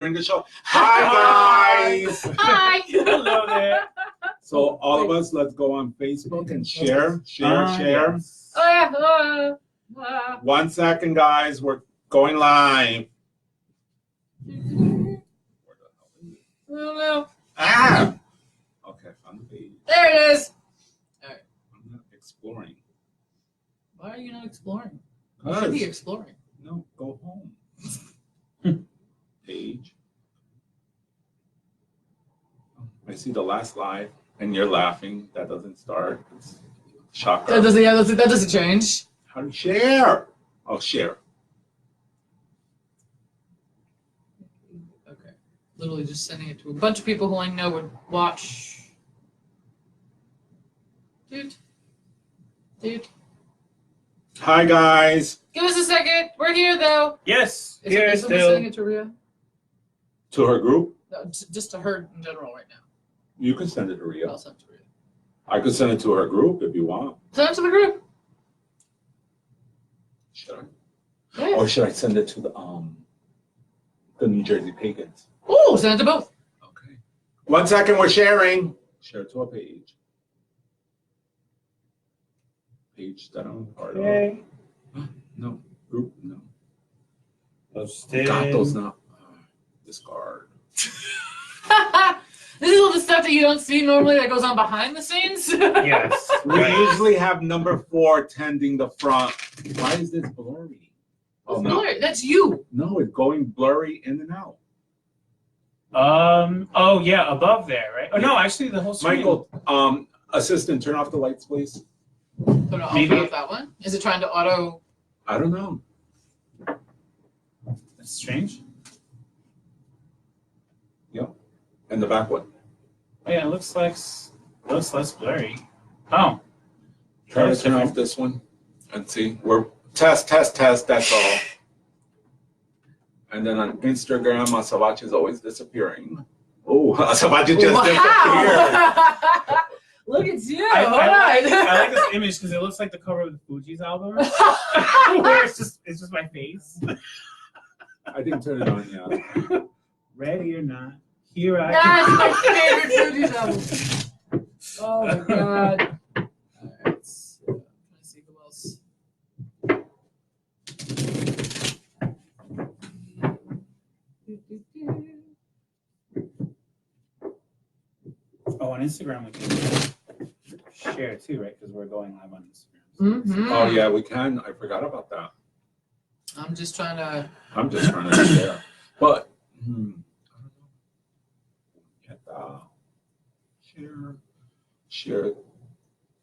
during the show. Hi guys. Hi. Hello there. So all of us, let's go on Facebook and share. Yes. Oh, yeah. 1 second, guys. We're going live. I don't know. Ah. Okay, on the page. There it is. All right. I'm not exploring. Why are you not exploring? You should be exploring. No, go home. Page. I see the last live, and you're laughing. That doesn't start. It's shocker. That doesn't change. How do you share? Oh, share. Okay. Literally just sending it to a bunch of people who I know would watch. Dude. Hi guys. Give us a second. We're here though. Yes. Is Here someone sending still. it to Rhea? To her group? No, just to her in general right now. You can send it to I'll Rhea. send it to Rhea. I could send it to her group if you want. Send it to the group. Should I? Yeah. Or should I send it to the New Jersey Pagans? Oh, send it to both. Okay. 1 second, we're sharing. Share to a page. Page that I'm part Okay. of. No. Group, no. Posted. Got those now. Discard. This is all the stuff that you don't see normally that goes on behind the scenes. Yes. We Right. usually have number 4 tending the front. Why is this blurry? Oh, It's no. blurry. That's you. No, it's going blurry in and out. Oh yeah, above there, right? Oh no, actually the whole screen. Michael, assistant, turn off the lights, please. Put it Maybe- off that one. Is it trying to auto? I don't know. That's strange. And the back one. Oh yeah, it looks less blurry. Oh. Try to That's turn different. off this one and see. We're test, that's all. And then on Instagram, Asavachi is always disappearing. Oh, Asavachi just disappeared. Wow. Look at you. I All like right. this image because it looks like the cover of the Fuji's album, where it's just my face. I didn't turn it on yet. Ready or not, here I That's come. my favorite Fuji's album. Oh my god. Alright, let's see who else. Oh, on Instagram we can share too, right? Because we're going live on Instagram. Mm-hmm. Oh, yeah, we can. I forgot about that. I'm just trying to. I'm just trying to share. But, I don't know. Get share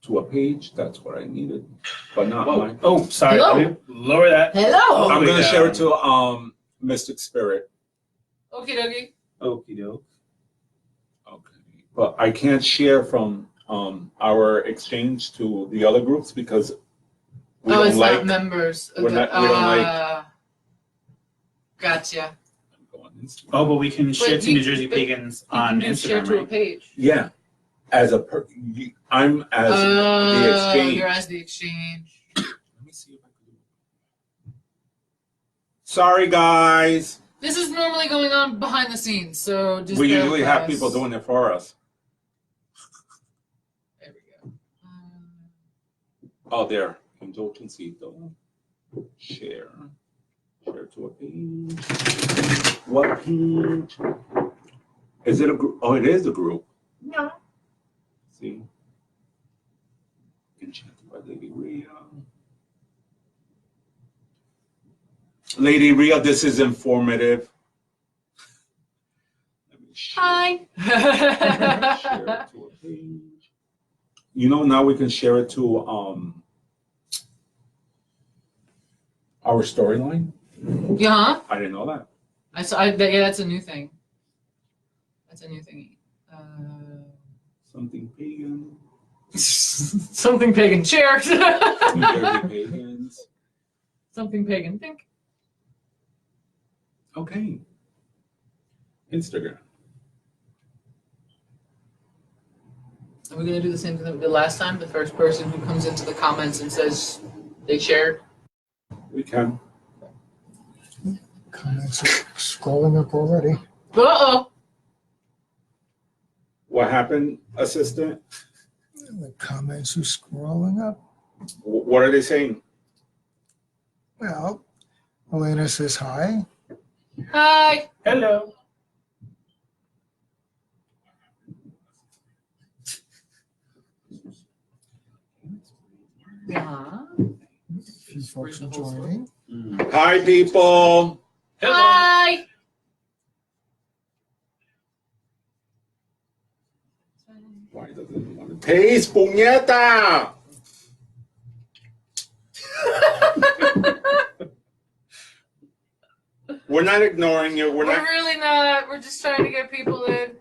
to a page. That's what I needed. But not Whoa. mine. Oh, sorry. Hello. Let me lower that. Hello. I'm going to yeah. share it to Mystic Spirit. Okie dokie. Okie doke. Okay, but I can't share from our exchange to the other groups because we Oh, don't it's like. not members. we don't like- Gotcha. Oh, but we can share But to you- New Jersey but Pagans You on can do share Instagram, to a right? page. Yeah, as a I'm as the exchange. You're as the exchange. Let me see if I can do it. Sorry, guys. This is normally going on behind the scenes, so just. We bear usually with have us. people doing it for us. There we go. Oh, there. Indulgencito. Share to a page. What page? Is it a group? Oh, it is a group. No. See? Enchanted by Lady Rhea. Lady Rhea, this is informative. Let me share it to a page. You know, now we can share it to our storyline. Yeah. I didn't know that. Yeah, that's a new thing. That's a new thingy. Something pagan. Something pagan. Share. New Jersey Pagans. Something pagan. Think. Okay. Instagram. Are we gonna do the same thing that we did last time? The first person who comes into the comments and says they shared. We can. Comments are scrolling up already. Uh-oh. What happened, assistant? The comments are scrolling up. What are they saying? Well, Elena says hi. Hi. Hello. Yeah. A few folks are joining. Hi, people. Hello. Hi. Why doesn't it want to taste, puñeta? We're not ignoring you. We're We're not. really not. We're just trying to get people in.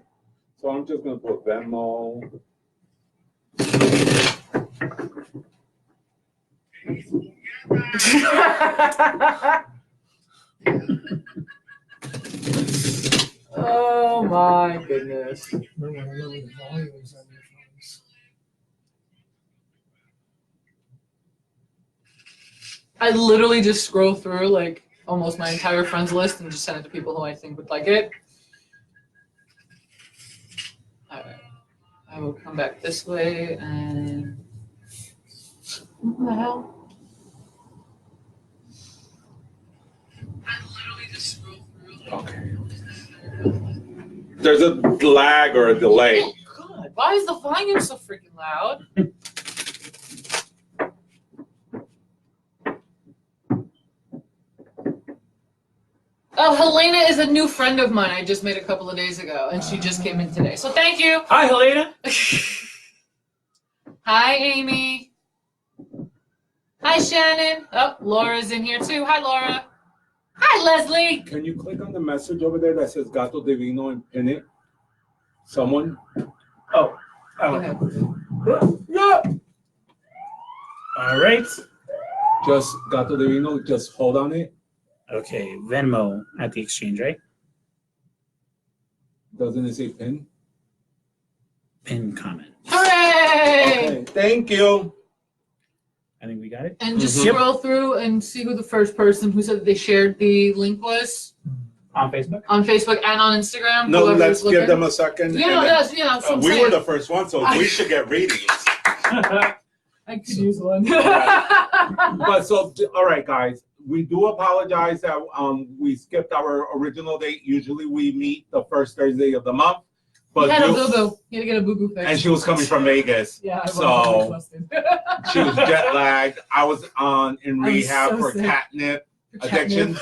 So I'm just gonna put Venmo. Oh my goodness. Remember, I lower the volumes on your phones. I literally just scroll through like almost my entire friends list and just send it to people who I think would like it. Alright. I will come back this way and what the hell? I literally just scroll through. Okay. There's a lag or a delay. Oh god, why is the volume so freaking loud? Oh, Helena is a new friend of mine I just made a couple of days ago, and she just came in today. So thank you. Hi, Helena. Hi, Amy. Hi, Shannon. Oh, Laura's in here too. Hi, Laura. Hi, Leslie. Can you click on the message over there that says Gato Divino and pin it? Someone? Oh. Go ahead. Yeah. All right. Just Gato Divino, just hold on it. Okay, Venmo at the exchange, right? Doesn't it say pin? Pin comment. Hooray! Okay, thank you. I think we got it. And just Mhm. scroll through and see who the first person who said that they shared the link was On Facebook? on Facebook and on Instagram. No, whoever's let's give looking. them a second. Yeah, and no, then- that's that's what I'm we saying. were the first one, so we should get readings. I could use one. But so, all right, guys, we do apologize that we skipped our original date. Usually we meet the first Thursday of the month. He had a you- boo-boo. He had to get a boo-boo fix. and she was coming from Vegas. Yeah, I So was she was jet lagged. I was in I was rehab so for sick. catnip addiction.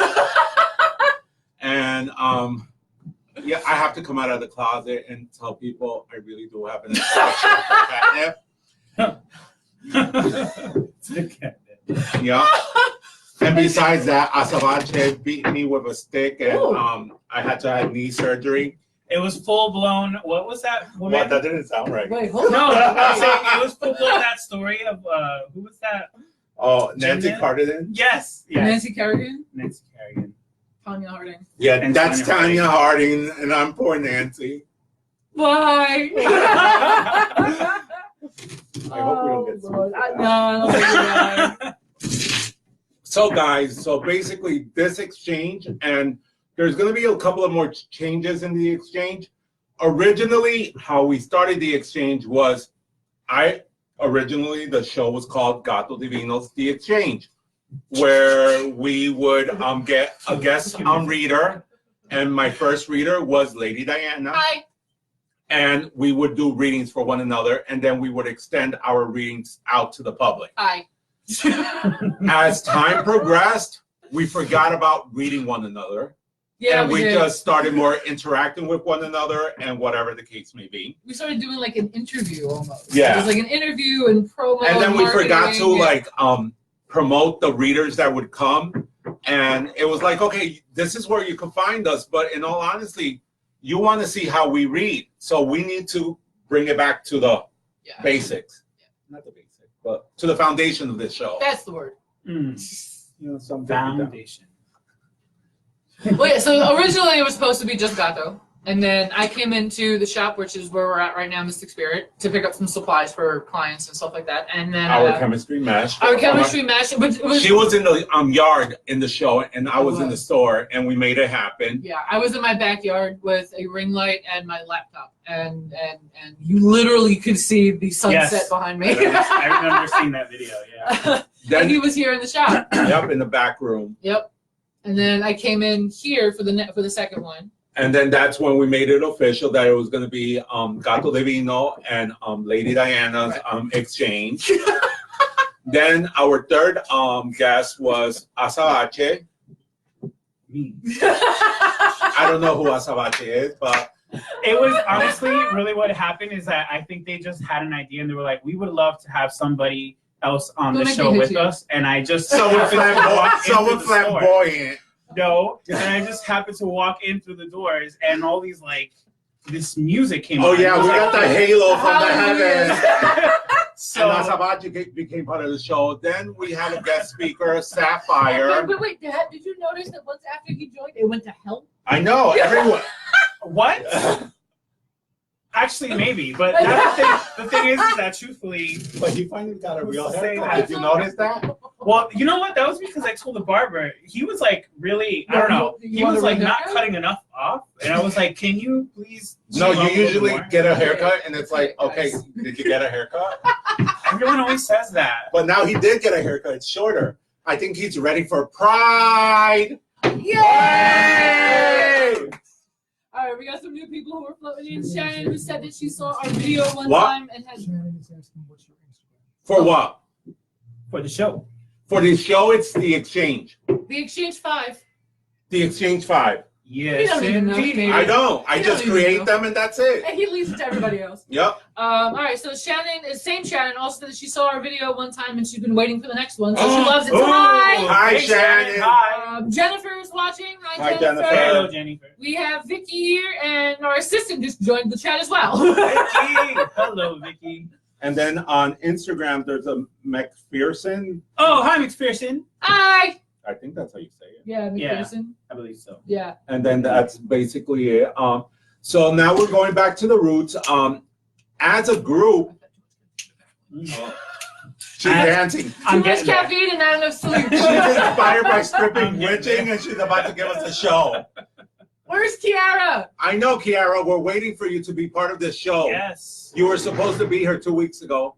And yeah, I have to come out of the closet and tell people I really do have an addiction for catnip. Yeah. And besides that, Asabache beat me with a stick, and Ooh. I had to have knee surgery. It was full blown. What was that woman? What? That didn't sound right. Wait, hold No, on. I'm saying it was full blown. That story of who was that? Oh, Nancy Gymnast? Cardigan? Yes, yes. Nancy Kerrigan, Nancy Kerrigan. Tanya Harding. Yeah, And that's Tanya Tanya Harding, and I'm poor Nancy. Bye. I hope we don't get sued. Lord. for that. No, I don't think we are. So, guys, so basically this exchange, and there's going to be a couple of more changes in the exchange. Originally, how we started the exchange was, originally the show was called Gato Divino's The Exchange, where we would get a guest reader, and my first reader was Lady Diana. Hi. And we would do readings for one another, and then we would extend our readings out to the public. Hi. As time progressed, we forgot about reading one another, Yeah, and we we did. just started more interacting with one another, and whatever the case may be. We started doing like an interview almost. Yeah. It was like an interview and promo. And then we forgot marketing, to yeah. like promote the readers that would come, and it was like, okay, this is where you can find us, but in all honesty, you want to see how we read, so we need to bring it back to the Yeah. basics. Not the basics, but to the foundation of this show. That's the word. Mm. You know, something. Foundation. Well, yeah, so originally it was supposed to be just Gato. And then I came into the shop, which is where we're at right now, Mystic Spirit, to pick up some supplies for clients and stuff like that. And then Our chemistry mesh. Our chemistry mesh. She was in the yard in the show, and I was in the store, and we made it happen. Yeah, I was in my backyard with a ring light and my laptop, and you literally could see the sunset behind me. I remember seeing that video. Yeah. Then and he was here in the shop. Yep, in the back room. Yep. And then I came in here for the second one. And then that's when we made it official that it was going to be Gato de Vino and Lady Diana's exchange. Then our third guest was Azabache. Me. I don't know who Azabache is, but It was honestly really what happened is that I think they just had an idea and they were like, we would love to have somebody else on the show with us. And I just someone flamboyant. No, and I just happened to walk in through the doors, and all these this music came. Oh on. yeah, we got the halo from the Hallelujah. heavens. So And Azabache became part of the show. Then we had a guest speaker, Sapphire. Wait, Dad, did you notice that once after he joined, it went to hell? I know, everyone. what? Actually, maybe, but that's the thing is that truthfully, But he finally got a real Say haircut. that. Did you notice that? well, you know what? That was because I told the barber he was really, I don't know, You he want was a ring not haircut? cutting enough off, and I was like, can you please? No, chill out you a little usually more? get a haircut, and it's like, okay, did you get a haircut? Everyone always says that. But now he did get a haircut. It's shorter. I think he's ready for Pride. Yay! All right, we got some new people who are floating in. Shannon, who said that she saw our video one What? time and had. Shannon is asking what's your Instagram. For what? For the show. For the show, it's The Exchange. The Exchange 5. The Exchange 5. Yes, don't even know, indeed. maybe. I don't. I You just don't even create know. them and that's it. And he leaves it to everybody else. Yep. All right, so same Shannon also said that she saw our video one time and she's been waiting for the next one, so she loves it. So Ooh. hi! Hi, Hey, Shannon. Hi. Jennifer's watching. Hi, Jennifer. Jennifer. Hello, Jennifer. We have Vicky here, and our assistant just joined the chat as well. Vicky. Hello, Vicky. And then on Instagram, there's a McPherson. Oh, hi, McPherson. Hi! I think that's how you say it. Yeah, Yeah. McPherson. I believe so. Yeah. And then that's basically it. So now we're going back to the roots. As a group, she's dancing. Too I'm much getting there. caffeine and not enough sleep. She's inspired by stripping I'm getting witching, and she's about to give us a show. Where's Kiara? I know, Kiara. We're waiting for you to be part of this show. Yes. You were supposed to be here 2 weeks ago.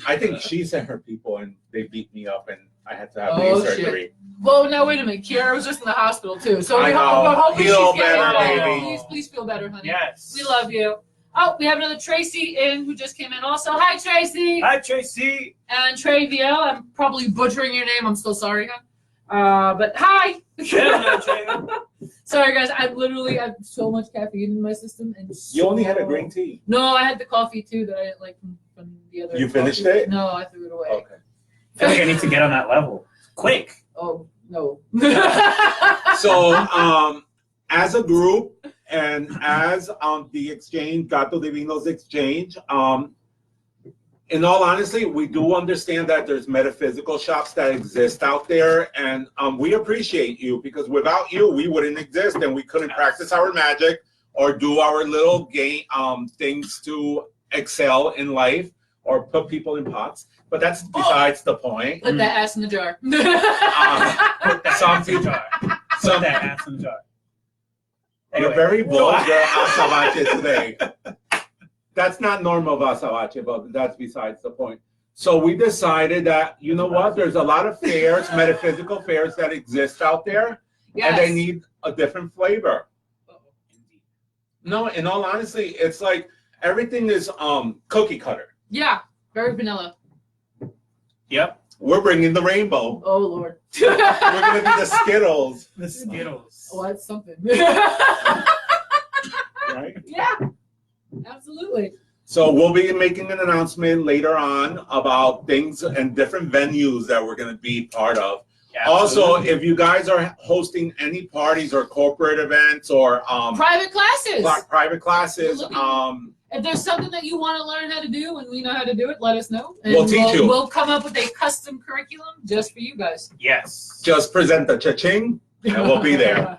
I think she sent her people, and they beat me up, and I had to have knee Oh, surgery. Well, no, wait a minute. Kiara was just in the hospital, too. So I we're know. hoping Feel she's getting better, better. baby. Please feel better, honey. Yes. We love you. Oh, we have another Tracy in who just came in also. Hi, Tracy. Hi, Tracy. And Trey VL. I'm probably butchering your name. I'm so sorry, huh? But hi. Hello, Tracy. Sorry, guys. I have so much caffeine in my system. And You only had a so- green tea. No, I had the coffee, too, that I didn't like from the other You finished coffee. it? No, I threw it away. Okay. I feel like I need to get on that level. Quick. Oh, no. So, as a group and as the exchange, Gato Divino's exchange, in all honesty, we do understand that there's metaphysical shops that exist out there, and we appreciate you because without you, we wouldn't exist and we couldn't practice our magic or do our little game things to excel in life or put people in pots. But that's besides the point. Put that ass in the jar. Put that Some ass in the jar. Put that ass in the jar. You're very vulgar, Azabache, today. That's not normal, Azabache, but that's besides the point. So we decided that, you know what, there's a lot of fairs, metaphysical fairs that exist out there, and they need a different flavor. No, in all honesty, it's like everything is cookie cutter. Yeah, very vanilla. Yep. We're bringing the rainbow. Oh, Lord. We're going to be the Skittles, The Skittles. Oh, that's something. right? Yeah, absolutely. So we'll be making an announcement later on about things and different venues that we're going to be part of. Yeah, Also, absolutely. if you guys are hosting any parties or corporate events or Private classes. private classes, If there's something that you want to learn how to do and we know how to do it, let us know. And We'll teach you. We'll come up with a custom curriculum just for you guys. Yes. just present the cha-ching and we'll be there.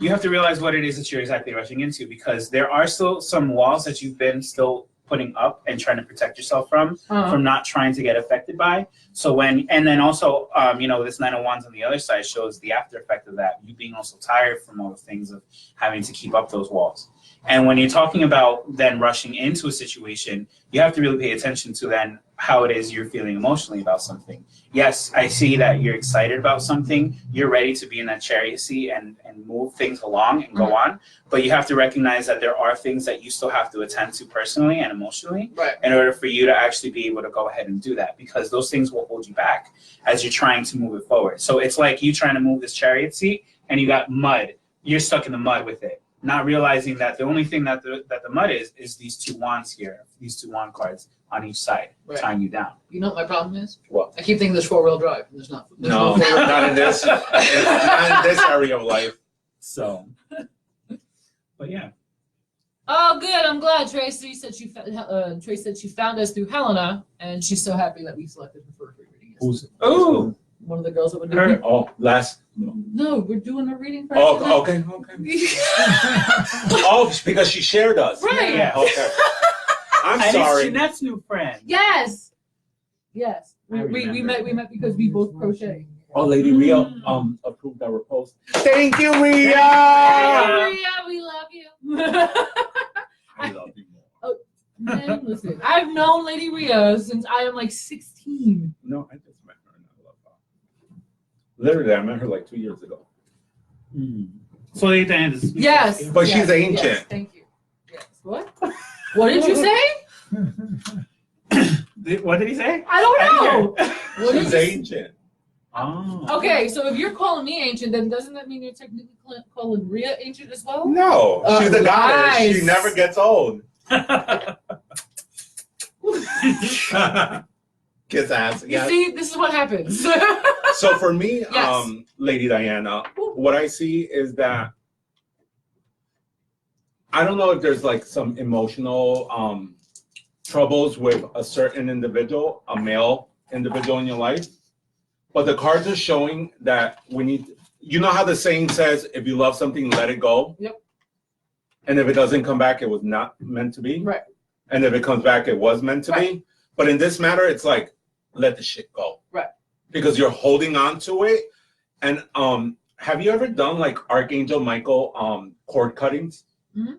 you have to realize what it is that you're exactly rushing into, because there are still some walls that you've been still putting up and trying to protect yourself from not trying to get affected by. So and then also, this Nine of Wands on the other side shows the after effect of that, you being also tired from all the things of having to keep up those walls. And when you're talking about then rushing into a situation, you have to really pay attention to then how it is you're feeling emotionally about something. Yes, I see that you're excited about something. You're ready to be in that chariot seat and move things along and go on. But you have to recognize that there are things that you still have to attend to personally and emotionally in order for you to actually be able to go ahead and do that, because those things will hold you back as you're trying to move it forward. So it's like you trying to move this chariot seat and you got mud. You're stuck in the mud with it, not realizing that the only thing that the mud is these two wands here, these two wand cards on each side, tying you down. You know what my problem is? What? I keep thinking there's 4-wheel drive. And there's not. There's No, no 4-wheel not in this. Not in this area of life. So, but yeah. Oh, good. I'm glad Tracy said she found us through Helena, and she's so happy that we selected her for a free reading. Who's? Oh, One of the girls that would do. Oh, last. No, we're doing a reading for Oh, okay. Oh, because she shared us. Right. Yeah. Okay. I'm and sorry. it's Jeanette's new friend. Yes. Yes. I We remember. met because we both crochet. Oh, Lady Ria approved our post. Thank you, Ria. Hey, Maria, we love you. I love you more. Man, listen, I've known Lady Ria since I am like 16. No, I just met her and I love her. Literally, I met her like 2 years ago. So they did this. Yes. But yes, she's ancient. Yes, thank you. Yes. What? What did you say? What did he say? I don't know. What did She's you ancient. Oh. Okay, so if you're calling me ancient, then doesn't that mean you're technically calling Rhea ancient as well? No, she's a goddess. Nice. She never gets old. Kiss ass. You Yes. see, this is what happens. So for me, Yes. Lady Diana, what I see is that I don't know if there's like some emotional troubles with a certain individual, a male individual in your life, but the cards are showing that we need. You know how the saying says, "If you love something, let it go." Yep. And if it doesn't come back, it was not meant to be. Right. And if it comes back, it was meant to be. But in this matter, it's like, let the shit go. Right. Because you're holding on to it. And have you ever done like Archangel Michael cord cuttings? Mm-hmm.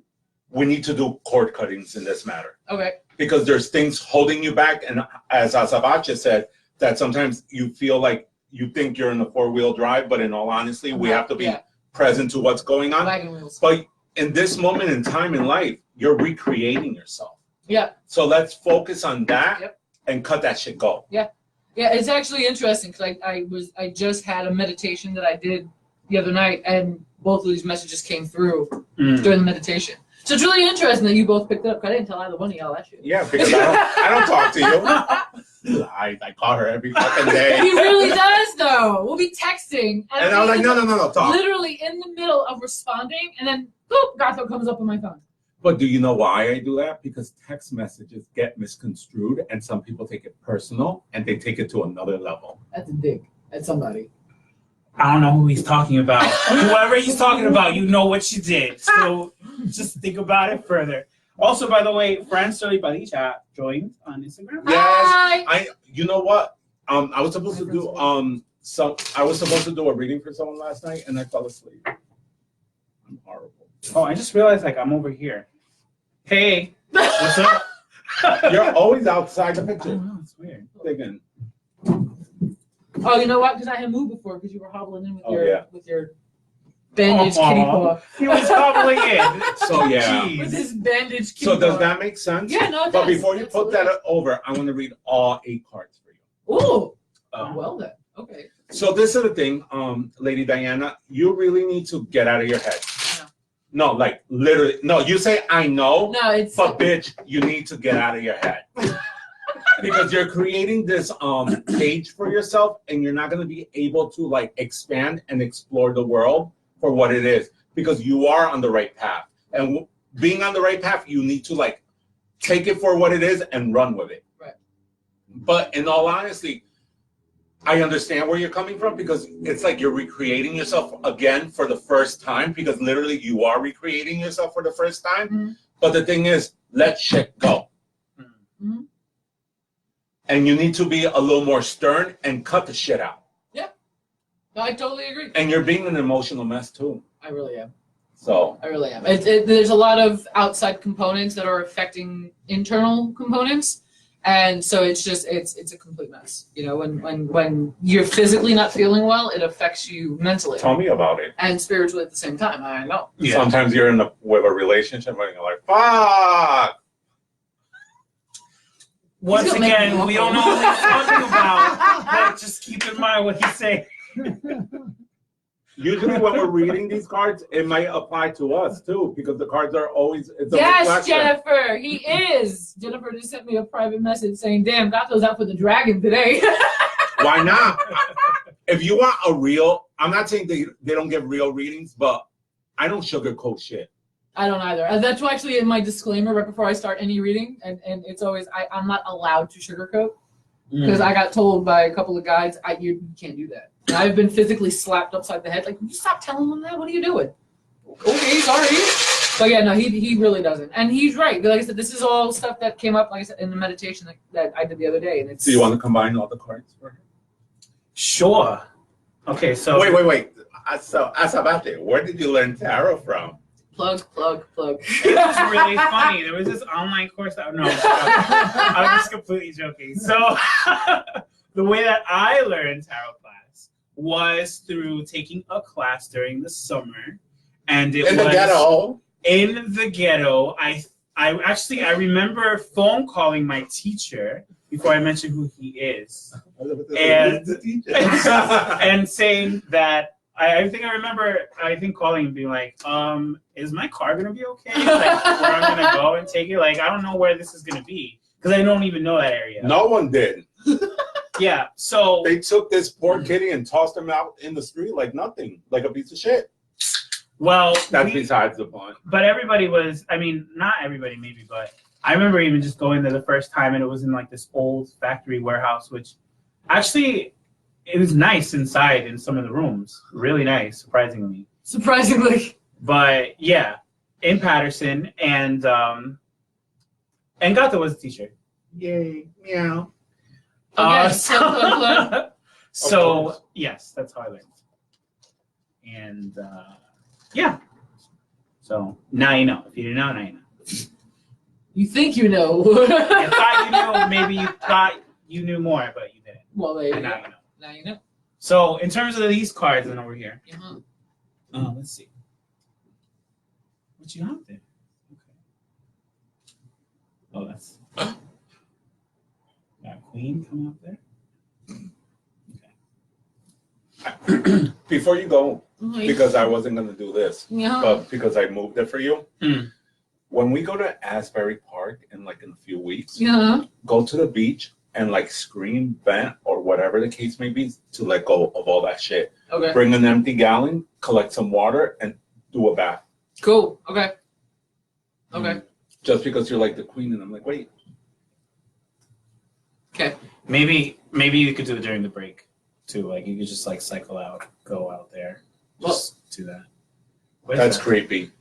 We need to do cord cuttings in this matter. Okay. Because there's things holding you back. And as Azabache said, that sometimes you feel like you think you're in a 4-wheel drive, but in all honesty, we have to be present to what's going on. Wagon wheels. But in this moment in time in life, you're recreating yourself. Yeah. So let's focus on that and cut that shit go. Yeah, it's actually interesting because I just had a meditation that I did the other night, and both of these messages came through during the meditation. So it's really interesting that you both picked it up. I didn't tell either one of y'all that shit. Yeah, because I don't talk to you. I call her every fucking day. He really does, though. We'll be texting, And I was like, no, talk. Literally in the middle of responding, and then boop, Garthel comes up on my phone. But do you know why I do that? Because text messages get misconstrued, and some people take it personal, and they take it to another level. That's a dig at somebody. I don't know who he's talking about. Whoever he's talking about, you know what you did. So just think about it further. Also, by the way, Francois Balicha joined on Instagram. Yes, you know what? I was supposed to do I was supposed to do a reading for someone last night, and I fell asleep. I'm horrible. Oh, I just realized I'm over here. Hey, what's up? You're always outside the picture. Oh, it's weird. Thinking, Oh, you know what? Because I had moved before because you were hobbling in with with your bandaged Aw. kitty paw. He was hobbling in. So yeah. Jeez. With his bandaged kitty So does paw. that make sense? Yeah, no, it But does. before you put that over, I want to read all 8 cards for you. Ooh. Oh. Well then. Okay. So this is the thing, Lady Diana, you really need to get out of your head. No, like literally. No, you say I know, No, it's but bitch, you need to get out of your head. Because you're creating this cage for yourself, and you're not going to be able to like expand and explore the world for what it is, because you are on the right path. And being on the right path, you need to like take it for what it is and run with it. Right. But in all honesty, I understand where you're coming from because it's like you're recreating yourself again for the first time because literally you are recreating yourself for the first time. Mhm. But the thing is, let shit go. Mhm. And you need to be a little more stern and cut the shit out. No, I totally agree. And you're being an emotional mess too. I really am. So I really am. There's a lot of outside components that are affecting internal components, and so it's a complete mess. You know, when you're physically not feeling well, it affects you mentally tell me about it. and spiritually at the same time. I know. Yeah. Sometimes you're with a relationship and you're like, fuck. Once He's gonna make again, me we don't know what he's talking about, but just keep in mind what he's saying. Usually when we're reading these cards, it might apply to us too, because the cards are always it's a Yes, reflection. Jennifer, he is. Jennifer just sent me a private message saying, "Damn, got those out for the dragon today." Why not? If you want a real, I'm not saying they don't give real readings, but I don't sugarcoat shit. I don't either. That's actually in my disclaimer right before I start any reading, and it's always I'm not allowed to sugarcoat because I got told by a couple of guides you can't do that. And I've been physically slapped upside the head like, you stop telling them that. What are you doing? Okay, sorry. But yeah, no, he really doesn't, and he's right. Like I said, this is all stuff that came up, like I said, in the meditation that I did the other day, and it's. Do you want to combine all the cards for him? Sure. Okay, so Wait. So Asabate, where did you learn tarot from? Plug. It was really funny. There was this online course that I'm just completely joking. So the way that I learned tarot class was through taking a class during the summer, and it In was the ghetto. in the ghetto. I remember phone calling my teacher before I mentioned who he is, and and saying that. I think calling and being like, is my car gonna be okay? Like, where I'm gonna go and take it? Like, I don't know where this is gonna be because I don't even know that area. No one did. Yeah, so They took this poor kitty and tossed him out in the street like nothing, like a piece of shit. well, That's besides the point. but everybody was. I mean, not everybody maybe, but I remember even just going there the first time, and it was in like this old factory warehouse, which actually. It was nice inside in some of the rooms. Really nice, surprisingly. But yeah, in Patterson, and Gata was a teacher. Yay, meow. Okay, So yes, that's how I learned. And yeah. So now you know. If you didn't know, now you know. You think you know. You thought you knew, maybe you thought you knew more, but you didn't. Well, there you And go. now you know. Now you know. So in terms of these cards, and over here, let's see. What you have there? Okay. Oh, that's got a queen coming up there. Okay. Before you go, Oh, because I wasn't gonna do this, yeah. but because I moved it for you. Mm. When we go to Asbury Park in like in a few weeks, Yeah. go to the beach and like scream, vent, or whatever the case may be, to let go of all that shit. Okay. Bring an empty gallon, collect some water, and do a bath. Cool. Okay. Okay. Just because you're like the queen, and I'm like, wait. Okay. Maybe you could do it during the break too. Like you could just like cycle out, go out there, just do that. What is That's that? creepy.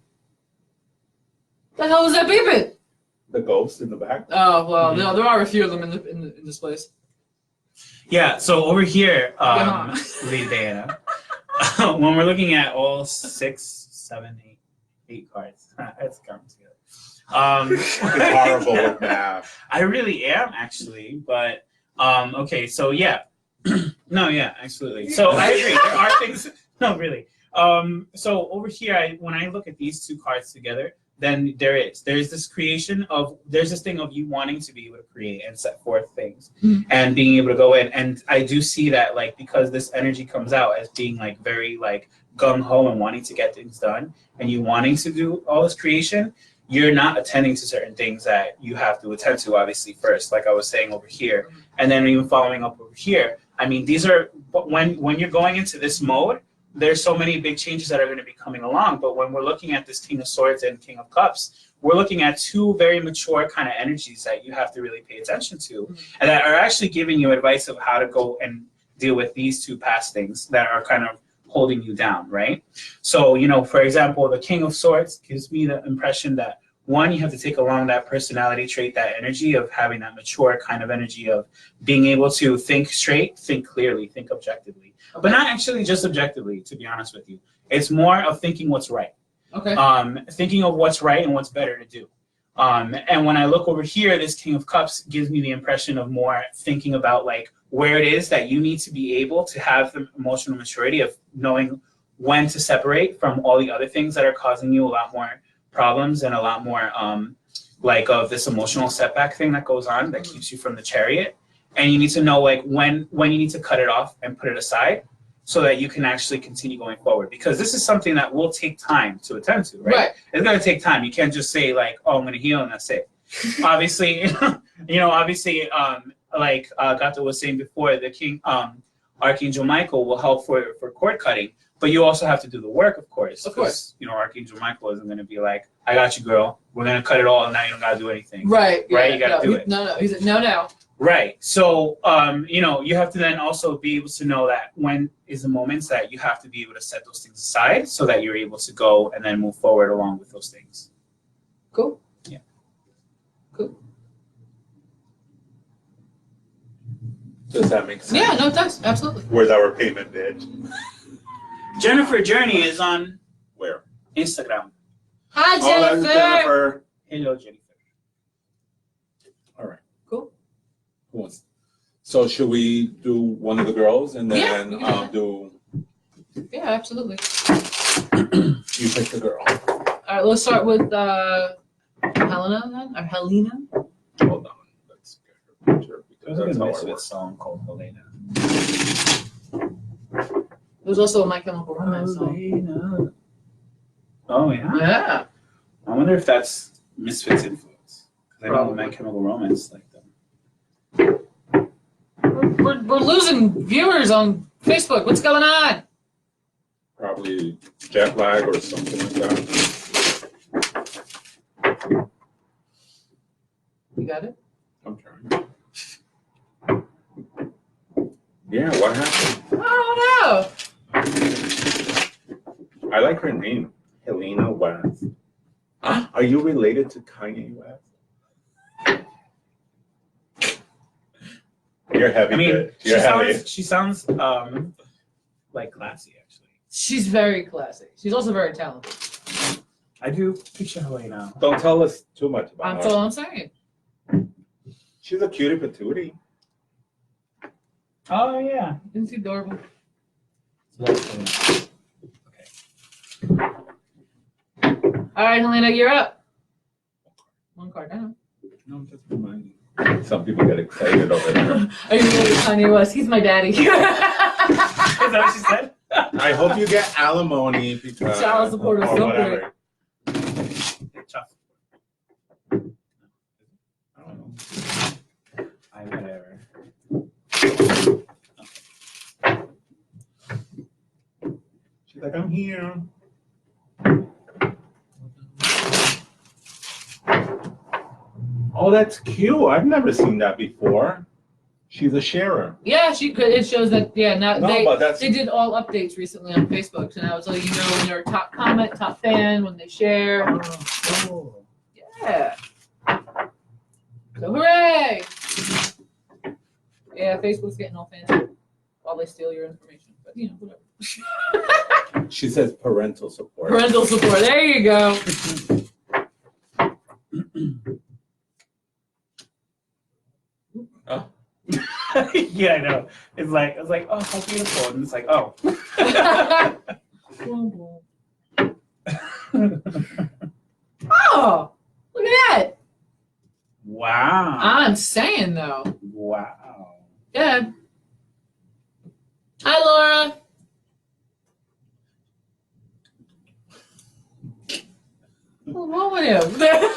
The hell is that beeping? The ghost in the back. Oh well, no, there are a few of them in this place. Yeah. So over here, Yeah. Lady Diana, when we're looking at all 6, 7, 8 cards, that's coming together. Fucking horrible with math. I really am actually, but okay, so yeah. No, yeah, absolutely. So I agree. There are things no, really. So over here when I look at these two cards together, then there's this thing of you wanting to be able to create and set forth things and being able to go in. And I do see that like because this energy comes out as being like very like gung-ho and wanting to get things done and you wanting to do all this creation, you're not attending to certain things that you have to attend to obviously first, like I was saying over here. And then even following up over here, I mean, these are when you're going into this mode, there's so many big changes that are going to be coming along. But when we're looking at this King of Swords and King of Cups, we're looking at two very mature kind of energies that you have to really pay attention to and that are actually giving you advice of how to go and deal with these two past things that are kind of holding you down, right? So, for example, the King of Swords gives me the impression that, one, you have to take along that personality trait, that energy of having that mature kind of energy of being able to think straight, think clearly, think objectively. Okay. But not actually just objectively, to be honest with you. It's more of thinking what's right. Okay. Thinking of what's right and what's better to do. And when I look over here, this King of Cups gives me the impression of more thinking about like where it is that you need to be able to have the emotional maturity of knowing when to separate from all the other things that are causing you a lot more problems and a lot more like of this emotional setback thing that goes on that keeps you from the Chariot. And you need to know like when you need to cut it off and put it aside so that you can actually continue going forward, because this is something that will take time to attend to, right? It's going to take time. You can't just say like, oh, I'm going to heal and that's it. Obviously, like Gato was saying before, the King, Archangel Michael will help for cord cutting, but you also have to do the work, of course. Of course. Archangel Michael isn't going to be like, I got you, girl. We're going to cut it all and now you don't got to do anything. Right. Right? You got to do it. No. He's like, no. Right. So, you have to then also be able to know that when is the moments that you have to be able to set those things aside so that you're able to go and then move forward along with those things. Cool. Yeah. Cool. Does that make sense? Yeah, no, it does. Absolutely. Where's our payment, bitch? Jennifer Journey is on Where? Instagram. Hi, Oh, that's Jennifer. Jennifer. Hello, Jennifer. All right. Cool. Who wants? So should we do one of the girls and then Yeah, we can do? Yeah, absolutely. You pick the girl. All right, let's start with Helena then, or Helena. Hold on. Let's get her picture because There's that's a good how I Misfits work. song called Helena. There's also a My Chemical Romance song. Helena. Oh, yeah? Yeah. I wonder if that's Misfits influence. Because I know Probably. My Chemical Romance like them. We're losing viewers on Facebook. What's going on? Probably jet lag or something like that. You got it? I'm trying. Yeah, what happened? I I like her name, Helena West. Are you related to Kanye West? You're heavy. I mean, bitch. You're heavy. she sounds like classy, actually. She's very classy. She's also very talented. I do picture Helena. Don't tell us too much about That's her. all I'm saying. She's a cutie patootie. Oh, yeah. Isn't she adorable? Okay. All right, Helena, you're up. One card down. No, I'm just reminding. Some people get excited over there. Are you related to Kanye West? He's my daddy. Is that what she said? I hope you get alimony because Child support or something. whatever. Tough. I don't know. Whatever. She's like, I'm here. Oh, that's cute. I've never seen that before. She's a sharer. Yeah, she could. It shows that. Yeah, now No, but that's they did all updates recently on Facebook, so now it's like you know when they're a top comment, top fan, when they share. Oh. Yeah. So hooray! Yeah, Facebook's getting all fancy while they steal your information, but you know whatever. she says parental support. Parental support. There you go. Oh. Yeah, I know. It's like oh, how beautiful, and it's like oh. Oh, look at that! Wow. I'm saying though. Wow. Yeah. Hi, Laura. What's wrong with him?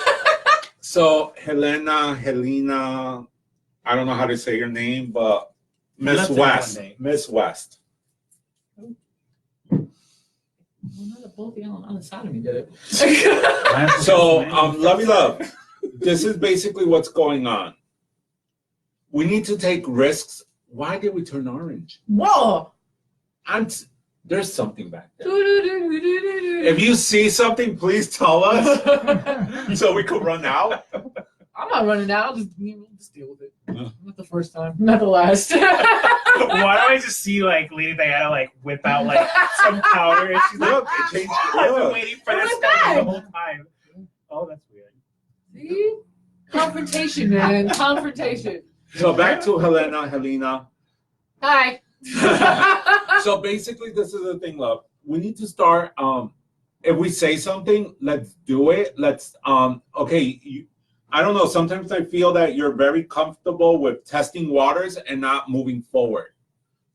So Helena, I don't know how to say your name, but Miss Left it West. one day. Miss West. Well, not both the on the side of me did it. So, Lovey Love, this is basically what's going on. We need to take risks Why did we turn orange? Whoa! There's something back there. If you see something, please tell us so we could run out. I'm not running out. I'll just deal with it. Not the first time. Not the last. Why do I just see like Lady Diana like whip out like some powder and she's like, Look, it changed I've been look. waiting for Oh this my stuff God. the whole time. Oh, that's weird. See? Confrontation, man. Confrontation. So back to Helena. Hi. So basically, this is the thing, love. We need to start. If we say something, let's do it. Let's. Okay. I don't know. Sometimes I feel that you're very comfortable with testing waters and not moving forward.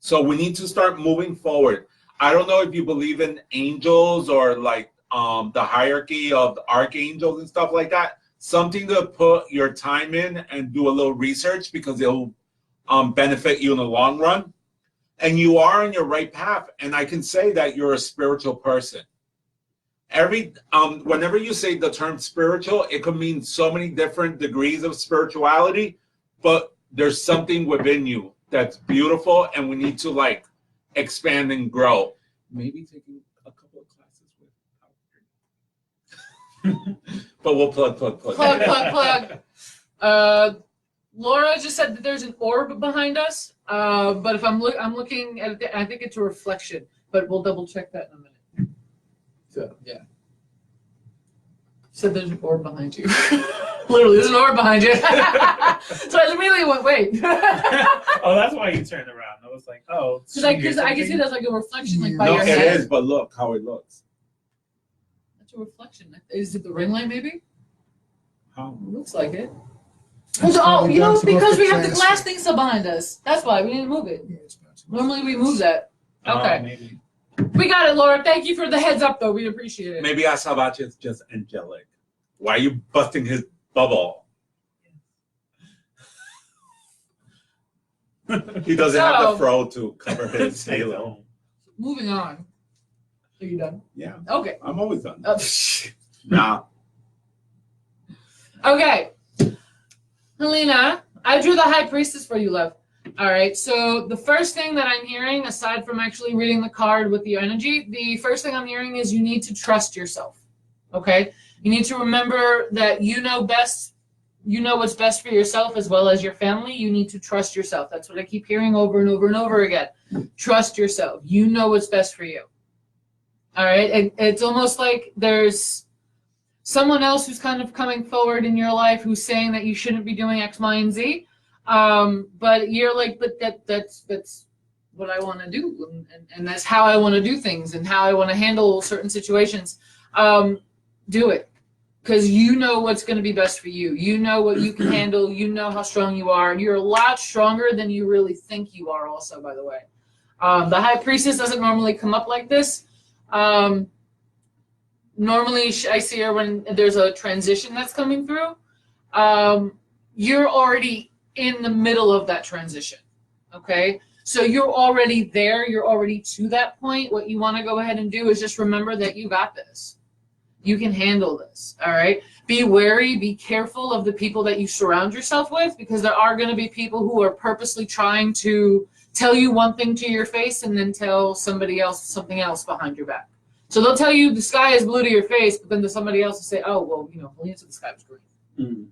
So we need to start moving forward. I don't know if you believe in angels or like the hierarchy of the archangels and stuff like that. Something to put your time in and do a little research because it'll benefit you in the long run. And you are on your right path. And I can say that you're a spiritual person. Whenever you say the term spiritual, it could mean so many different degrees of spirituality, but there's something within you that's beautiful and we need to like expand and grow. Maybe taking a couple of classes with but we'll plug. Laura just said that there's an orb behind us, but if I'm looking at it, I think it's a reflection, but we'll double check that in a minute. So, yeah. Said there's an orb behind you. Literally, there's an orb behind you. So I immediately went, wait. Oh, that's why you turned around. I was like, oh. Because I can see that's like a reflection like by no, your it head. is, but look how it looks. That's a reflection. Is it the ring light maybe? How? It looks like it. It's Oh, probably you know, bouncing off because the we have the glass. glass thing still behind us. That's why we didn't move it. Yeah, it's bouncing off. Normally we move that. Okay. Maybe. We got it, Laura. Thank you for the heads up, though. We appreciate it. Maybe Asabache is just angelic. Why are you busting his bubble? He doesn't have the fro to cover his halo. Moving on. Are you done? Yeah, Okay. I'm always done. Okay. Nah. Okay. Helena, I drew the High Priestess for you, love. All right. So the first thing that I'm hearing, aside from actually reading the card with the energy, the first thing I'm hearing is you need to trust yourself. Okay. You need to remember that you know best. You know what's best for yourself as well as your family. You need to trust yourself. That's what I keep hearing over and over and over again. Trust yourself. You know what's best for you. All right. And it's almost like there's someone else who's kind of coming forward in your life who's saying that you shouldn't be doing X, Y, and Z. But you're like, but that's what I want to do, and that's how I want to do things and how I want to handle certain situations. Do it, because you know what's going to be best for you. You know what you can handle. You know how strong you are, and you're a lot stronger than you really think you are. Also, by the way, the High Priestess doesn't normally come up like this. Normally, I see her when there's a transition that's coming through. You're already in the middle of that transition, okay? So you're already there. You're already to that point. What you want to go ahead and do is just remember that you got this. You can handle this, all right? Be wary, be careful of the people that you surround yourself with, because there are going to be people who are purposely trying to tell you one thing to your face and then tell somebody else something else behind your back. So they'll tell you the sky is blue to your face, but then there's somebody else will say, oh, well, you know, Helena said the sky was green. Mm.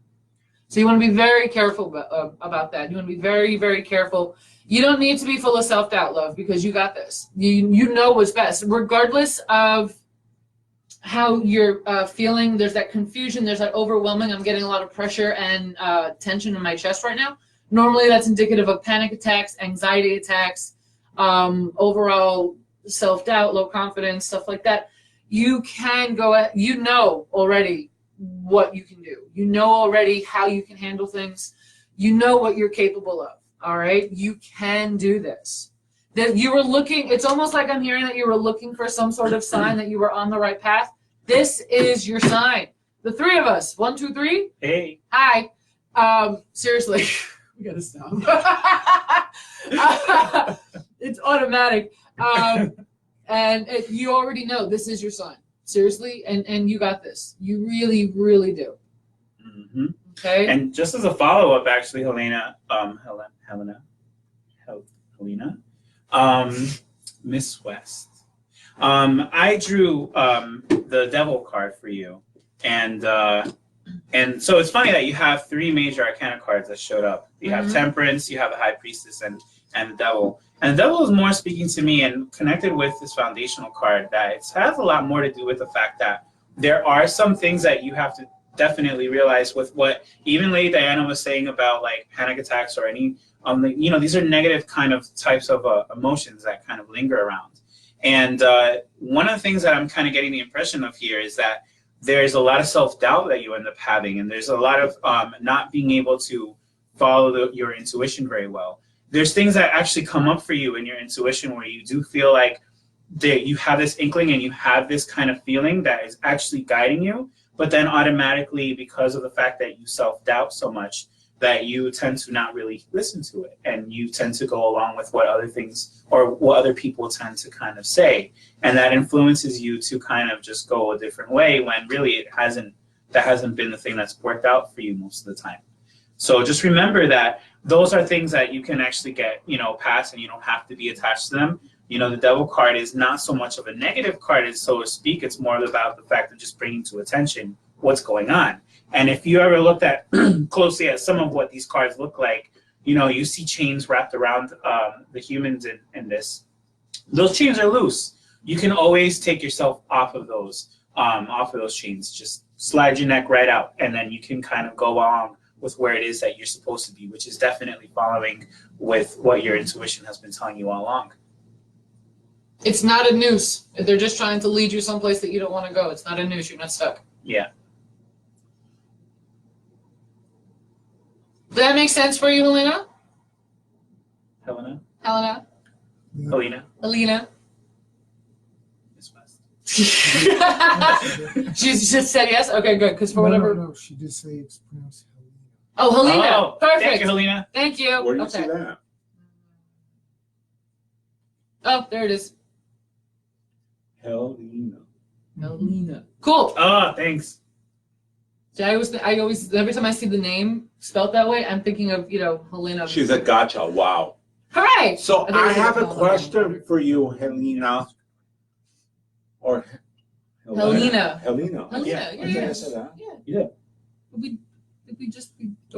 So you want to be very careful about that. You want to be very, very careful. You don't need to be full of self-doubt, love, because you got this. You know what's best. Regardless of how you're feeling, there's that confusion, there's that overwhelming. I'm getting a lot of pressure and tension in my chest right now. Normally that's indicative of panic attacks, anxiety attacks, overall self-doubt, low confidence, stuff like that. You can go, you know already what you can do. You know already how you can handle things. You know what you're capable of, all right? You can do this. That you were looking, it's almost like I'm hearing that you were looking for some sort of sign that you were on the right path. This is your sign. The three of us, 1, 2, 3. Hey. Hi. Seriously, we gotta stop. It's automatic. And you already know this is your sign. Seriously, and you got this. You really, really do. Mm-hmm. Okay. And just as a follow-up, actually, Helena, Helena. Miss West. I drew the Devil card for you, and so it's funny that you have 3 major Arcana cards that showed up. You have Temperance, you have the High Priestess, and the Devil. And the Devil is more speaking to me and connected with this foundational card that it has a lot more to do with the fact that there are some things that you have to definitely realize with what even Lady Diana was saying about like panic attacks or any these are negative kind of types of emotions that kind of linger around. And one of the things that I'm kind of getting the impression of here is that there's a lot of self-doubt that you end up having, and there's a lot of not being able to follow your intuition very well. There's things that actually come up for you in your intuition where you do feel like that you have this inkling and you have this kind of feeling that is actually guiding you, but then automatically, because of the fact that you self-doubt so much, that you tend to not really listen to it, and you tend to go along with what other things or what other people tend to kind of say, and that influences you to kind of just go a different way when really that hasn't been the thing that's worked out for you most of the time. So just remember that those are things that you can actually get past, and you don't have to be attached to them. The Devil card is not so much of a negative card, so to speak. It's more about the fact of just bringing to attention what's going on. And if you ever looked at closely at some of what these cards look like, you see chains wrapped around the humans in this. Those chains are loose. You can always take yourself off of those chains. Just slide your neck right out, and then you can kind of go along with where it is that you're supposed to be, which is definitely following with what your intuition has been telling you all along. It's not a noose. They're just trying to lead you someplace that you don't want to go. It's not a noose. You're not stuck. Yeah. Does that make sense for you, Helena? Helena? Miss West. She just said yes? Okay, good. Because for whatever. No, she did say it's pronounced Helena. Oh, Helena. Oh, perfect. Thank you, Helena. Thank you. Where do you Okay. see that? Oh, there it is. Helena. Helena. Cool. Oh, thanks. See, I always, every time I see the name spelled that way, I'm thinking of, Helena. She's a gotcha. Wow. Hooray! So think I it's have a Helena. question for you, Helena. Or Helena. Helena. Helena, Yeah. yeah, I think I yeah. said that. Yeah. Yeah. Okay.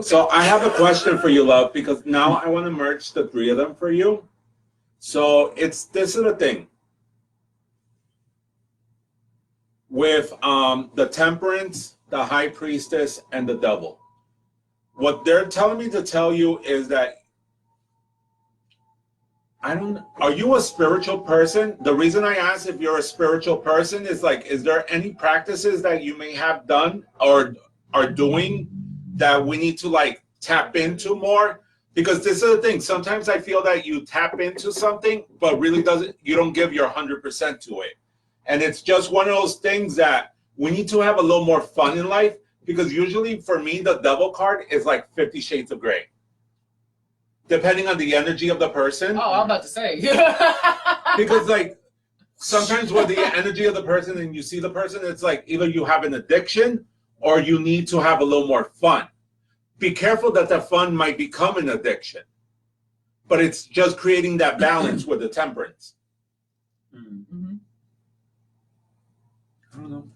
So I have a question for you, love, because now I want to merge the 3 of them for you. So this is the thing. With the Temperance, the High Priestess, and the Devil. What they're telling me to tell you is that are you a spiritual person? The reason I ask if you're a spiritual person is is there any practices that you may have done or are doing that we need to tap into more? Because this is the thing. Sometimes I feel that you tap into something, but really you don't give your 100% to it. And it's just one of those things that we need to have a little more fun in life, because usually for me, the Devil card is like 50 Shades of Grey. Depending on the energy of the person. Oh, I'm about to say. Because sometimes with the energy of the person and you see the person, it's either you have an addiction or you need to have a little more fun. Be careful that the fun might become an addiction. But it's just creating that balance with the Temperance. Mm-hmm. I don't know.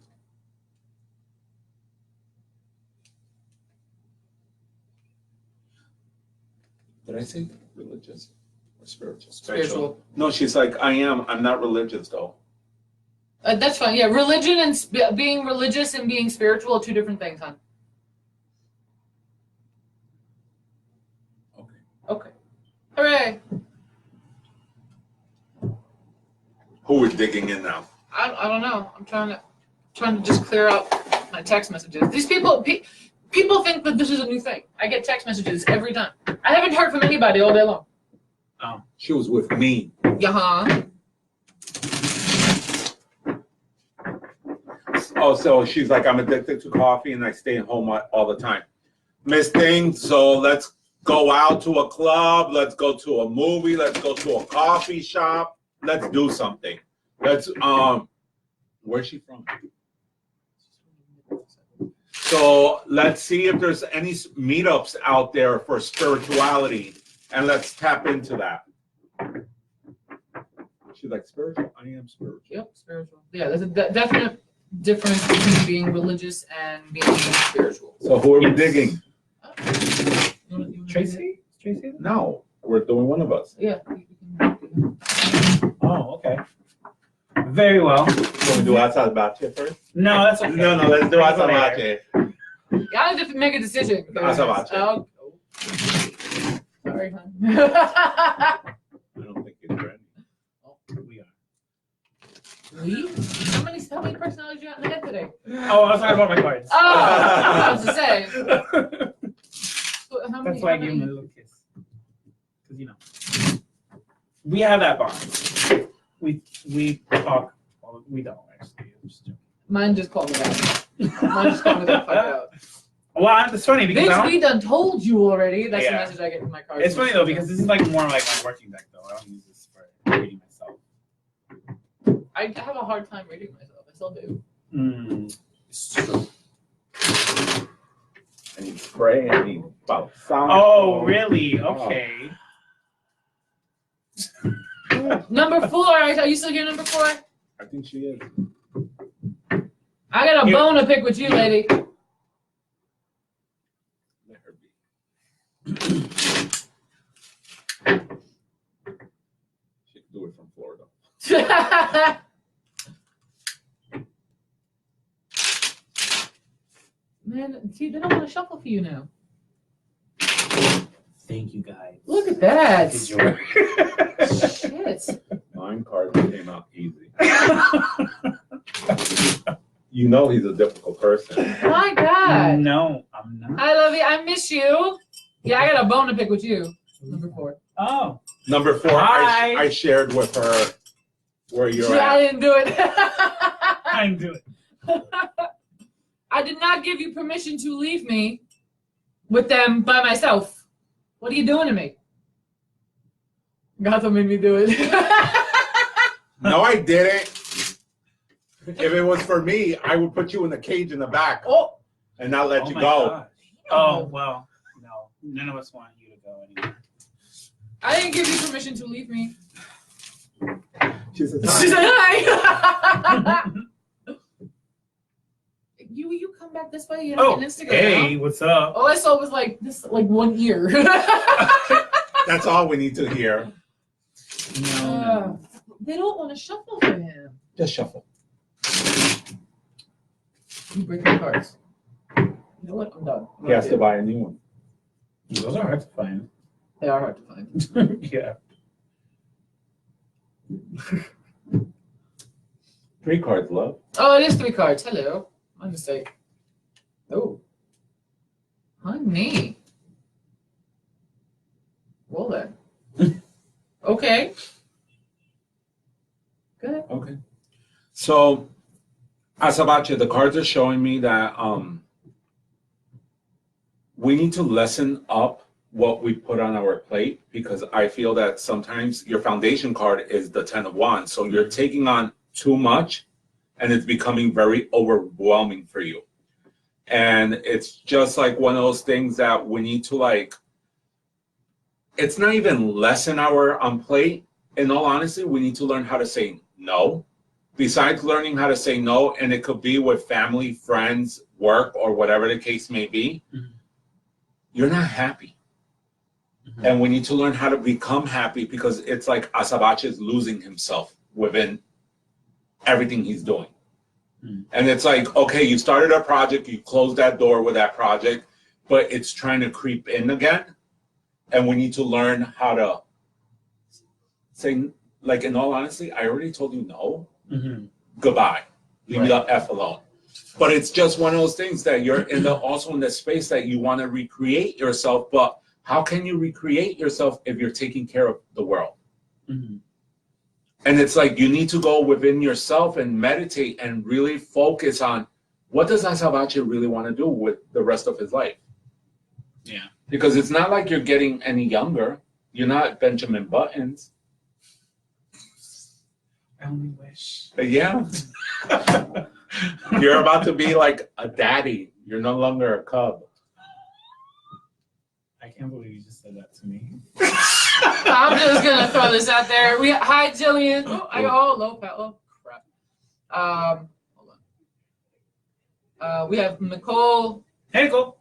Did I say religious or spiritual? Spiritual. No, she's like, I am. I'm not religious, though. That's fine. Yeah, religion and being religious and being spiritual are 2 different things, hon. Okay. Okay. Hooray. Who we're digging in now? I don't know. I'm trying to just clear out my text messages. These people think that this is a new thing. I get text messages every time. I haven't heard from anybody all day long. She was with me. Yeah. Oh, so she's like, I'm addicted to coffee and I stay home all the time. Miss Thing, so let's go out to a club. Let's go to a movie. Let's go to a coffee shop. Let's do something. Let's, where's she from? So let's see if there's any meetups out there for spirituality, and let's tap into that. She's like spiritual. I am spiritual. Yep, spiritual. Yeah, there's a definite difference between being religious and being spiritual. So who are we Yes. digging? Tracy? Tracy? No, we're doing one of us. Yeah. Oh, okay. Very well. Can we do Asabache first? No, that's okay. No, let's do Let's go Asabache. You gotta just make a decision. Asabache. Oh. Sorry, hon. I don't think it's ready. We are. We? How many personalities you got in the head today? Oh, I was talking about my cards. Oh, I was to say. That's why I gave him a little kiss. Because, you know, we have that bond. We talk. Well, we don't, actually. I'm just joking. Mine just called me out. Mine just called me the fuck out. Well, it's funny because I Bitch, don't, we done told you already. That's Yeah. the message I get from my cards. it's funny though because this is like more like my working deck though. I don't use this for reading myself. I have a hard time reading myself. I still do. It's true. I need spray. I need about sound. Oh, really? Okay. Number 4. Are you still here, number 4? I think she is. I got a Here. bone to pick with you, lady. Let her be. She can do it from Florida. Man, see, they don't want to shuffle for you now. Thank you guys. Look at that. Good job. Shit. Mine cards came out easy. You know he's a difficult person. My God. No, I'm not. I love you. I miss you. Yeah, I got a bone to pick with you. Number 4. Oh. Number 4, Hi. I shared with her where you're I at. didn't do it. I didn't do it. I did not give you permission to leave me with them by myself. What are you doing to me? Gato made me do it. No, I didn't. If it was for me, I would put you in the cage in the back Oh, and not let Oh you my go. gosh. Oh, well, no. None of us want you to go anywhere. I didn't give you permission to leave me. She said, She said hi. You come back this way. You have Oh, an Instagram. hey, what's up? All I saw was like this, like one ear. that's all we need to hear. No. They don't want to shuffle for him. Just shuffle. You break my cards. You know what? I'm done. He has to buy a new one. Those are hard to find. They are hard to find. Yeah. 3 cards, love. Oh, it is 3 cards. Hello. My mistake. Oh. Honey. Well then. Okay. Good. Okay. So, Asabache, the cards are showing me that we need to lessen up what we put on our plate, because I feel that sometimes your foundation card is the 10 of Wands. So you're taking on too much and it's becoming very overwhelming for you. And it's just like one of those things that we need to like, it's not even lessen our plate. In all honesty, we need to learn how to say no. Besides learning how to say no, and it could be with family, friends, work, or whatever the case may be, you're not happy. And we need to learn how to become happy, because it's like Asabache is losing himself within everything he's doing. And it's like, okay, you started a project, you closed that door with that project, but it's trying to creep in again. And we need to learn how to say, like, in all honesty, I already told you no. Goodbye. Leave me the F alone. But it's just one of those things that you're in the also in the space that you want to recreate yourself, but how can you recreate yourself if you're taking care of the world? And it's like you need to go within yourself and meditate and really focus on what does Asabache really want to do with the rest of his life? Yeah. Because it's not like you're getting any younger. You're not Benjamin Buttons. I only wish. Yeah. You're about to be like a daddy. You're no longer a cub. I can't believe you just said that to me. I'm just gonna throw this out there. Hi Jillian. Oh crap. Hold on. We have Nicole. Hey, Nicole.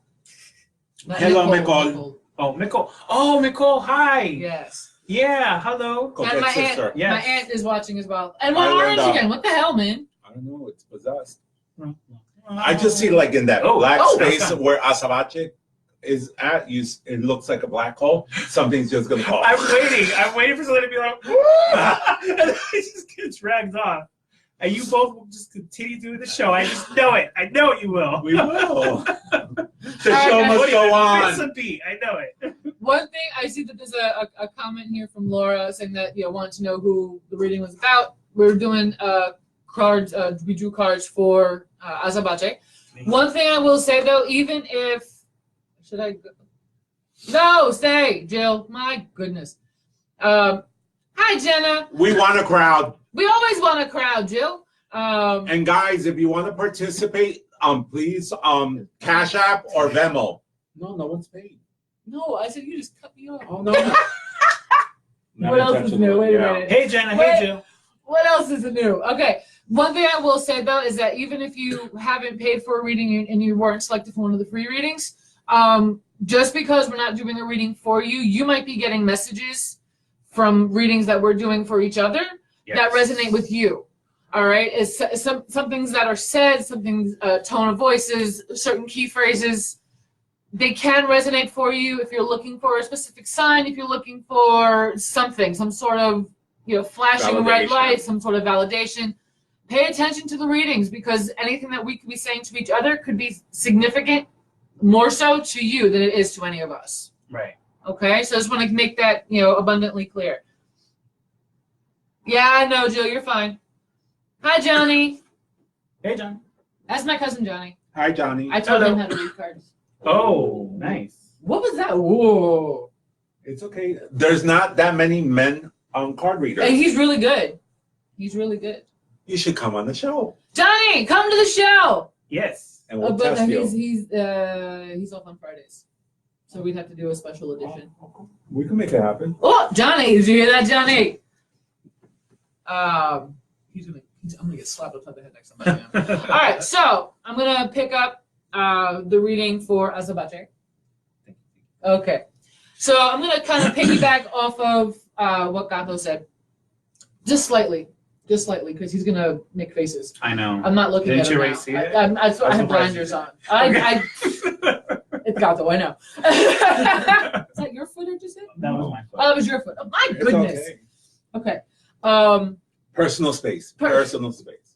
Not Hello, Nicole. Oh, Nicole. Oh, Nicole. Hi. Yes. Yeah. Hello. And my sister. aunt, Yes. my aunt is watching as well. And Hi, one orange Linda. again. What the hell, man? I don't know. It's possessed. I just see like in that Oh, black oh, space okay. where Azabache is at. It looks like a black hole. Something's just gonna fall. I'm waiting for somebody to be like, and then I just get dragged off. And you both will just continue doing the show. I just know it. I know you will. We will. The Alright, show guys. must go Miss on. a beat. I know it. One thing I see that there's a comment here from Laura saying that wanted to know who the reading was about. We're doing cards. We drew cards for Azabache. One thing I will say though, even if no, stay, Jill. My goodness. Hi, Jenna. We want a crowd. We always want a crowd, Jill. And guys, if you want to participate, please, Cash App or Venmo. No one's paid. No, I said you just cut me off. Oh no. What else is new? Wait a minute. Hey, Jenna. Wait. Hey, Jill. What else is new? Okay. One thing I will say though is that even if you haven't paid for a reading and you weren't selected for one of the free readings, just because we're not doing a reading for you, you might be getting messages from readings that we're doing for each other that resonate with you. All right, it's some things that are said, some things, tone of voices, certain key phrases. They can resonate for you if you're looking for a specific sign, if you're looking for something, some sort of flashing red light, some sort of validation. Pay attention to the readings because anything that we could be saying to each other could be significant, more so to you than it is to any of us. Right. Okay, so I just want to make that abundantly clear. Yeah, I know, Jill, you're fine. Hi, Johnny. Hey, John. That's my cousin Johnny. Hi, Johnny. I told him how to read cards. Oh, nice. What was that? Whoa. It's okay. There's not that many men on card readers. And he's really good. He's really good. You should come on the show. Johnny, come to the show. Yes. And we'll But test you. he's off on Fridays, so we'd have to do a special edition. We can make it happen. Oh, Johnny, did you hear that, Johnny? I'm gonna get slapped upside the head next time. All right, so I'm gonna pick up the reading for Azabache. Okay, so I'm gonna kind of piggyback off of what Gato said, just slightly, because he's gonna make faces. I know. I'm not looking Didn't at him you now. already see it? I have blinders on. It's Gato, I know. Is that your foot or just it? That was my fault. Oh, it was your foot. Oh, my It's goodness. okay. Okay. Personal space. Personal space.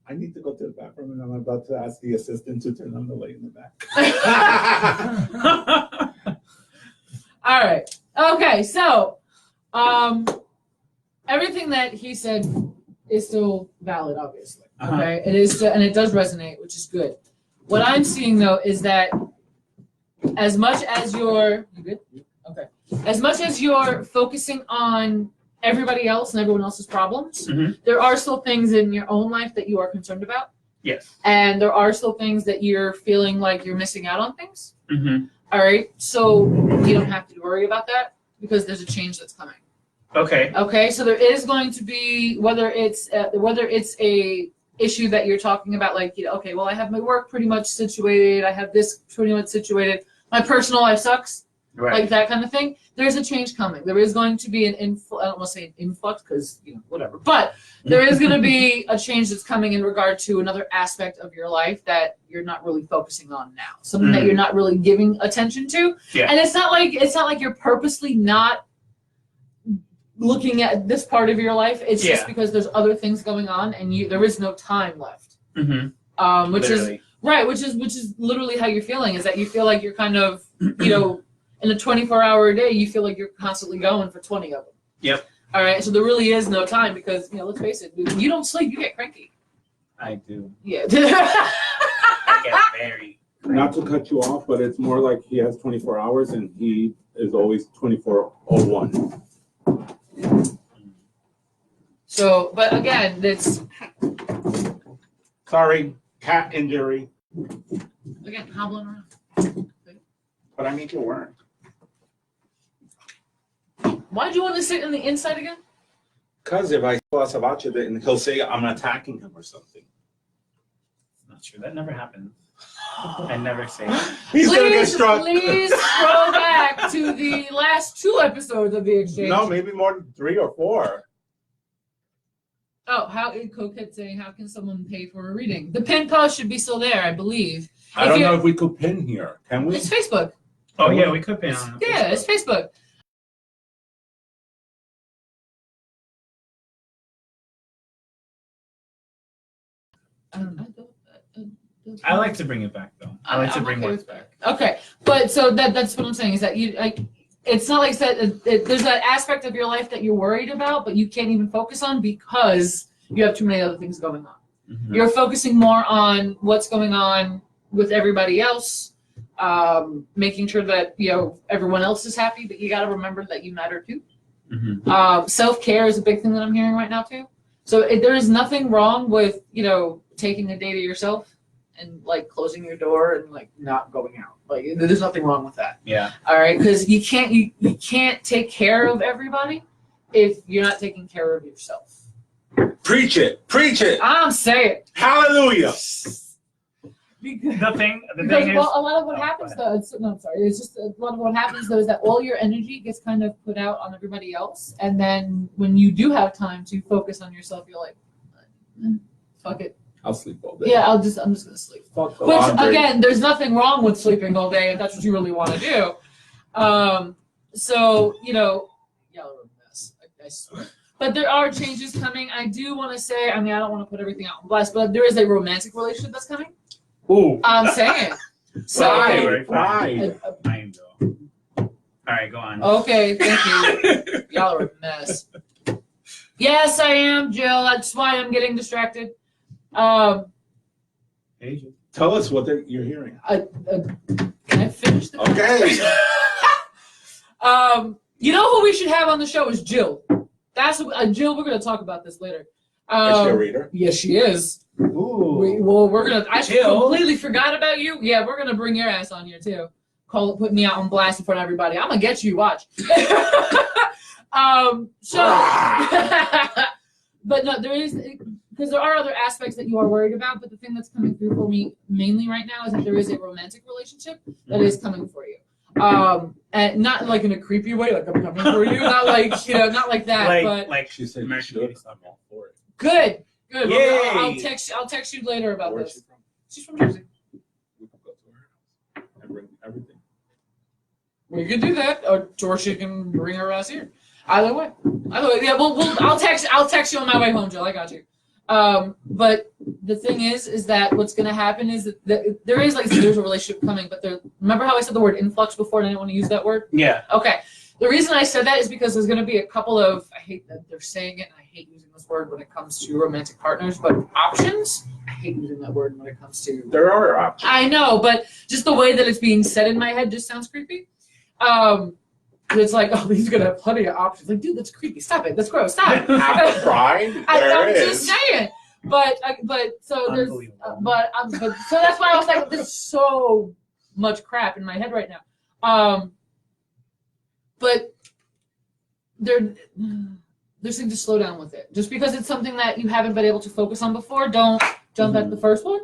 I need to go to the bathroom and I'm about to ask the assistant to turn on the light in the back. All right. Okay. So, everything that he said is still valid, obviously. Okay. It is, and it does resonate, which is good. What I'm seeing though is that as much as you good? Okay. As much as you're focusing on everybody else and everyone else's problems, there are still things in your own life that you are concerned about. Yes. And there are still things that you're feeling like you're missing out on things. All right. So you don't have to worry about that because there's a change that's coming. Okay. Okay. So there is going to be, whether it's a issue that you're talking about, like, okay, well, I have my work pretty much situated. I have this pretty much situated. My personal life sucks. Right. Like that kind of thing. There's a change coming. There is going to be I don't want to say an influx because, whatever. But there is going to be a change that's coming in regard to another aspect of your life that you're not really focusing on now. Something that you're not really giving attention to. Yeah. And it's not like you're purposely not looking at this part of your life. It's just because there's other things going on and there is no time left. Which Literally. is literally how you're feeling, is that you feel like you're kind of, in a 24-hour day, you feel like you're constantly going for 20 of them. Yep. All right, so there really is no time because, let's face it, when you don't sleep, you get cranky. I do. Yeah. I get very. Not to cut you off, but it's more like he has 24 hours and he is always 24:01. So, but again, that's, Sorry, cat injury. again, hobbling around. But I need your work. Why'd you want to sit in the inside again? Because if I fuss about you, then he'll say I'm attacking him or something. Not true. That never happened. I never say that. He's gonna get struck. Please scroll back to the last 2 episodes of The Exchange. No, maybe more than 3 or 4. Oh, how Coquette saying, how can someone pay for a reading? The pin post should be still there, I believe. I don't know if we could pin here. Can we? It's Facebook. Oh yeah, we could pay on. Yeah, it's Facebook. I like to bring it back though. I like to I'm bring okay words with back. Okay, but so that's what I'm saying is that it's not like that. There's that aspect of your life that you're worried about, but you can't even focus on because you have too many other things going on. Mhm. You're focusing more on what's going on with everybody else, making sure that everyone else is happy, but you got to remember that you matter too. Mhm. Self-care is a big thing that I'm hearing right now too. So there is nothing wrong with taking a day to yourself and like closing your door and like not going out. Like there's nothing wrong with that. Yeah. All right, because you can't take care of everybody if you're not taking care of yourself. Preach it. Preach it. I'm saying. Hallelujah. Because, The thing because is, well, a lot of what Oh, happens go though, no, I'm sorry. It's just a lot of what happens though is that all your energy gets kind of put out on everybody else, and then when you do have time to focus on yourself, you're like, fuck it. I'll sleep all day. Yeah, I'm just gonna sleep. Fuck the Which laundry. again, there's nothing wrong with sleeping all day if that's what you really want to do. So y'all are a mess. I swear. But there are changes coming. I do want to say, I don't want to put everything out on blast, but there is a romantic relationship that's coming. ooh. I'm saying. So Right. Pride. Fine though. All right, go on. okay, thank you. Y'all are a mess. Yes, I am, Jill. That's why I'm getting distracted. Asian. Tell us what you're hearing. Can I finish the Okay. You know who we should have on the show is Jill. That's Jill. We're gonna talk about this later. Is she a reader? Yes, she is. Ooh. We're gonna. I Jill. completely forgot about you. Yeah, we're gonna bring your ass on here too. Put me out on blast in front of everybody. I'm gonna get you. Watch. But no, there is because there are other aspects that you are worried about. But the thing that's coming through for me mainly right now is that there is a romantic relationship that is coming for you. And not like in a creepy way, like I'm coming for you. Not like not like that. but like She said you Mercury. should. I'm all for it. good. Yay. I'll text you later about Where's this. she from? She's from Jersey. We can go to her house and bring everything. We can do that, or she can bring her ass here. Either way. Yeah. I'll text you on my way home, Jill. I got you. But the thing is that what's going to happen is that there is there's a relationship coming, but remember how I said the word influx before and I didn't want to use that word? Yeah. Okay. The reason I said that is because there's going to be a couple of, I hate that they're saying it, and I hate using this word when it comes to romantic partners, but options. I hate using that word when it comes to. There are options. I know, but just the way that it's being said in my head just sounds creepy. It's like, oh, he's going to have plenty of options. Like, dude, that's creepy. Stop it. That's gross. Stop it. After Pride, I'm there just is. but so there's, Unbelievable. but so that's why I was like, there's so much crap in my head right now. But they're saying to slow down with it. Just because it's something that you haven't been able to focus on before, don't jump at the first one.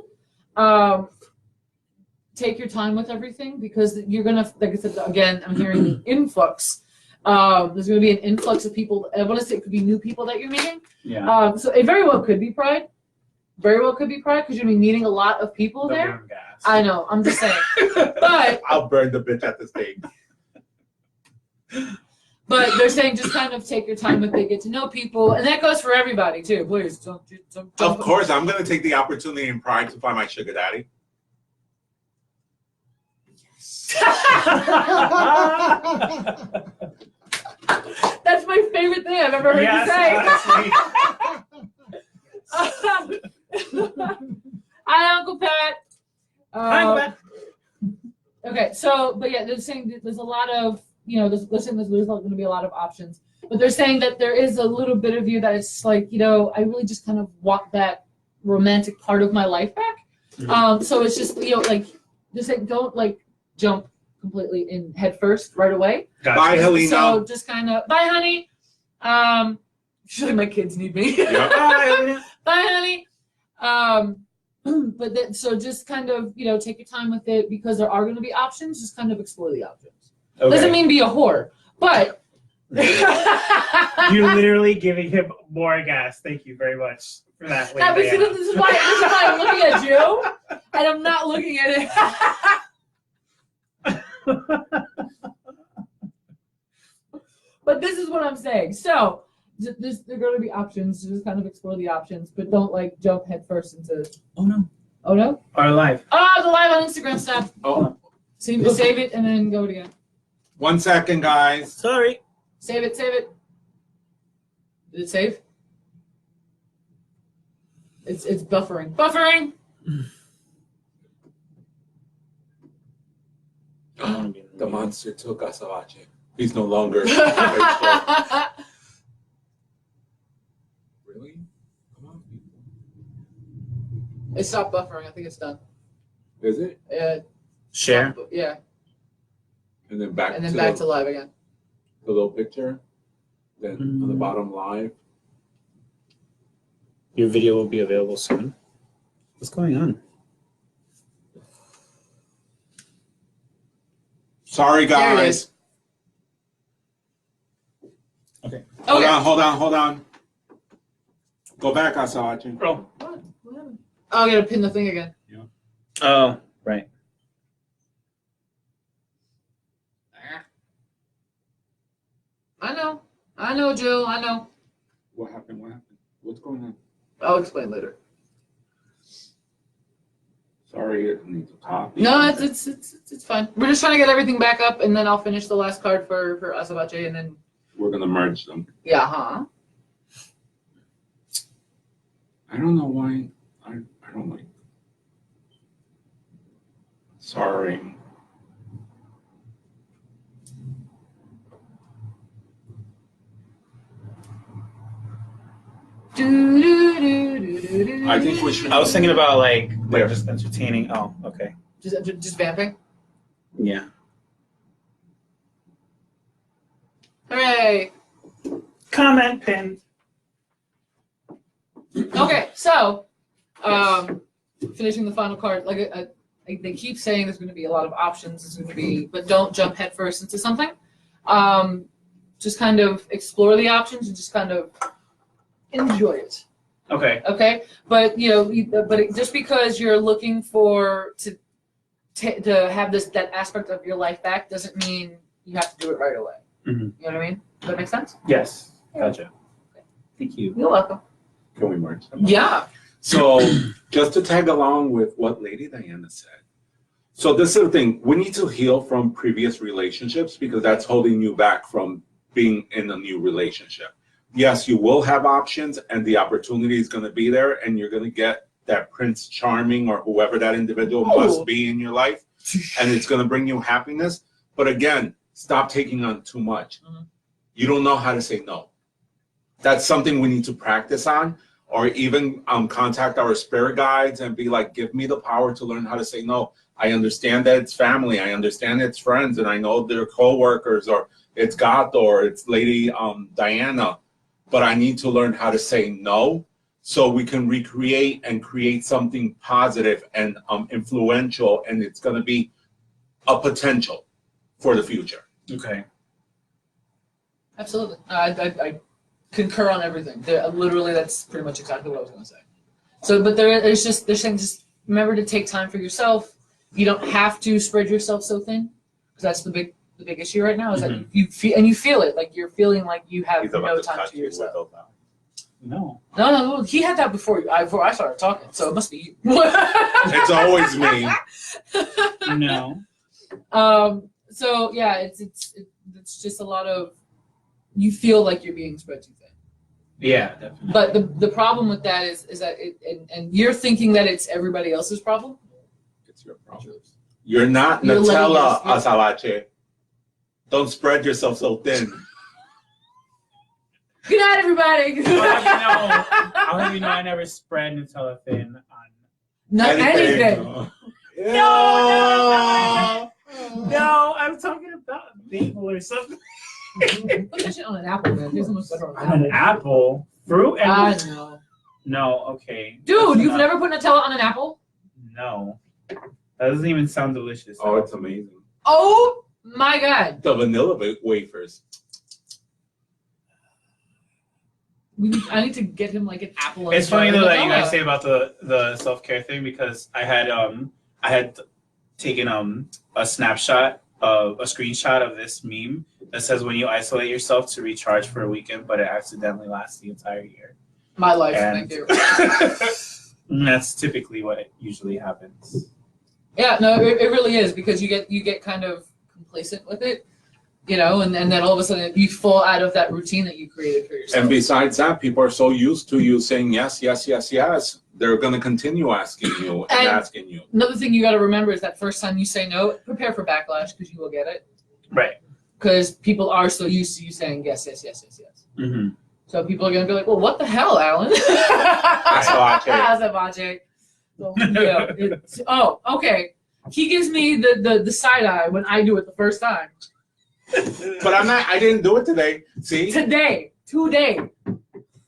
Take your time with everything because you're gonna, like I said again, I'm hearing the influx. There's gonna be an influx of people. I want to say it could be new people that you're meeting. Yeah. So it very well could be Pride. Very well could be Pride because you're gonna be meeting a lot of people The there. burn gas. I know. I'm just saying. But I'll burn the bitch at the stake. But they're saying just kind of take your time with it, get to know people, and that goes for everybody too. Please don't. Of course, I'm going to take the opportunity in Pride to find my sugar daddy. That's my favorite thing I've ever heard Yes, honestly. you say. Hi, Uncle Pat. Okay, so but yeah, they're saying that there's a lot of there's going to be a lot of options, but they're saying that there is a little bit of you that is like I really just kind of want that romantic part of my life back. So it's just like they're saying don't jump completely in head first right away. Gotcha. Bye, Helena. So just kind of bye, honey. Surely my kids need me. Yep. Bye. Bye, honey. But then, so just kind of, take your time with it because there are going to be options. Just kind of explore the options. Okay. Doesn't mean be a whore, but You're literally giving him more gas. Thank you very much for that. That, Lady Diana. this is why I'm looking at you, and I'm not looking at it. But this is what I'm saying. So there are going to be options. Just kind of explore the options, but don't jump headfirst into. Oh no. Oh no. Our live. Oh, the live on Instagram stuff. Oh, Save it and then go it again. 1 second, guys. Sorry. Save it. Did it save? It's buffering. Buffering. The monster took Asawache. He's no longer. Really? Come on, people. It stopped buffering. I think it's done. Is it? Share. Yeah. And then back And then to back to live again. the little picture. Then on the bottom live. Your video will be available soon. What's going on? Sorry, There it guys. is. Okay. Hold Okay. on. Go back, Asawachi. Oh. What happened? Oh, I gotta pin the thing again. Oh, right. I know, Jill. I know. What happened? What's going on? I'll explain later. Sorry, it needs a copy. No, it's fine. We're just trying to get everything back up, and then I'll finish the last card for Asabache, and then We're gonna merge them. yeah, huh? I don't know why. I don't like. Sorry. I think we should. I was thinking about they're just entertaining. Oh, okay. Just vamping. Yeah. Hooray! Comment pin. Okay, so finishing the final card. They keep saying there's going to be a lot of options. There's going to be, but don't jump headfirst into something. Just kind of explore the options and just kind of enjoy it. Okay. Okay, but just because you're looking to have that aspect of your life back doesn't mean you have to do it right away. Mhm. You know what I mean? Does that make sense? Yes. Gotcha. Thank you. You're welcome. Can we merge them? Yeah. So, just to tag along with what Lady Diana said. So, this is the thing. We need to heal from previous relationships because that's holding you back from being in a new relationship. Yes, you will have options and the opportunity is going to be there and you're going to get that Prince Charming or whoever that individual must be in your life and it's going to bring you happiness. But again, stop taking on too much. Mhm. You don't know how to say no. That's something we need to practice on, or even contact our spirit guides and be like, give me the power to learn how to say no. I understand that it's family. I understand it's friends. And I know they're co-workers or it's Gato or it's Lady Diana. But I need to learn how to say no so we can recreate and create something positive and influential. And it's going to be a potential for the future. Okay. Absolutely. I concur on everything. Literally, that's pretty much exactly what I was going to say. So, but they're saying just remember to take time for yourself. You don't have to spread yourself so thin, because that's the big issue right now. Is that you feel it, like you're feeling like you have He's about no to time touch to you with yourself. those. No. No, he had that before I started talking, so it must be you. It's always me. No. So yeah, it's just a lot of you feel like you're being spread too thin. Yeah, definitely. But the problem with that is that and you're thinking that it's everybody else's problem. It's your problem. You're not You're Nutella, letting Asawache. Don't spread yourself so thin. Good night, everybody. I'll have you know I never spread Nutella thin on. Not anything. No, I or something. Put that shit on an apple, man. Tastes almost better on On an apple? Fruit and I know. no, okay. Dude, That's you've enough. never put Nutella on an apple? No. That doesn't even sound delicious. Oh, it's amazing. Oh my god. The vanilla wafers. I need to get him like an apple. It's funny though that you guys Nutella. say about the self-care thing because I had taken a snapshot of a screenshot of this meme that says when you isolate yourself to recharge for a weekend, but it accidentally lasts the entire year. My life, And- thank you. And that's typically what it usually happens. Yeah, no, it really is because you get kind of complacent with it, you know, and then all of a sudden you fall out of that routine that you created for yourself. And besides that, people are so used to you saying yes, yes, yes, yes. They're going to continue asking you and asking you. Another thing you got to remember is that first time you say no, prepare for backlash because you will get it. Right. Because people are so used to you saying yes, yes, yes, yes, yes. Mm-hmm. So people are gonna be like, "Well, what the hell, Alan?" Azabache. So, yeah, oh, okay. He gives me the side eye when I do it the first time. But I didn't do it today. See? Today.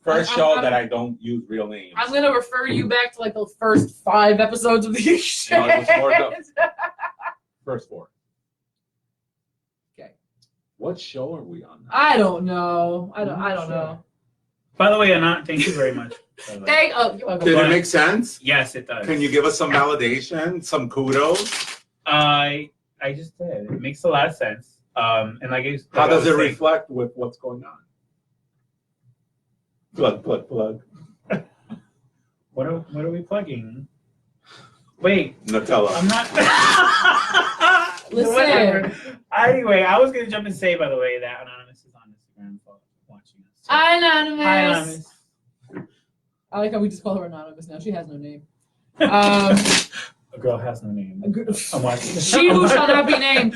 First show that I don't use real names. I'm gonna refer you back to like the first 5 episodes of the exchange. No, it was more the first 4. Okay. What show are we on now? I don't know. I don't know. By the way, Anant, thank you very much. By the way. You're welcome. Did it make sense? Yes, it does. Can you give us some validation, some kudos? I just did. It makes a lot of sense. And like How I does was it saying- reflect with what's going on? Plug. What are we plugging? Wait, Nutella. I'm not. Listen. Whatever. Anyway, I was gonna jump and say, by the way, that Anonymous is on Instagram watching us. So- Hi, Anonymous. Hi, Anonymous. I like how we just call her Anonymous now. She has no name. A girl has no name. I'm watching. She who shall not be named.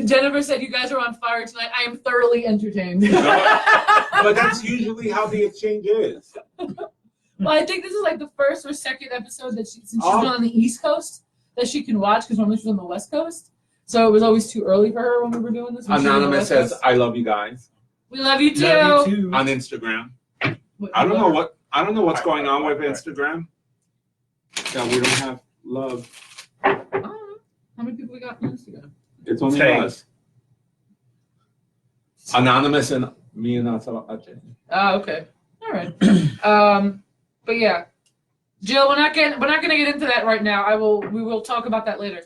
Jennifer said, "You guys are on fire tonight. I am thoroughly entertained." But that's usually how the exchange is. Well, I think this is like the first or second episode that since she's been on the East Coast, that she can watch because normally she's on the West Coast. So it was always too early for her when we were doing this. when she was on the Anonymous West says, Coast. "I love you guys" "We love you too." Love you too. on Instagram. What- I don't know what's going on with Instagram. That we don't have love. I don't know. How many people we got on Instagram? It's only Hey. us. Anonymous and me and Ajay. Oh, okay. All right. But yeah, Jill, we're not gonna get into that right now. We will talk about that later.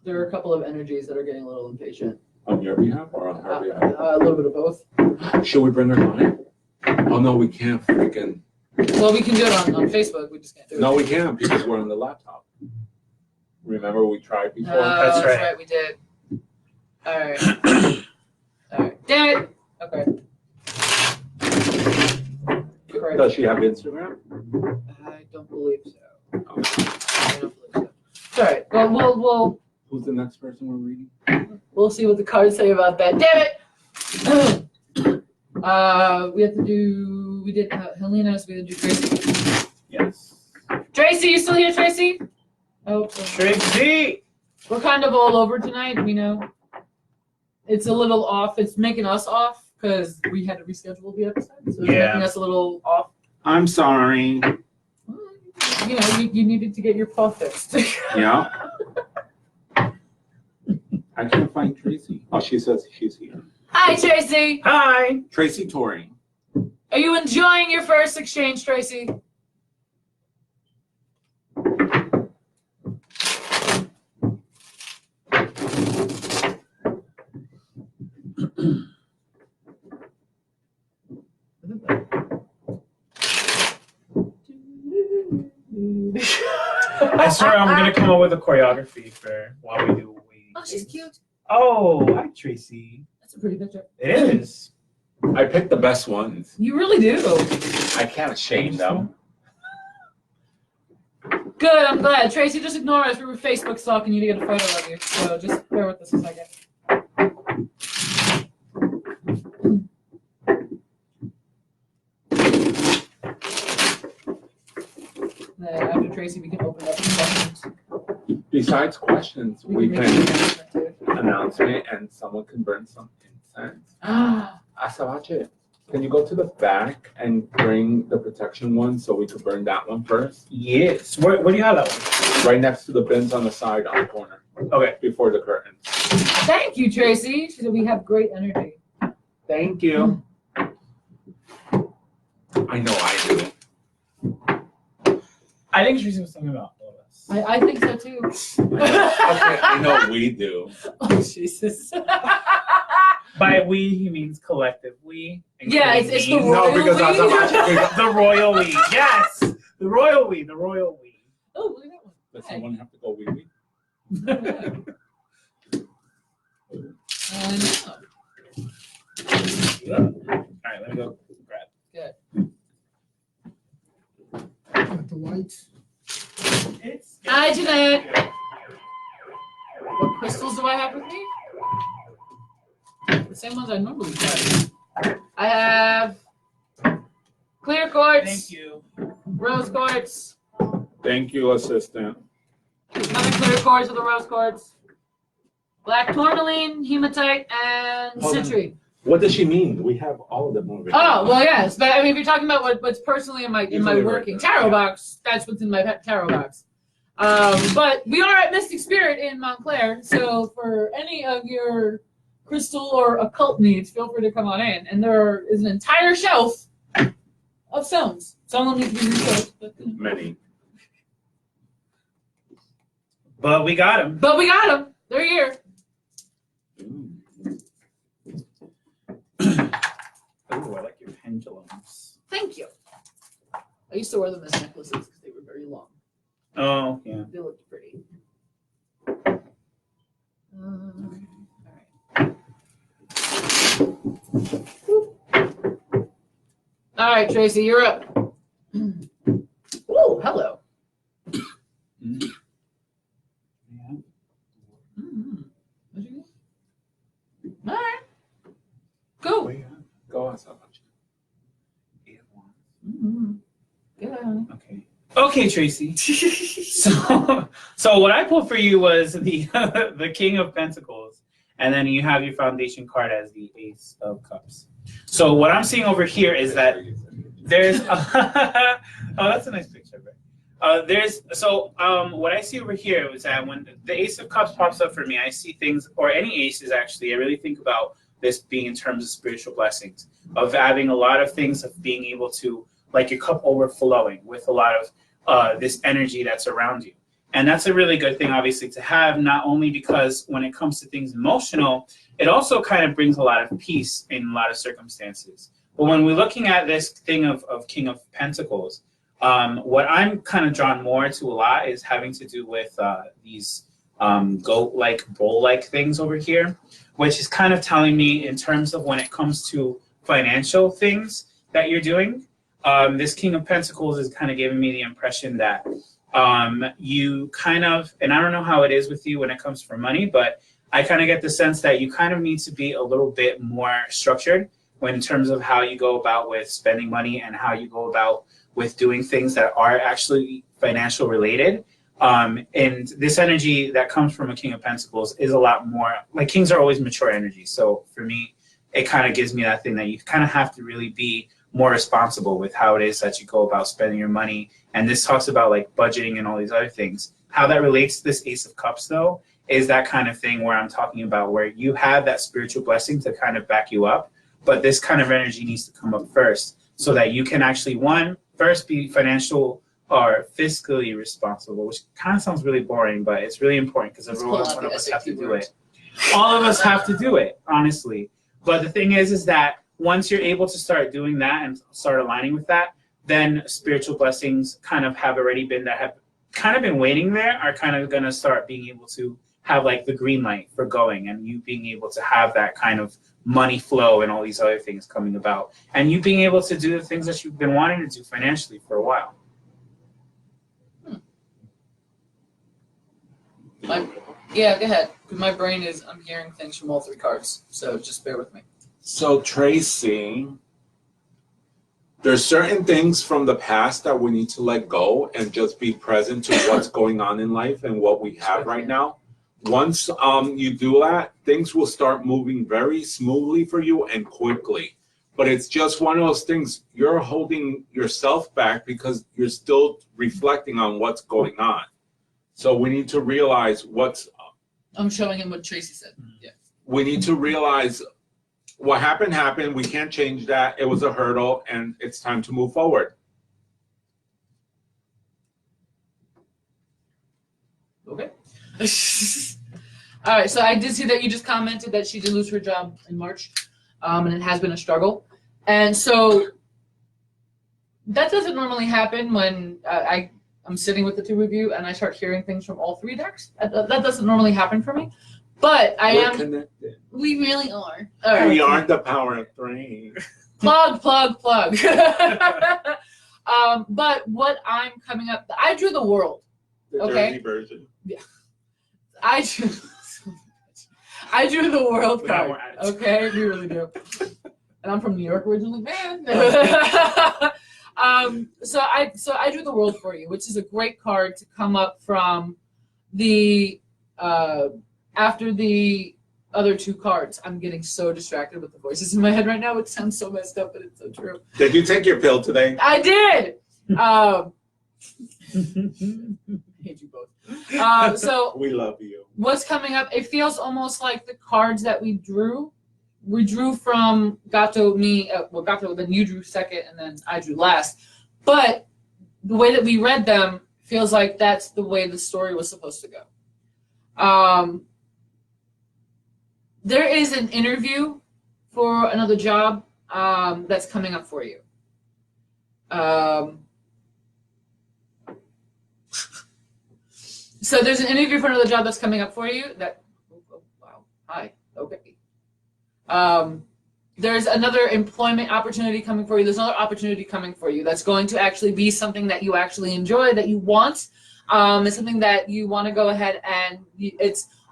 There are a couple of energies that are getting a little impatient. On your behalf or on her behalf? A little bit of both. Should we bring her on it? Oh no, we can't freaking. Well, we can do it on Facebook. We just can't do it. No, we can't because we're on the laptop. Remember we tried before? That's right. We did. All right. All right. Damn it. Okay. Correct. Does she have Instagram? I don't believe so. Oh. I don't believe so. It's all right. Well, Who's the next person we're reading? we'll see what the cards say about that. Damn it. We have to do. We did Helena, so we had to do Tracy. Yes. Tracy, you still here, Tracy? Oh, Tracy. we're kind of all over tonight. We know it's a little off. It's making us off because we had to reschedule the episode, so it's making us a little off. I'm sorry. You know, you needed to get your paw fixed. Yeah. I can't find Tracy. Oh, she says she's here. Hi, Tracy. Hi. Tracy Torrey. Are you enjoying your first exchange, Tracy? I swear I'm gonna come up with a choreography for while we do. Oh, she's cute. Oh, hi Tracy. That's a pretty picture. It is. I picked the best ones. You really do. I can't shame them. Good, I'm glad. Tracy, just ignore us. We were Facebook stalking you to get a photo of you. So just bear with us a second. After Tracy, we can open up the questions. Besides questions, we make an can announcement, too. announcement and someone can burn some incense. Ah, Asabache, can you go to the back and bring the protection one so we could burn that one first? Yes. Where do you have that one? Right next to the bins on the side on the corner, Okay. before the curtains. thank you, Tracy. She said we have great energy. Thank you. I know I do. I think Tracy was talking about all of us. I think so too. Okay, I know we do. Oh, Jesus. By we, he means collective we. Yeah, it's the including royal No, because we. Asabache. the royal we. Yes, the royal we. The royal we. Oh, look at that one. Does someone have to go wee wee? I know. All right, let me go grab. Good. Got the lights. Hi, Jeanette. What crystals do I have with me? The same ones I normally carry. I have clear quartz, Thank you. rose quartz, Thank you, assistant. another clear quartz with a rose quartz, black tourmaline, hematite, and Hold on. citrine. What does she mean? We have all of them over here. Oh, well, yes, but I mean, if you're talking about what's personally in my Usually right working there, tarot yeah. box, that's what's in my tarot box. But we are at Mystic Spirit in Montclair, so for any of your crystal or occult needs, feel free to come on in. And there is an entire shelf of stones. Some of them need to be refilled, but Many. But we got him. we got them. They're here. Ooh, I like your pendulums. Thank you. I used to wear them as necklaces because they were very long. Oh, yeah. They looked pretty. All right, Tracy, you're up. Oh, hello. Yeah. What'd you get? All right. Go. Go Asabache. Yeah. Okay. Okay, Tracy. So what I pulled for you was the the King of Pentacles, and then you have your foundation card as the Ace of Cups. So what I'm seeing over here is that there's oh, that's a nice picture, right? What I see over here is that when the Ace of Cups pops up for me, I see things, or any aces actually, I really think about this being in terms of spiritual blessings, of having a lot of things, of being able to, like your cup overflowing with a lot of this energy that's around you. And that's a really good thing, obviously, to have, not only because when it comes to things emotional, it also kind of brings a lot of peace in a lot of circumstances. But when we're looking at this thing of King of Pentacles, what I'm kind of drawn more to a lot is having to do with these goat-like, bull-like things over here, which is kind of telling me in terms of when it comes to financial things that you're doing. This King of Pentacles is kind of giving me the impression that you kind of, and I don't know how it is with you when it comes for money, but I kind of get the sense that you kind of need to be a little bit more structured when in terms of how you go about with spending money and how you go about with doing things that are actually financial related. And this energy that comes from a King of Pentacles is a lot more, like kings are always mature energy. So for me, it kind of gives me that thing that you kind of have to really be more responsible with how it is that you go about spending your money. And this talks about like budgeting and all these other things. How that relates to this Ace of Cups though, is that kind of thing where I'm talking about where you have that spiritual blessing to kind of back you up, but this kind of energy needs to come up first so that you can actually, first be financial or fiscally responsible, which kind of sounds really boring, but it's really important because everyone, one of us have to do it. All of us have to do it, honestly. But the thing is that once you're able to start doing that and start aligning with that, then spiritual blessings kind of have already been, that have kind of been waiting there, are kind of going to start being able to have like the green light for going, and you being able to have that kind of money flow and all these other things coming about, and you being able to do the things that you've been wanting to do financially for a while. Yeah, go ahead. 'Cause my brain is, I'm hearing things from all three cards, so just bear with me. So Tracy, There's certain things from the past that we need to let go and just be present to what's going on in life and what we have right now. Once you do that, things will start moving very smoothly for you and quickly. But it's just one of those things, you're holding yourself back because you're still reflecting on what's going on. So we need to realize what's... I'm showing him what Tracy said. Yeah. We need to realize what happened. We can't change that. It was a hurdle, and it's time to move forward. Okay. All right, so I did see that you just commented that she did lose her job in March, and it has been a struggle. And so that doesn't normally happen when I'm sitting with the two of you and I start hearing things from all three decks. That doesn't normally happen for me. But We're connected. We really are. All right. We are the power of three. Plug. But what I'm coming up, I drew the world. The Okay. Jersey version. Yeah. I drew the world We got more card. attitude. Okay, we really do. And I'm from New York originally, man. So I drew the world for you, which is a great card to come up from the after the other two cards. I'm getting so distracted with the voices in my head right now. It sounds so messed up, but it's so true. Did you take your pill today? I did. Hate you both. So We love you. what's coming up? It feels almost like the cards that we drew. We drew from Gato, me. Well, Gato, then you drew second, and then I drew last. But the way that we read them feels like that's the way the story was supposed to go. There is an interview for another job that's coming up for you. So there's an interview for another job that's coming up for you. Wow. Hi. Okay. There's another employment opportunity coming for you. There's another opportunity coming for you that's going to actually be something that you actually enjoy, that you want. It's something that you want to go ahead and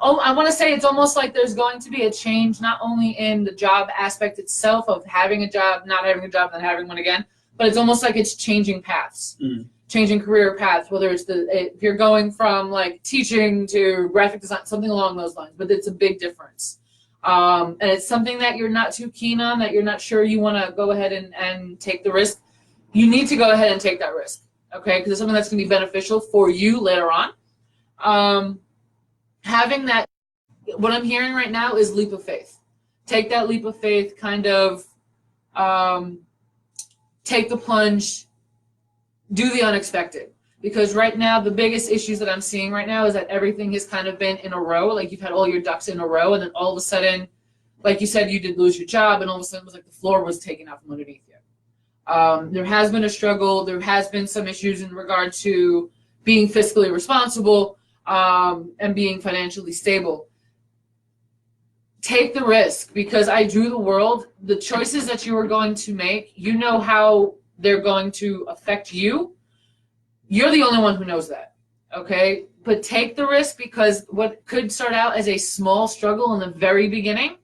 I want to say it's almost like there's going to be a change, not only in the job aspect itself of having a job, not having a job, then having one again, but it's almost like it's changing paths, changing career paths, whether it's if you're going from like teaching to graphic design, something along those lines, but it's a big difference. And it's something that you're not too keen on, that you're not sure you want to go ahead and take the risk. You need to go ahead and take that risk, okay? Because it's something that's going to be beneficial for you later on. Having that, what I'm hearing right now is leap of faith. Take that leap of faith, kind of take the plunge, do the unexpected. Because right now, the biggest issues that I'm seeing right now is that everything has kind of been in a row. Like you've had all your ducks in a row, and then all of a sudden, like you said, you did lose your job, and all of a sudden it was like the floor was taken out from underneath you. There has been a struggle. There has been some issues in regard to being fiscally responsible and being financially stable. Take the risk, because I drew the world. The choices that you are going to make, you know how they're going to affect you. You're the only one who knows that, okay? But take the risk, because what could start out as a small struggle in the very beginning,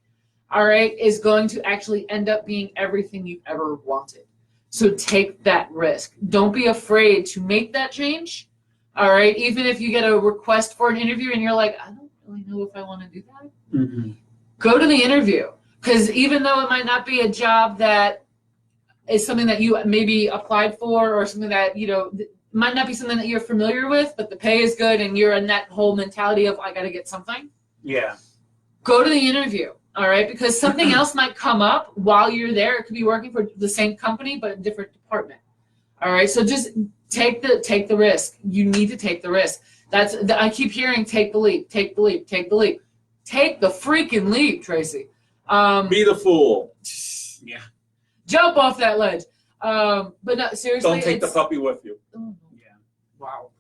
all right, is going to actually end up being everything you've ever wanted. So take that risk. Don't be afraid to make that change, all right? Even if you get a request for an interview and you're like, I don't really know if I want to do that. Go to the interview, because even though it might not be a job that is something that you maybe applied for, or something that, you know, might not be something that you're familiar with, but the pay is good and you're in that whole mentality of, I got to get something. Yeah. Go to the interview, all right? Because something else might come up while you're there. It could be working for the same company, but a different department. All right, so just take the risk. You need to take the risk. I keep hearing, take the leap, take the leap, take the leap. Take the freaking leap, Tracy. Be the fool. Yeah. Jump off that ledge. But no, seriously. Don't take the puppy with you. Yeah. Wow.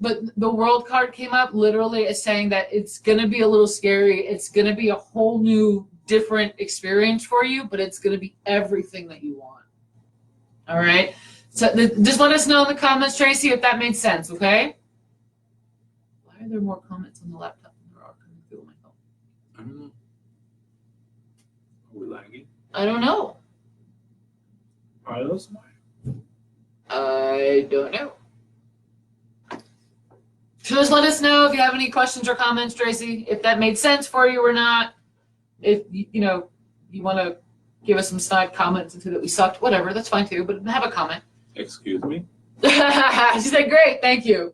But the world card came up literally as saying that it's going to be a little scary. It's going to be a whole new, different experience for you, but it's going to be everything that you want. All right? So just let us know in the comments, Tracy, if that made sense, okay? Why are there more comments on the laptop than there are coming through my phone? I don't know. Are we lagging? I don't know. Are those mine? I don't know. So just let us know if you have any questions or comments, Tracy, if that made sense for you or not. If you know you want to give us some snide comments into that we sucked, whatever, that's fine too. But have a comment. Excuse me. She said, "Great, thank you."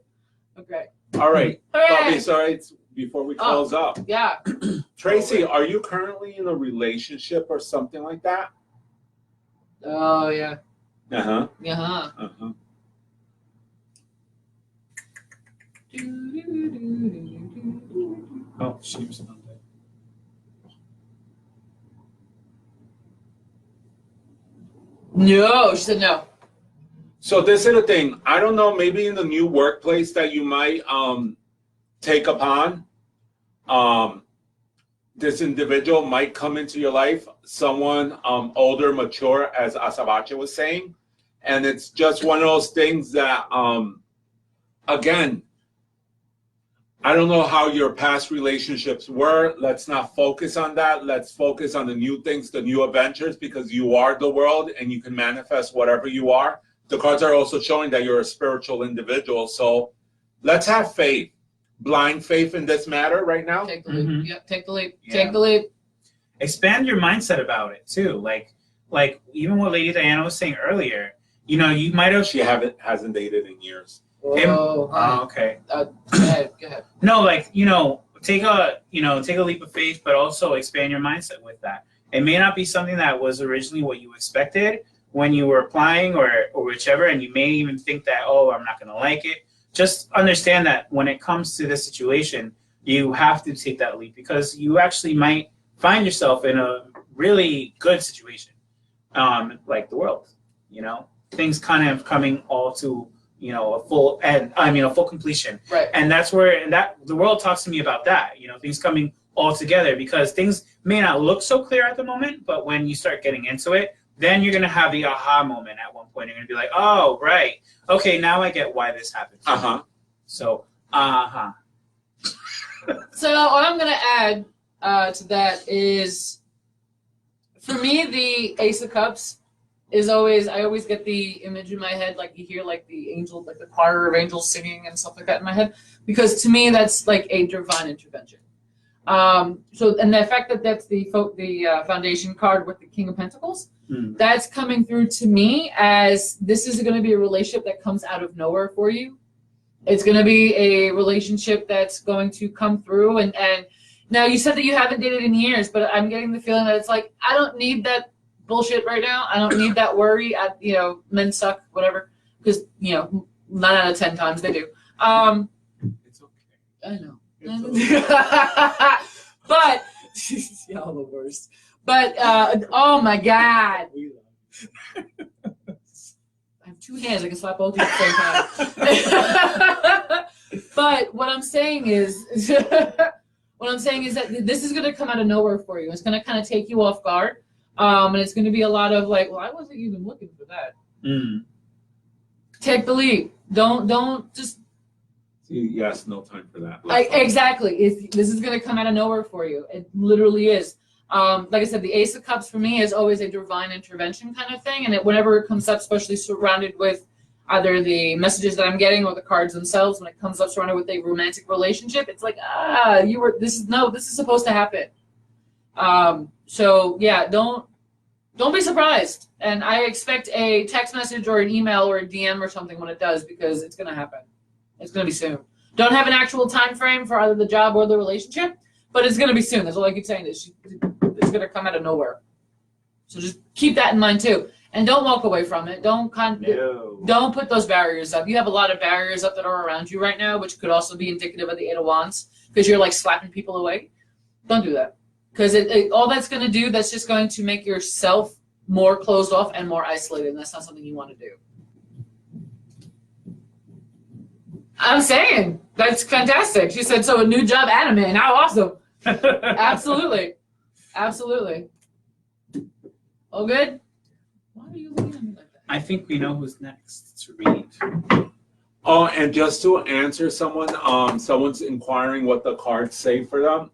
Okay. All right. Hooray! Sorry, before we close up. Yeah. Tracy, are you currently in a relationship or something like that? Oh yeah. Uh-huh. Yeah. Uh-huh. Oh, sheep's on there. No, she said no. So this is the thing. I don't know, maybe in the new workplace that you might take upon, this individual might come into your life, someone older, mature, as Asabache was saying. And it's just one of those things that, again, I don't know how your past relationships were. Let's not focus on that. Let's focus on the new things, the new adventures, because you are the world and you can manifest whatever you are. The cards are also showing that you're a spiritual individual. So let's have faith, blind faith in this matter right now. Take the leap. Mhm. Yep, take the leap. Yeah. Take the leap. Expand your mindset about it too. Like even what Lady Diana was saying earlier. You know, you might have. She hasn't dated in years. Whoa. Oh, okay. Go ahead. Go ahead. No, like, you know, take a leap of faith, but also expand your mindset with that. It may not be something that was originally what you expected when you were applying or whichever, and you may even think that, oh, I'm not going to like it. Just understand that when it comes to this situation, you have to take that leap because you actually might find yourself in a really good situation, like the world, you know, things kind of coming all to, you know, a full end, a full completion. Right. And that's where, the world talks to me about that, you know, things coming all together because things may not look so clear at the moment, but when you start getting into it, then you're going to have the aha moment at one point. You're going to be like, oh, right. Okay, now I get why this happened. Uh-huh. So, So what I'm going to add to that is, for me, the Ace of Cups is always, I always get the image in my head, like you hear like the angel, like the choir of angels singing and stuff like that in my head, because to me that's like a divine intervention. So, and the fact that that's the foundation card with the King of Pentacles, that's coming through to me as this is going to be a relationship that comes out of nowhere for you. It's going to be a relationship that's going to come through. And now you said that you haven't dated in years, but I'm getting the feeling that it's like, I don't need that bullshit right now. I don't need that worry. Men suck, whatever. Because, 9 out of 10 times they do. It's okay. I know. It's okay. But, y'all the worst. But, oh my God. I have 2 hands. I can slap both of you at the same time. But what I'm saying is, that this is going to come out of nowhere for you. It's going to kind of take you off guard. And it's going to be a lot of like, well, I wasn't even looking for that. Take the leap. Don't just. Yes, no time for that. Exactly. This is going to come out of nowhere for you. It literally is. Like I said, the Ace of Cups for me is always a divine intervention kind of thing. And whenever it comes up, especially surrounded with either the messages that I'm getting or the cards themselves, when it comes up surrounded with a romantic relationship, it's like, this is supposed to happen. So yeah, don't be surprised. And I expect a text message or an email or a DM or something when it does, because it's going to happen. It's going to be soon. Don't have an actual time frame for either the job or the relationship, but it's going to be soon. That's all I keep saying. It's going to come out of nowhere. So just keep that in mind too. And don't walk away from it. Don't put those barriers up. You have a lot of barriers up that are around you right now, which could also be indicative of the 8 of Wands, because you're like slapping people away. Don't do that. Because all that's going to do, that's just going to make yourself more closed off and more isolated. And that's not something you want to do. I'm saying, that's fantastic. She said, so a new job and a man. How awesome. Absolutely. Absolutely. All good? Why are you looking at me like that? I think we know who's next to read. Oh, and just to answer someone's inquiring what the cards say for them.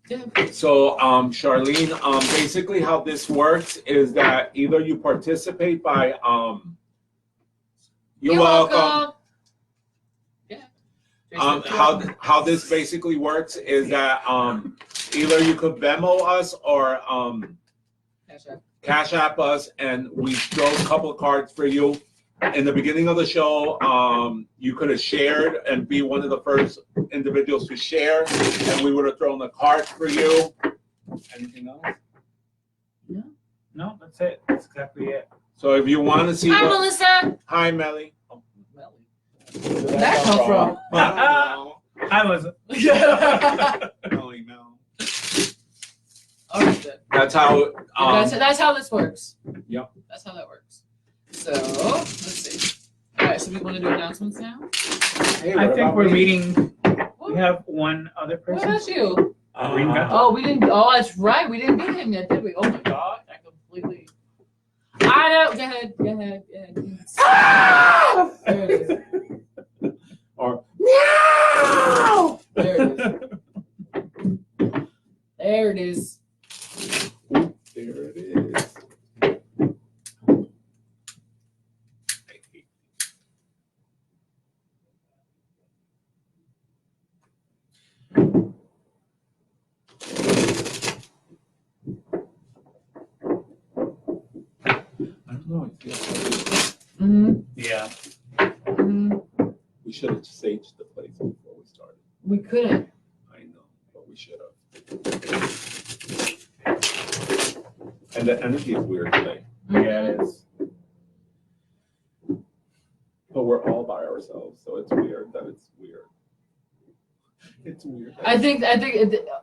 Yeah. So, Charlene, basically how this works is that either you participate by, you're welcome. Yeah. How this basically works is that either you could Venmo us or Cash App us, and we throw a couple of cards for you. In the beginning of the show, you could have shared and be one of the first individuals to share, and we would have thrown the cards for you. Anything else? No, that's it. That's exactly it. So if you want to see Hi, what... Melissa. Hi, Melly. Oh, Melly. Where did that come from? I was. Melly, no. All right, then. That's how... That's how this works. Yep. That's how that works. So, let's see. All right, so we want to do announcements now? Hey, I what think about we're me? meeting. What? We have one other What person. about you? Ringa. Oh, we didn't. Oh, that's right. We didn't get him yet, did we? Oh my god, I completely. I know. Go ahead. Go ahead. Go ahead. Ah! There it is. Or... Meow! There it is. There it is. There it is. I don't know. I feel Mm-hmm. Yeah. Mm-hmm. we should have saged the place before we started. We couldn't. I know, but we should have. And the energy is weird today. Yeah, it is. But we're all by ourselves, so it's weird that it's weird. It's weird. I think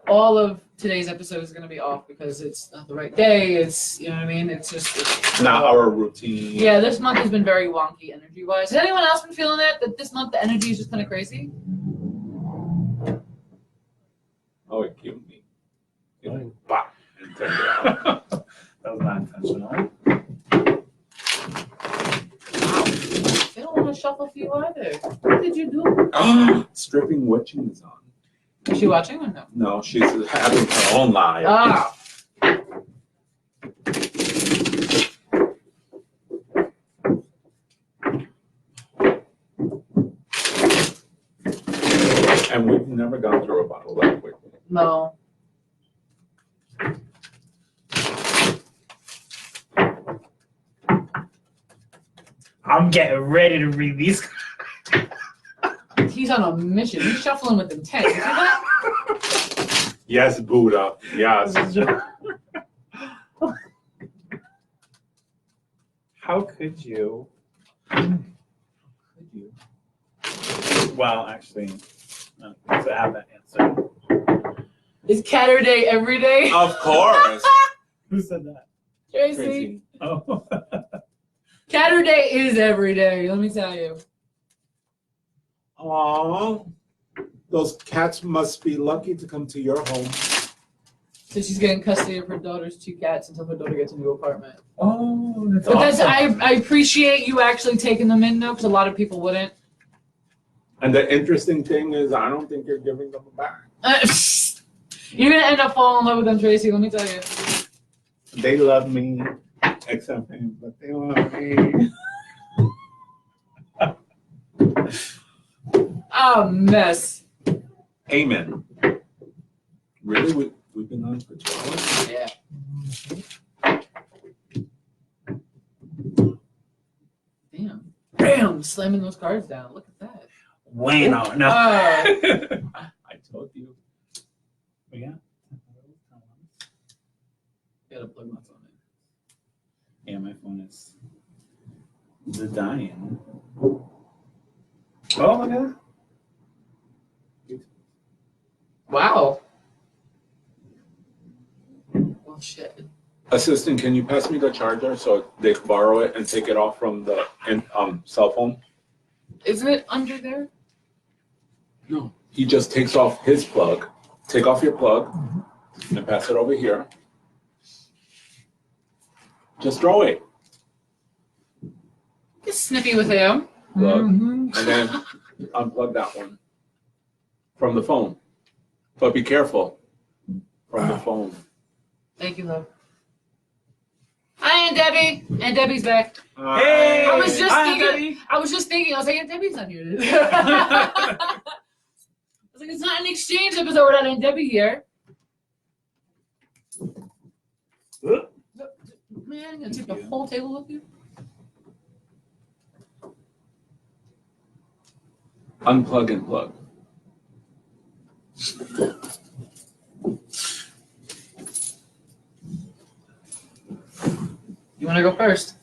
all of today's episode is going to be off because it's not the right day. It's, you know what I mean? It's just it's not our routine. Yeah, this month has been very wonky energy wise. Has anyone else been feeling that? That this month the energy is just kind of crazy? Oh, it killed me. Bop, and turned it out. That was not intentional. They don't want to shuffle for you either. What did you do? Stripping Witching is on. Is she watching or no? No, she's having her own live. Ah. And we've never gone through a bottle that quickly. No. I'm getting ready to read these. He's on a mission. He's shuffling with intent. You see that? Yes, Buddha. Yes. How could you? How could you? Well, actually, no, I have that answer. Is Catter Day every day? Of course. Who said that? Tracy. Crazy. Oh. Catter Day is every day, let me tell you. Aww. Those cats must be lucky to come to your home. So she's getting custody of her daughter's 2 cats until her daughter gets a new apartment. Oh, that's But that's, awesome. I appreciate you actually taking them in though, because a lot of people wouldn't. And the interesting thing is, I don't think you're giving them back. You're gonna end up falling in love with them, Tracy. Let me tell you. They love me, except him, but they love me. Oh, mess. Amen. Really? We've been on for 2 hours? Yeah. Damn. Bam! Slamming those cards down. Look at that. Bueno. No. I told you. Yeah. Gotta plug my phone in. Yeah, my phone is dying. Oh my god. Wow. Well, shit. Assistant, can you pass me the charger so they can borrow it and take it off from the cell phone? Isn't it under there? No. He just takes off his plug. Take off your plug and pass it over here. Just throw it. Get snippy with him. Plug. Mhm. And then unplug that one from the phone. But be careful. from the phone. Thank you, love. Hi, Aunt Debbie. Aunt Debbie's back. Hey, I was just hi, thinking. Debbie. I was like, Aunt Debbie's not here. I was like, it's not an exchange episode without Aunt Debbie here. Man, you gonna take the whole table with you? Unplug and plug. You want to go first?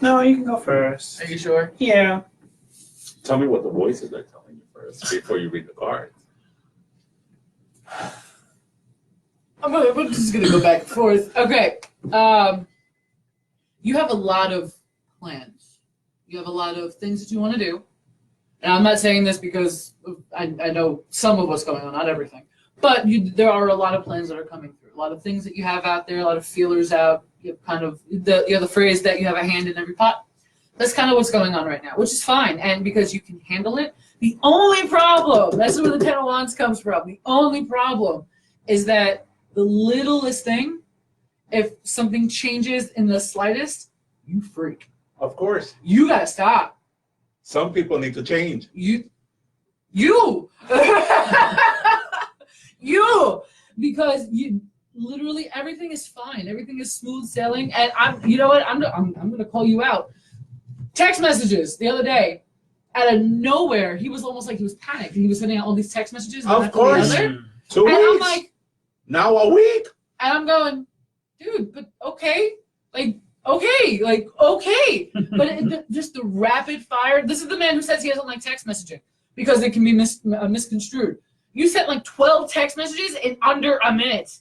No, you can go first. Are you sure? Yeah. Tell me what the voices are telling you first before you read the cards. We're just gonna go back and forth. Okay. You have a lot of plans. You have a lot of things that you want to do. And I'm not saying this because I know some of what's going on, not everything. But there are a lot of plans that are coming through. A lot of things that you have out there, a lot of feelers out. You have kind of the phrase that you have a hand in every pot. That's kind of what's going on right now, which is fine. And because you can handle it, the only problem, that's where the Ten of Wands comes from. The only problem is that the littlest thing, if something changes in the slightest, you freak. Of course. You gotta stop. Some people need to change. You, because you literally everything is fine. Everything is smooth sailing. And you know what? I'm gonna call you out. Text messages the other day, out of nowhere, he was almost like he was panicked. And he was sending out all these text messages. One Of after course. the other. 2 And weeks. I'm like, Now a week. and I'm going, dude, but okay, okay. But just the rapid fire. This is the man who says he doesn't like text messaging because it can be misconstrued. You sent like 12 text messages in under a minute.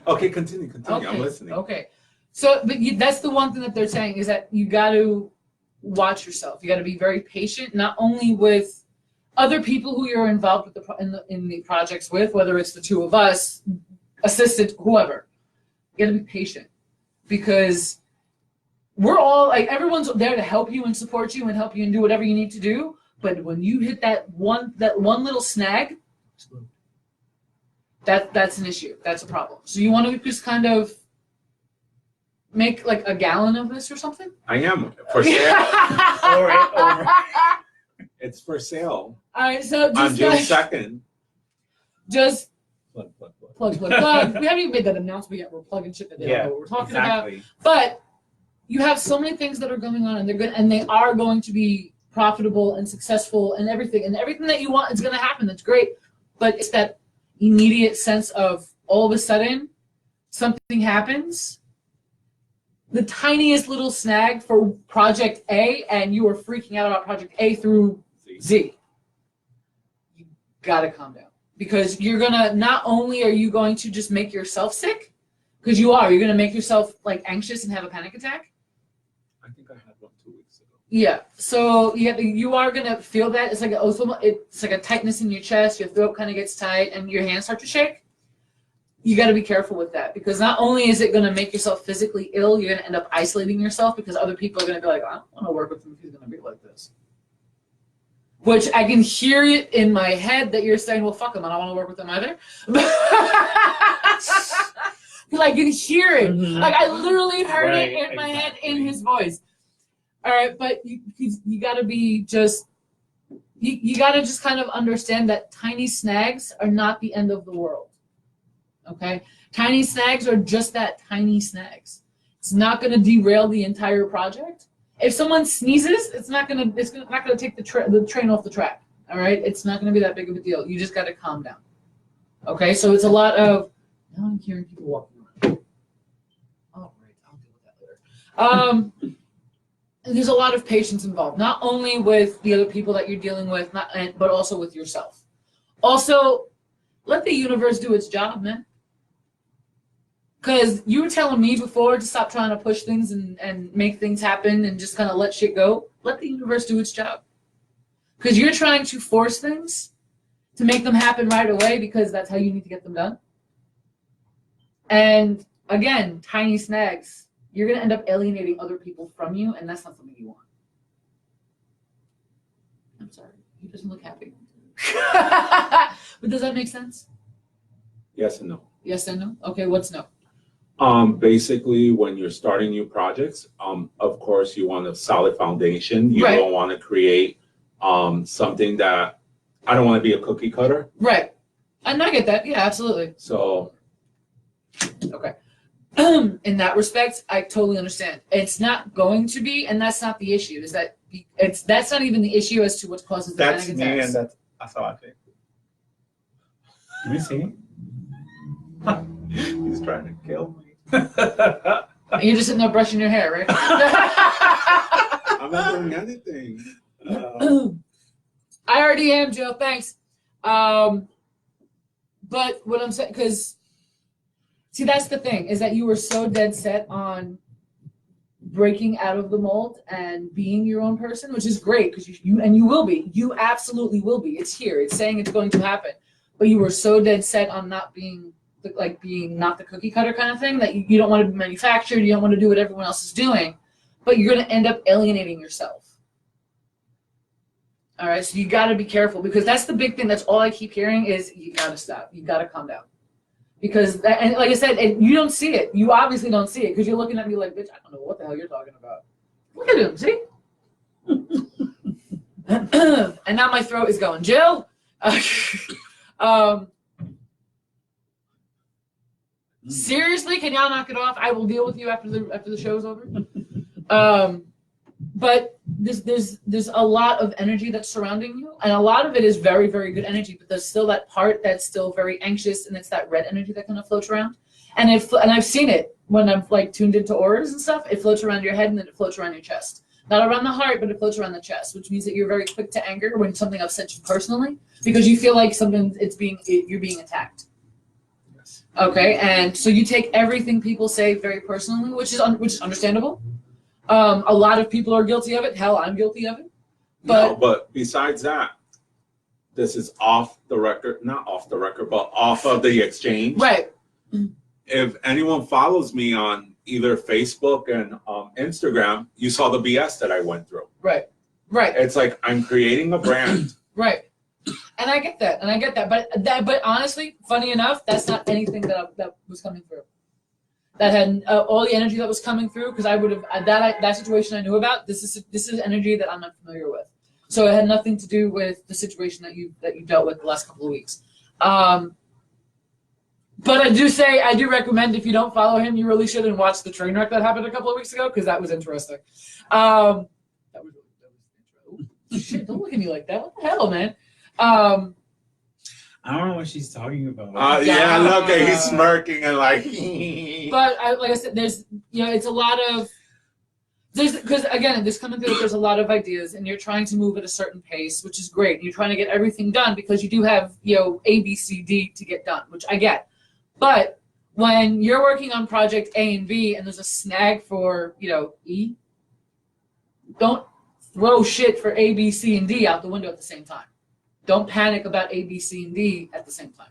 Okay, continue. Okay. I'm listening. Okay. So, but that's the one thing that they're saying is that you got to watch yourself. You got to be very patient, not only with other people who you're involved with in the projects with, whether it's the two of us, assistant, whoever. You got to be patient because we're all like everyone's there to help you and support you and help you and do whatever you need to do. But when you hit that one little snag, that's an issue. That's a problem. So you want to just kind of make like a gallon of this or something? I am for sale. Over. It's for sale All right, so on just June guys, 2nd. just Plug. plug. We haven't even made that announcement yet. We're plugging shit that they don't know what we're talking about. Exactly. But you have so many things that are going on, and they're good, and they are going to be profitable and successful, and everything that you want is going to happen. That's great, but it's that immediate sense of all of a sudden something happens. The tiniest little snag for Project A, and you are freaking out about Project A through Z. You gotta calm down because you're gonna not only are you going to just make yourself sick, because you're gonna make yourself like anxious and have a panic attack. I think I had one 2 weeks ago. Yeah, so you are gonna feel that it's like a tightness in your chest. Your throat kind of gets tight, and your hands start to shake. You got to be careful with that because not only is it going to make yourself physically ill, you're going to end up isolating yourself because other people are going to be like, I don't want to work with him if he's going to be like this. Which I can hear it in my head that you're saying, well, fuck him, I don't want to work with him either. Because I can hear it. Mhm. Like I literally heard Right, it in my head in exactly. his voice. All right, but you got to be just, you got to just kind of understand that tiny snags are not the end of the world. Okay, tiny snags are just that, tiny snags. It's not going to derail the entire project. If someone sneezes, it's not going to take the train off the track. All right, it's not going to be that big of a deal. You just got to calm down. Okay, so it's a lot of. Now I'm hearing people walking around. Oh, right, I'll deal with that later. There's a lot of patience involved, not only with the other people that you're dealing with, but also with yourself. Also, let the universe do its job, man. Because you were telling me before to stop trying to push things and make things happen and just kind of let shit go. Let the universe do its job. Because you're trying to force things to make them happen right away because that's how you need to get them done. And again, tiny snags. You're going to end up alienating other people from you, and that's not something you want. I'm sorry. He doesn't look happy. But does that make sense? Yes and no. Yes and no? Okay, what's no? Basically, when you're starting new projects, of course, you want a solid foundation. You Right. don't want to create something that I don't want to be a cookie cutter. Right. And I get that. Yeah, absolutely. So Okay. In that respect, I totally understand. It's not going to be, and that's not the issue. Is that that's not even the issue as to what causes the that's panic me, attacks. and that's how I think. Let me see. He's trying to kill me. And you're just sitting there brushing your hair, right? I'm not doing anything. I already am, Joe. Thanks. But what I'm saying, because see, that's the thing, is that you were so dead set on breaking out of the mold and being your own person, which is great, because you will be. You absolutely will be. It's here. It's saying it's going to happen. But you were so dead set on not being being not the cookie cutter kind of thing, that you don't want to be manufactured, you don't want to do what everyone else is doing, but you're going to end up alienating yourself. All right, so you got to be careful, because that's the big thing. That's all I keep hearing is you got to stop. You got to calm down. Because, and like I said, and you don't see it. You obviously don't see it, because you're looking at me like, bitch, I don't know what the hell you're talking about. Look at him, see? And now my throat is going, Jill? Seriously, can y'all knock it off? I will deal with you after the show's over. But there's a lot of energy that's surrounding you, and a lot of it is very, very good energy. But there's still that part that's still very anxious, and it's that red energy that kind of floats around. And I've seen it when I'm like tuned into auras and stuff. It floats around your head, and then it floats around your chest. Not around the heart, but it floats around the chest, which means that you're very quick to anger when something upsets you personally, because you feel like you're being attacked. Okay, and so you take everything people say very personally, which is understandable. A lot of people are guilty of it. Hell, I'm guilty of it. But besides that, this is off the record, not off the record, but off of the exchange. Right. If anyone follows me on either Facebook and Instagram, you saw the BS that I went through. Right. Right. It's like I'm creating a brand. Right. And I get that. But honestly, funny enough, that's not anything that was coming through. That had all the energy that was coming through, because I would have that situation I knew about. This is energy that I'm not familiar with, so it had nothing to do with the situation that you dealt with the last couple of weeks. But I do recommend, if you don't follow him, you really should, and watch the train wreck that happened a couple of weeks ago, because that was interesting. That was interesting. Oh, shit! Don't look at me like that. What the hell, man? I don't know what she's talking about. Yeah, look, he's smirking and like. But like I said, it's a lot of because again, this coming through, there's a lot of ideas, and you're trying to move at a certain pace, which is great. You're trying to get everything done because you do have A, B, C, D to get done, which I get. But when you're working on project A and B, and there's a snag for E, don't throw shit for A, B, C, and D out the window at the same time. Don't panic about A, B, C, and D at the same time.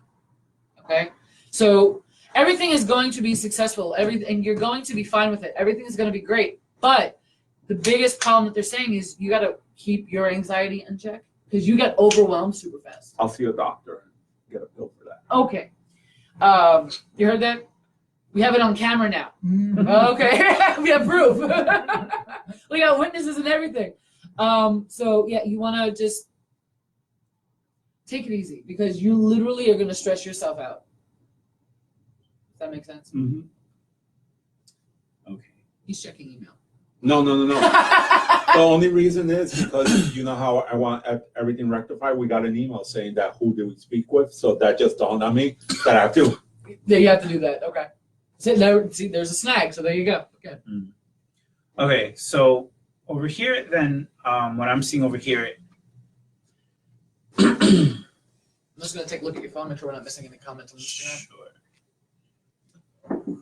Okay? So everything is going to be successful. And you're going to be fine with it. Everything is going to be great. But the biggest problem that they're saying is you got to keep your anxiety in check, because you get overwhelmed super fast. I'll see a doctor and get a pill for that. Okay. You heard that? We have it on camera now. Okay. We have proof. We got witnesses and everything. So yeah, you want to just take it easy, because you literally are going to stress yourself out. Does that make sense? Mm-hmm. Okay. He's checking email. No. The only reason is because you know how I want everything rectified. We got an email saying that who did we speak with, so that just dawned on me that I have to. Yeah, you have to do that. Okay. See, there's a snag, so there you go. Okay. Okay, so over here, then, what I'm seeing over here. I'm just going to take a look at your phone, make sure we're not missing any comments on Instagram. Sure.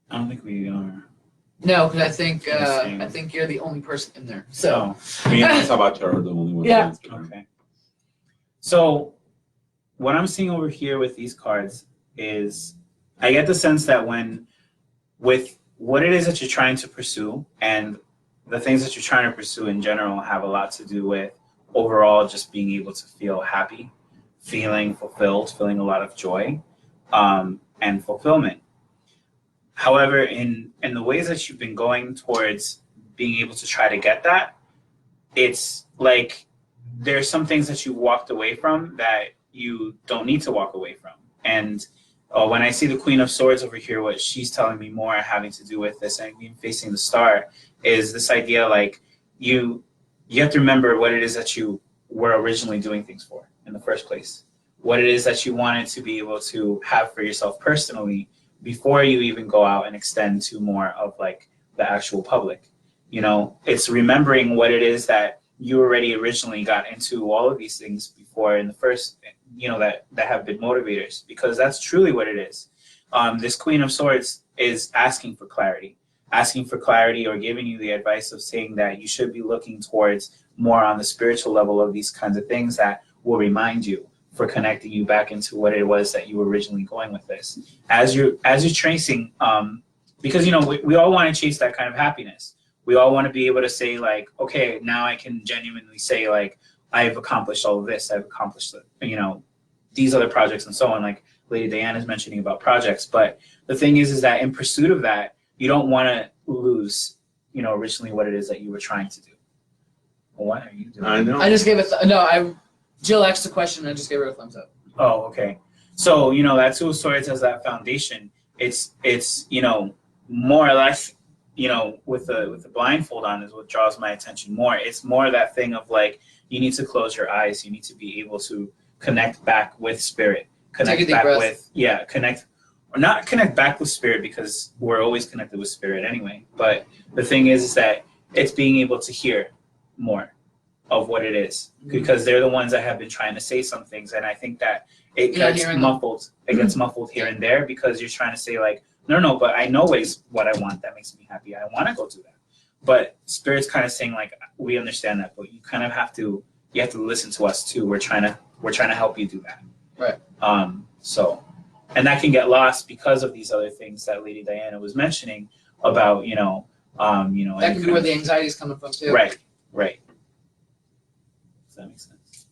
I don't think we are. No, because I think you're the only person in there. So Me and Sabacha are the only ones. Yeah. Okay. So what I'm seeing over here with these cards is I get the sense that with what it is that you're trying to pursue, and the things that you're trying to pursue in general have a lot to do with overall just being able to feel happy, feeling fulfilled, feeling a lot of joy, and fulfillment. However, in the ways that you've been going towards being able to try to get that, it's like there's some things that you walked away from that you don't need to walk away from. And when I see the Queen of Swords over here, what she's telling me more having to do with this and being facing the star is this idea like you have to remember what it is that you were originally doing things for in the first place. What it is that you wanted to be able to have for yourself personally before you even go out and extend to more of like the actual public. You know, it's remembering what it is that you already originally got into all of these things before in the first, you know, that have been motivators, because that's truly what it is. This Queen of Swords is asking for clarity or giving you the advice of saying that you should be looking towards more on the spiritual level of these kinds of things that will remind you for connecting you back into what it was that you were originally going with this. As you're tracing, because, you know, we all want to chase that kind of happiness. We all want to be able to say like, okay, now I can genuinely say like, I've accomplished all of this. I've accomplished, you know, these other projects and so on. Like Lady Diana is mentioning about projects. But the thing is that in pursuit of that, you don't want to lose, you know, originally what it is that you were trying to do. Well, what are you doing? I know. I just gave it. Jill asked a question. And I just gave her a thumbs up. Oh, okay. So, you know, that Two of Swords has that foundation. It's you know, more or less, you know, with the blindfold on is what draws my attention more. It's more that thing of like, you need to close your eyes. You need to be able to connect back with spirit. Connect back with, or not connect back with spirit, because we're always connected with spirit anyway. But the thing is that it's being able to hear more of what it is, because they're the ones that have been trying to say some things, and I think that it gets muffled. It gets muffled here and there because you're trying to say like, no, but I know what I want that makes me happy. I want to go do that. But Spirit's kind of saying like, we understand that, but you kind of have to listen to us too. We're trying to help you do that. Right. So, and that can get lost because of these other things that Lady Diana was mentioning about, you know, that could be where the anxiety is coming from too. Right. Does that make sense?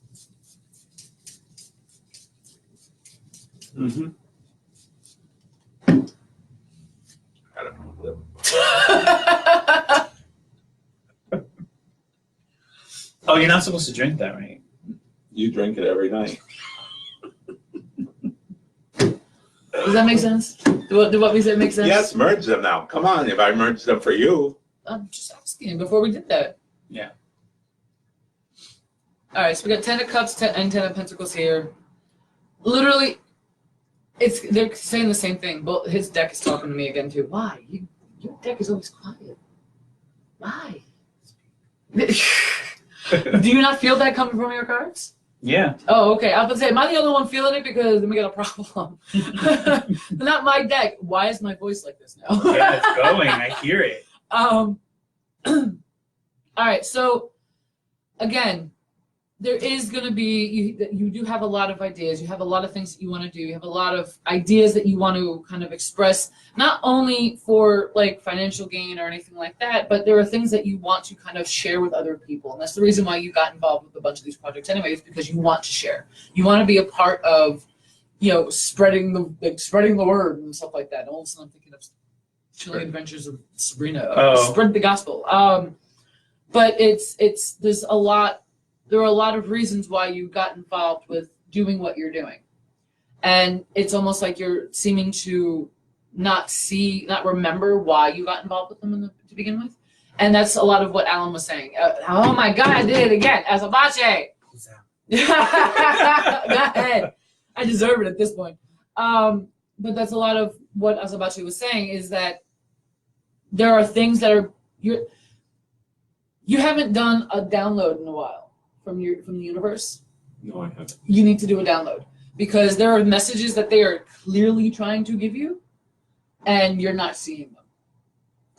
Mm-hmm. Oh, you're not supposed to drink that, right? You drink it every night. Does that make sense? Do what we said make sense? Yes, merge them now. Come on, if I merge them for you. I'm just asking before we did that. Yeah. All right, so we got 10 of Cups and 10 of Pentacles here. Literally, they're saying the same thing. But his deck is talking to me again too. Why? Your deck is always quiet. Why? Do you not feel that coming from your cards? Yeah. Oh, okay. I was gonna say, am I the only one feeling it? Because then we got a problem. Not my deck. Why is my voice like this now? Yeah, it's going. I hear it. All right. So again, there is going to be, you do have a lot of ideas. You have a lot of things that you want to do. You have a lot of ideas that you want to kind of express, not only for like financial gain or anything like that, but there are things that you want to kind of share with other people. And that's the reason why you got involved with a bunch of these projects anyways, because you want to share. You want to be a part of, you know, spreading the word and stuff like that. And all of a sudden I'm thinking of Chilling Adventures of Sabrina. Spread the gospel. But there are a lot of reasons why you got involved with doing what you're doing. And it's almost like you're seeming to not remember why you got involved with them to begin with. And that's a lot of what Alan was saying. Oh my God, I did it again. Azabache. Go ahead. I deserve it at this point. But that's a lot of what Azabache was saying, is that there are things that are, you haven't done a download in a while. From the universe. No, I haven't. You need to do a download, because there are messages that they are clearly trying to give you and you're not seeing them.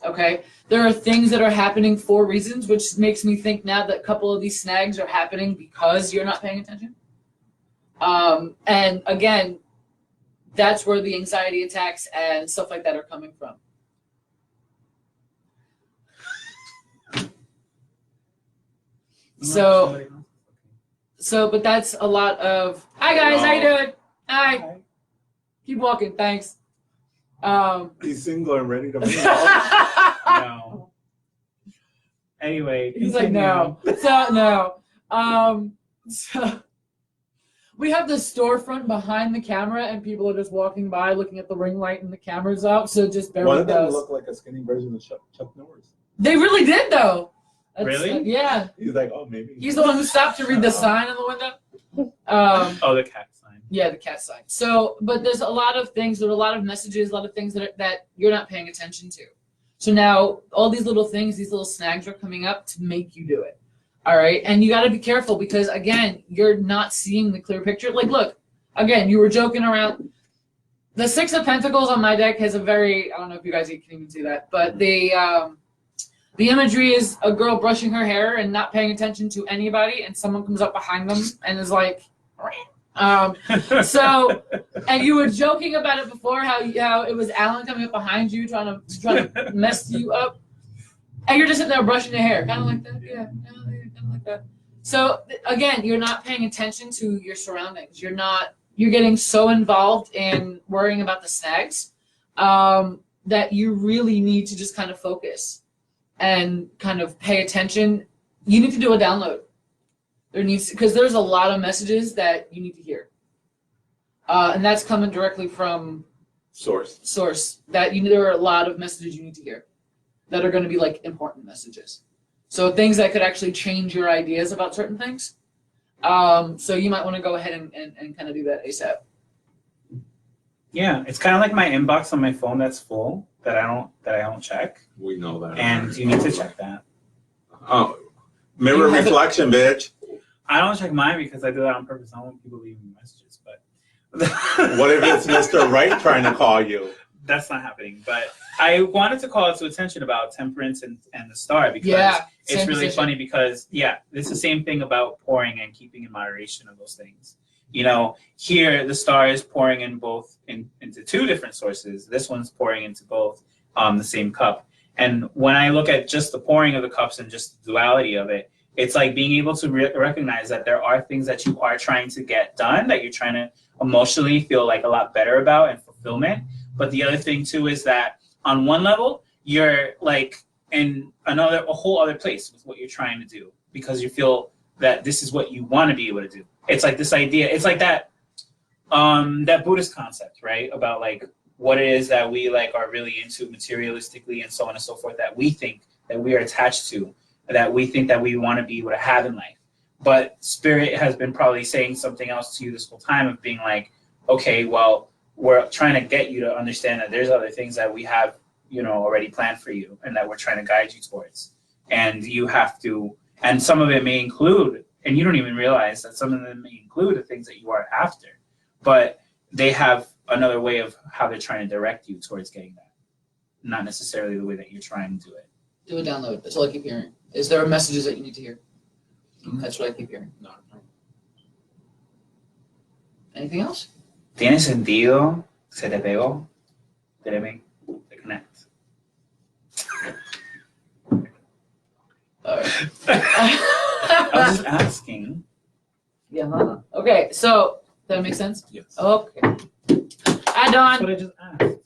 Okay? There are things that are happening for reasons, which makes me think now that a couple of these snags are happening because you're not paying attention. And again, that's where the anxiety attacks and stuff like that are coming from. So So, but that's a lot of. Hi guys, how you doing? Hi. Keep walking. Thanks. He's single and ready to move. No. Anyway, He's like, no. So no. So we have the storefront behind the camera, and people are just walking by, looking at the ring light, and the camera's up. So just bear One with of them us. looked like a skinny version of Chuck Norris. They really did, though. Really? Yeah. He's like, oh, maybe. He's the one who stopped to read the sign in the window. Oh, the cat sign. Yeah, the cat sign. So, but there's a lot of things. There are a lot of messages, a lot of things that you're not paying attention to. So now all these little things, these little snags are coming up to make you do it. All right, and you got to be careful because again, you're not seeing the clear picture. Like, look, again, you were joking around. The Six of Pentacles on my deck has a very, I don't know if you guys can even see that, but the imagery is a girl brushing her hair and not paying attention to anybody, and someone comes up behind them and is like, so, and you were joking about it before, how it was Alan coming up behind you trying to mess you up, and you're just sitting there brushing your hair, kind of like that, yeah, kind of like that. So again, you're not paying attention to your surroundings. You're getting so involved in worrying about the snags that you really need to just kind of focus and kind of pay attention. You need to do a download. Because there's a lot of messages that you need to hear, and that's coming directly from source. There are a lot of messages you need to hear that are going to be like important messages. So things that could actually change your ideas about certain things. So you might want to go ahead and kind of do that ASAP. Yeah, it's kind of like my inbox on my phone that's full that I don't check. We know that. And you need to check that. Oh, mirror reflection, bitch. I don't check mine because I do that on purpose. I don't want people leaving me messages, but what if it's Mr. Right trying to call you? That's not happening. But I wanted to call it to attention about temperance and the star because it's really funny because it's the same thing about pouring and keeping in moderation of those things. You know, here the star is pouring in both into two different sources. This one's pouring into both the same cup. And when I look at just the pouring of the cups and just the duality of it, it's like being able to recognize that there are things that you are trying to get done, that you're trying to emotionally feel like a lot better about and fulfillment. But the other thing too is that on one level, you're like in a whole other place with what you're trying to do because you feel that this is what you want to be able to do. It's like this idea. It's like that Buddhist concept, right? About like what it is that we like are really into materialistically and so on and so forth that we think that we are attached to, that we think that we want to be able to have in life. But Spirit has been probably saying something else to you this whole time of being like, okay, well, we're trying to get you to understand that there's other things that we have, already planned for you and that we're trying to guide you towards. And you have to, and some of it may include, and you don't even realize that some of them may include the things that you are after, but they have another way of how they're trying to direct you towards getting that. Not necessarily the way that you're trying to do it. Do a download. That's all I keep hearing. Is there messages that you need to hear? That's what I keep hearing. No. Anything else? ¿Tiene sentido? ¿Se te pegó? Déjame te connect. I was just asking. Yeah. Huh? Okay. So that makes sense. Yes. Okay. Hi, That's Don. what I just asked.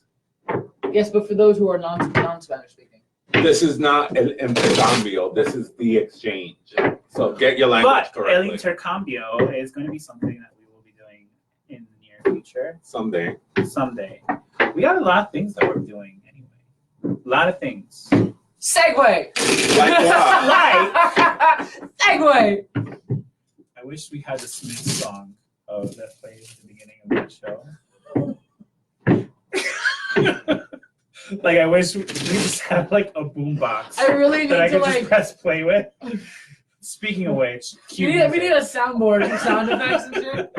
Yes, but for those who are non-Spanish speaking. This is not el intercambio. This is the exchange. So get your language But el correctly. intercambio is going to be something that we will be doing in the near future. Someday. Someday. We got a lot of things that we're doing anyway. A lot of things. Segue. Like what? Segue. I wish we had the Smith song that played at the beginning of that show. Like, I wish we just had like a boombox I really need that I to could just press play with. Speaking of which, we need a soundboard for sound effects and shit.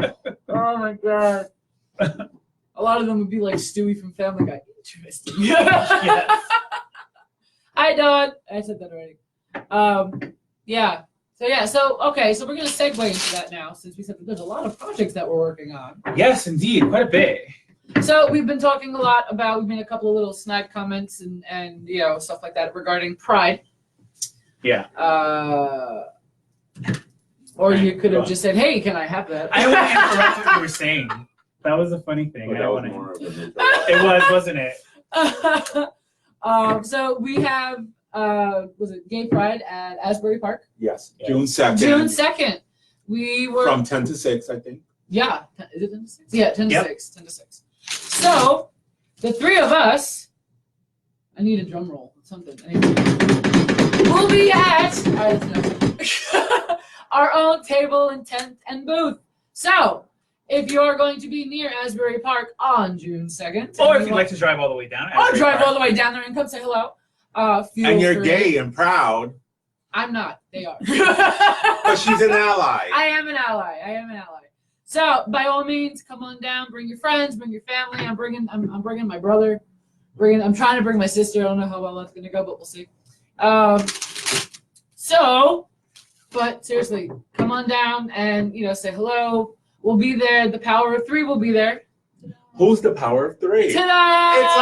Oh my god. A lot of them would be like Stewie from Family Guy. Interesting. Yes. Hi, Don. I said that already. Yeah. So okay. So we're gonna segue into that now, since we said that there's a lot of projects that we're working on. Yes, indeed, quite a bit. So we've been talking a lot about. We made a couple of little snide comments and stuff like that regarding Pride. Yeah. Or Right, you could go have on. just said, "Hey, can I have that?" I don't want to interrupt what you were saying. That was a funny thing. But I that don't was wanna- more of a neutral. It was, wasn't it? So we have was it Gay Pride at Asbury Park? Yes, Yes. June 2nd. June 2nd. We were From 10 to 6, I think. yeah. Is it 10 to 6? Yeah, 10 to Yep. 6. 10 to 6. So the three of us. I need a drum roll. Something. We'll be at our own table and tent and booth. So if you're going to be near Asbury Park on June 2nd, Or if you'd like to drive all the way down. or drive all the way down there and come say hello. Feel And you're free. gay and proud, I'm not. They are. but she's an ally. I am an ally. So by all means, come on down. Bring your friends. Bring your family. I'm bringing my brother. I'm trying to bring my sister. I don't know how well that's gonna go, but we'll see. But seriously, come on down and say hello. We'll be there. The Power of Three will be there. Who's the power of 3? Ta-da! It's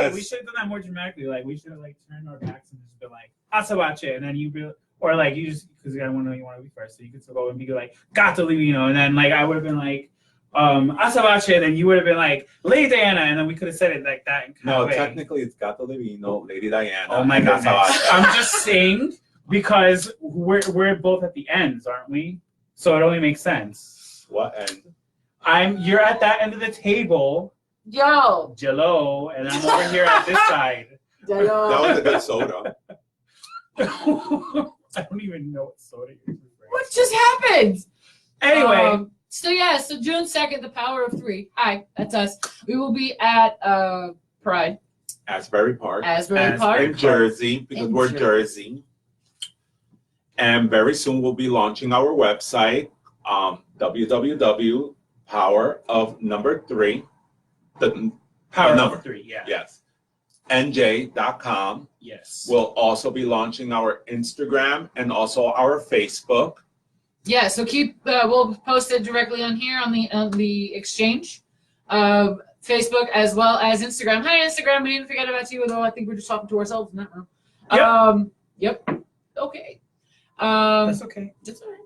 Wait, us. we should have done that more dramatically. Like we should have turned our backs and just been like Asabache, and then you be, or like you just because I want to know you want to be first, so you could still go and be like Gatolino, and then like I would have been like Asabache, and then you would have been like Lady Diana, and then we could have said it like that. No, way. technically it's Gato Livino, Lady Diana. Oh my and goodness! Asabache. I'm just saying because we're both at the ends, aren't we? So it only makes sense. What end? You're at that end of the table, Yo. Jello, and I'm over here at this side. That was a good soda. I don't even know what soda you're referring What just happened? Anyway, So June 2nd, the Power of Three. Hi, that's us. We will be at Pride, Asbury Park. Asbury Park. In Jersey, because In we're Jersey. Jersey. And very soon we'll be launching our website, www.powerofnumber3, the Power number. of 3, yeah. Yes, nj.com. Yes. We'll also be launching our Instagram and also our Facebook. Yeah, so we'll post it directly on here on the exchange, Facebook as well as Instagram. Hi Instagram, we didn't forget about you, although I think we're just talking to ourselves in that room. Yep. Okay. That's okay. That's all right.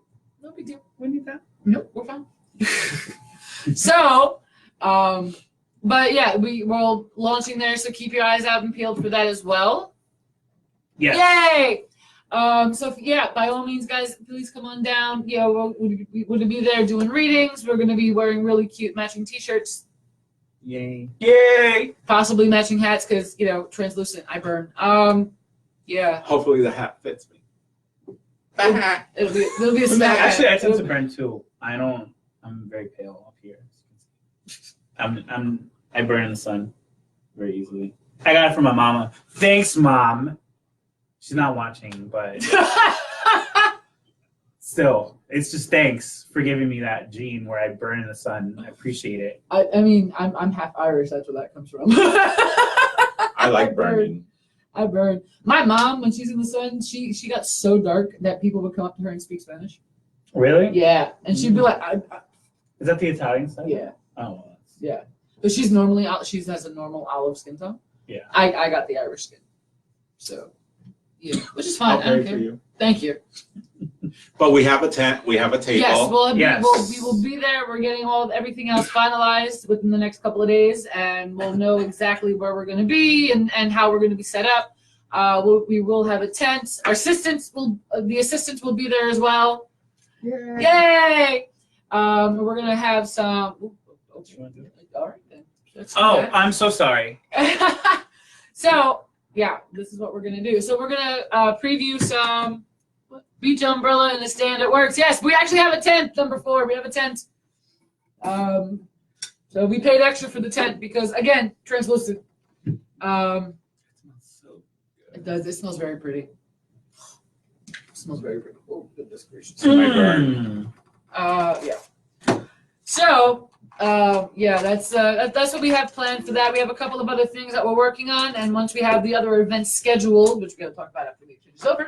No big deal. We need that. Nope, we're fine. So, but yeah, we're launching there, so keep your eyes out and peeled for that as well. Yes. Yay! By all means, guys, please come on down. We're going to be there doing readings. We're going to be wearing really cute matching T-shirts, Yay. Yay. possibly matching hats because translucent. I burn. Yeah, Hopefully the hat fits me. it'll be a snack. Actually, I hat. tend to burn too. I'm very pale up here. I burn in the sun very easily. I got it from my mama. Thanks, Mom. She's not watching, but still, it's just thanks for giving me that gene where I burn in the sun. I appreciate it. I mean, I'm half Irish. That's where that comes from. I like burning. I burn. My mom, when she's in the sun, she got so dark that people would come up to her and speak Spanish. Really? Yeah, and she'd be like, Is that the Italian side? yeah, Oh, well, that's- yeah. But she has a normal olive skin tone. Yeah. I got the Irish skin, so yeah, which is fine. I'll I don't pray care. for you. Thank you. But we have a tent. We have a table. Yes, Yes. we will be there. We're getting everything else finalized within the next couple of days, and we'll know exactly where we're going to be and how we're going to be set up. We will have a tent. The assistants will be there as well. Yay! We're going to have some. All right then. Let's do that. I'm so sorry. So yeah, this is what we're gonna do. So we're gonna preview some beach umbrella and the stand. It works. Yes, we actually have a tent. Number 4, we have a tent. So we paid extra for the tent because again, translucent. It does. It smells very pretty. It smells very pretty. Oh goodness gracious. My burn. Yeah. So, that's what we have planned for that. We have a couple of other things that we're working on, and once we have the other events scheduled, which we're gonna talk about after the exchange is over,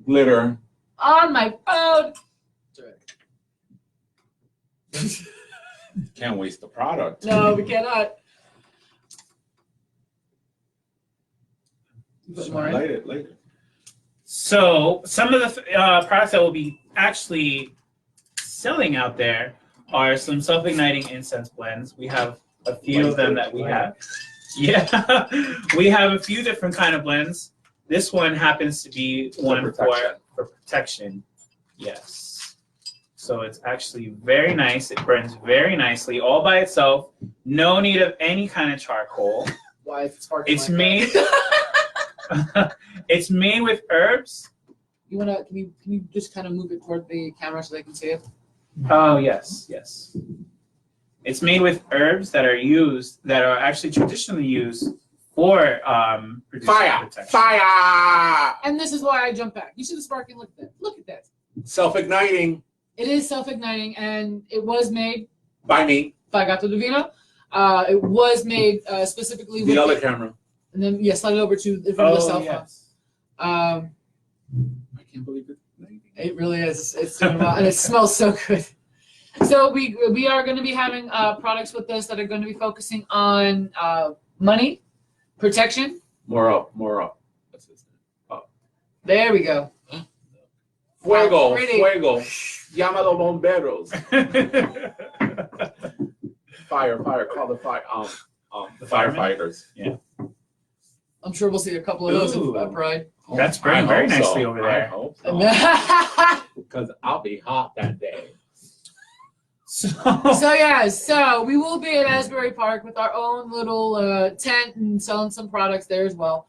Glitter. on my phone. Can't waste the product. No, we cannot. You put more in? Light it later. So some of the products that will be actually selling out there are some self-igniting incense blends. We have a few of them that we have. Yeah, we have a few different kind of blends. This one happens to be one for protection. Yes. So it's actually very nice. It burns very nicely all by itself. No need of any kind of charcoal. Why if it's sparkling? It's like made. that? It's made with herbs. You wanna? Can you just kind of move it toward the camera so they can see it? Oh yes, yes. It's made with herbs that are actually traditionally used for producing protection. Fire! And this is why I jump back. You see the sparkling? Look at that. Look at that. Self-igniting It is self-igniting, and it was made by me. by Gato Divino. It was made specifically with The other camera. and then slide it over to the cell phone. Yes. I can't believe it. It really is. It's doing well, and it smells so good. So we are going to be having products with this that are going to be focusing on money, protection. More up, more up. What's this? There we go. Fuego, Pretty. fuego. Llamado bomberos. Fire, fire. Call the fire. The firefighters. Yeah. I'm sure we'll see a couple of those Ooh. at Pride. That's burning very hope nicely so. over I there. hope so. so Because I'll be hot that day. so we will be at Asbury Park with our own little tent and selling some products there as well.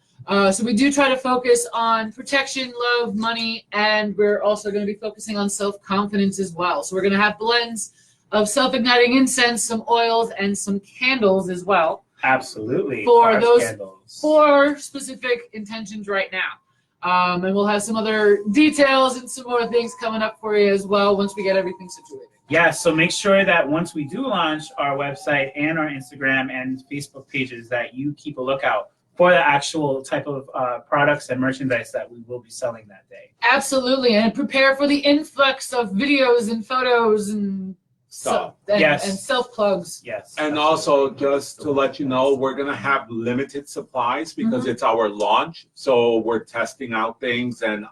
So we do try to focus on protection, love, money, and we're also going to be focusing on self-confidence as well. So we're going to have blends of self-igniting incense, some oils, and some candles as well. Absolutely. For Fire those- candles. For specific intentions right now. And we'll have some other details and some more things coming up for you as well once we get everything situated. Yeah, so make sure that once we do launch our website and our Instagram and Facebook pages that you keep a lookout for the actual type of products and merchandise that we will be selling that day. Absolutely, and prepare for the influx of videos and photos and Stuff. and, Yes. and self plugs. Yes. And also, just to let you know, we're going to have limited supplies because it's our launch. So we're testing out things, and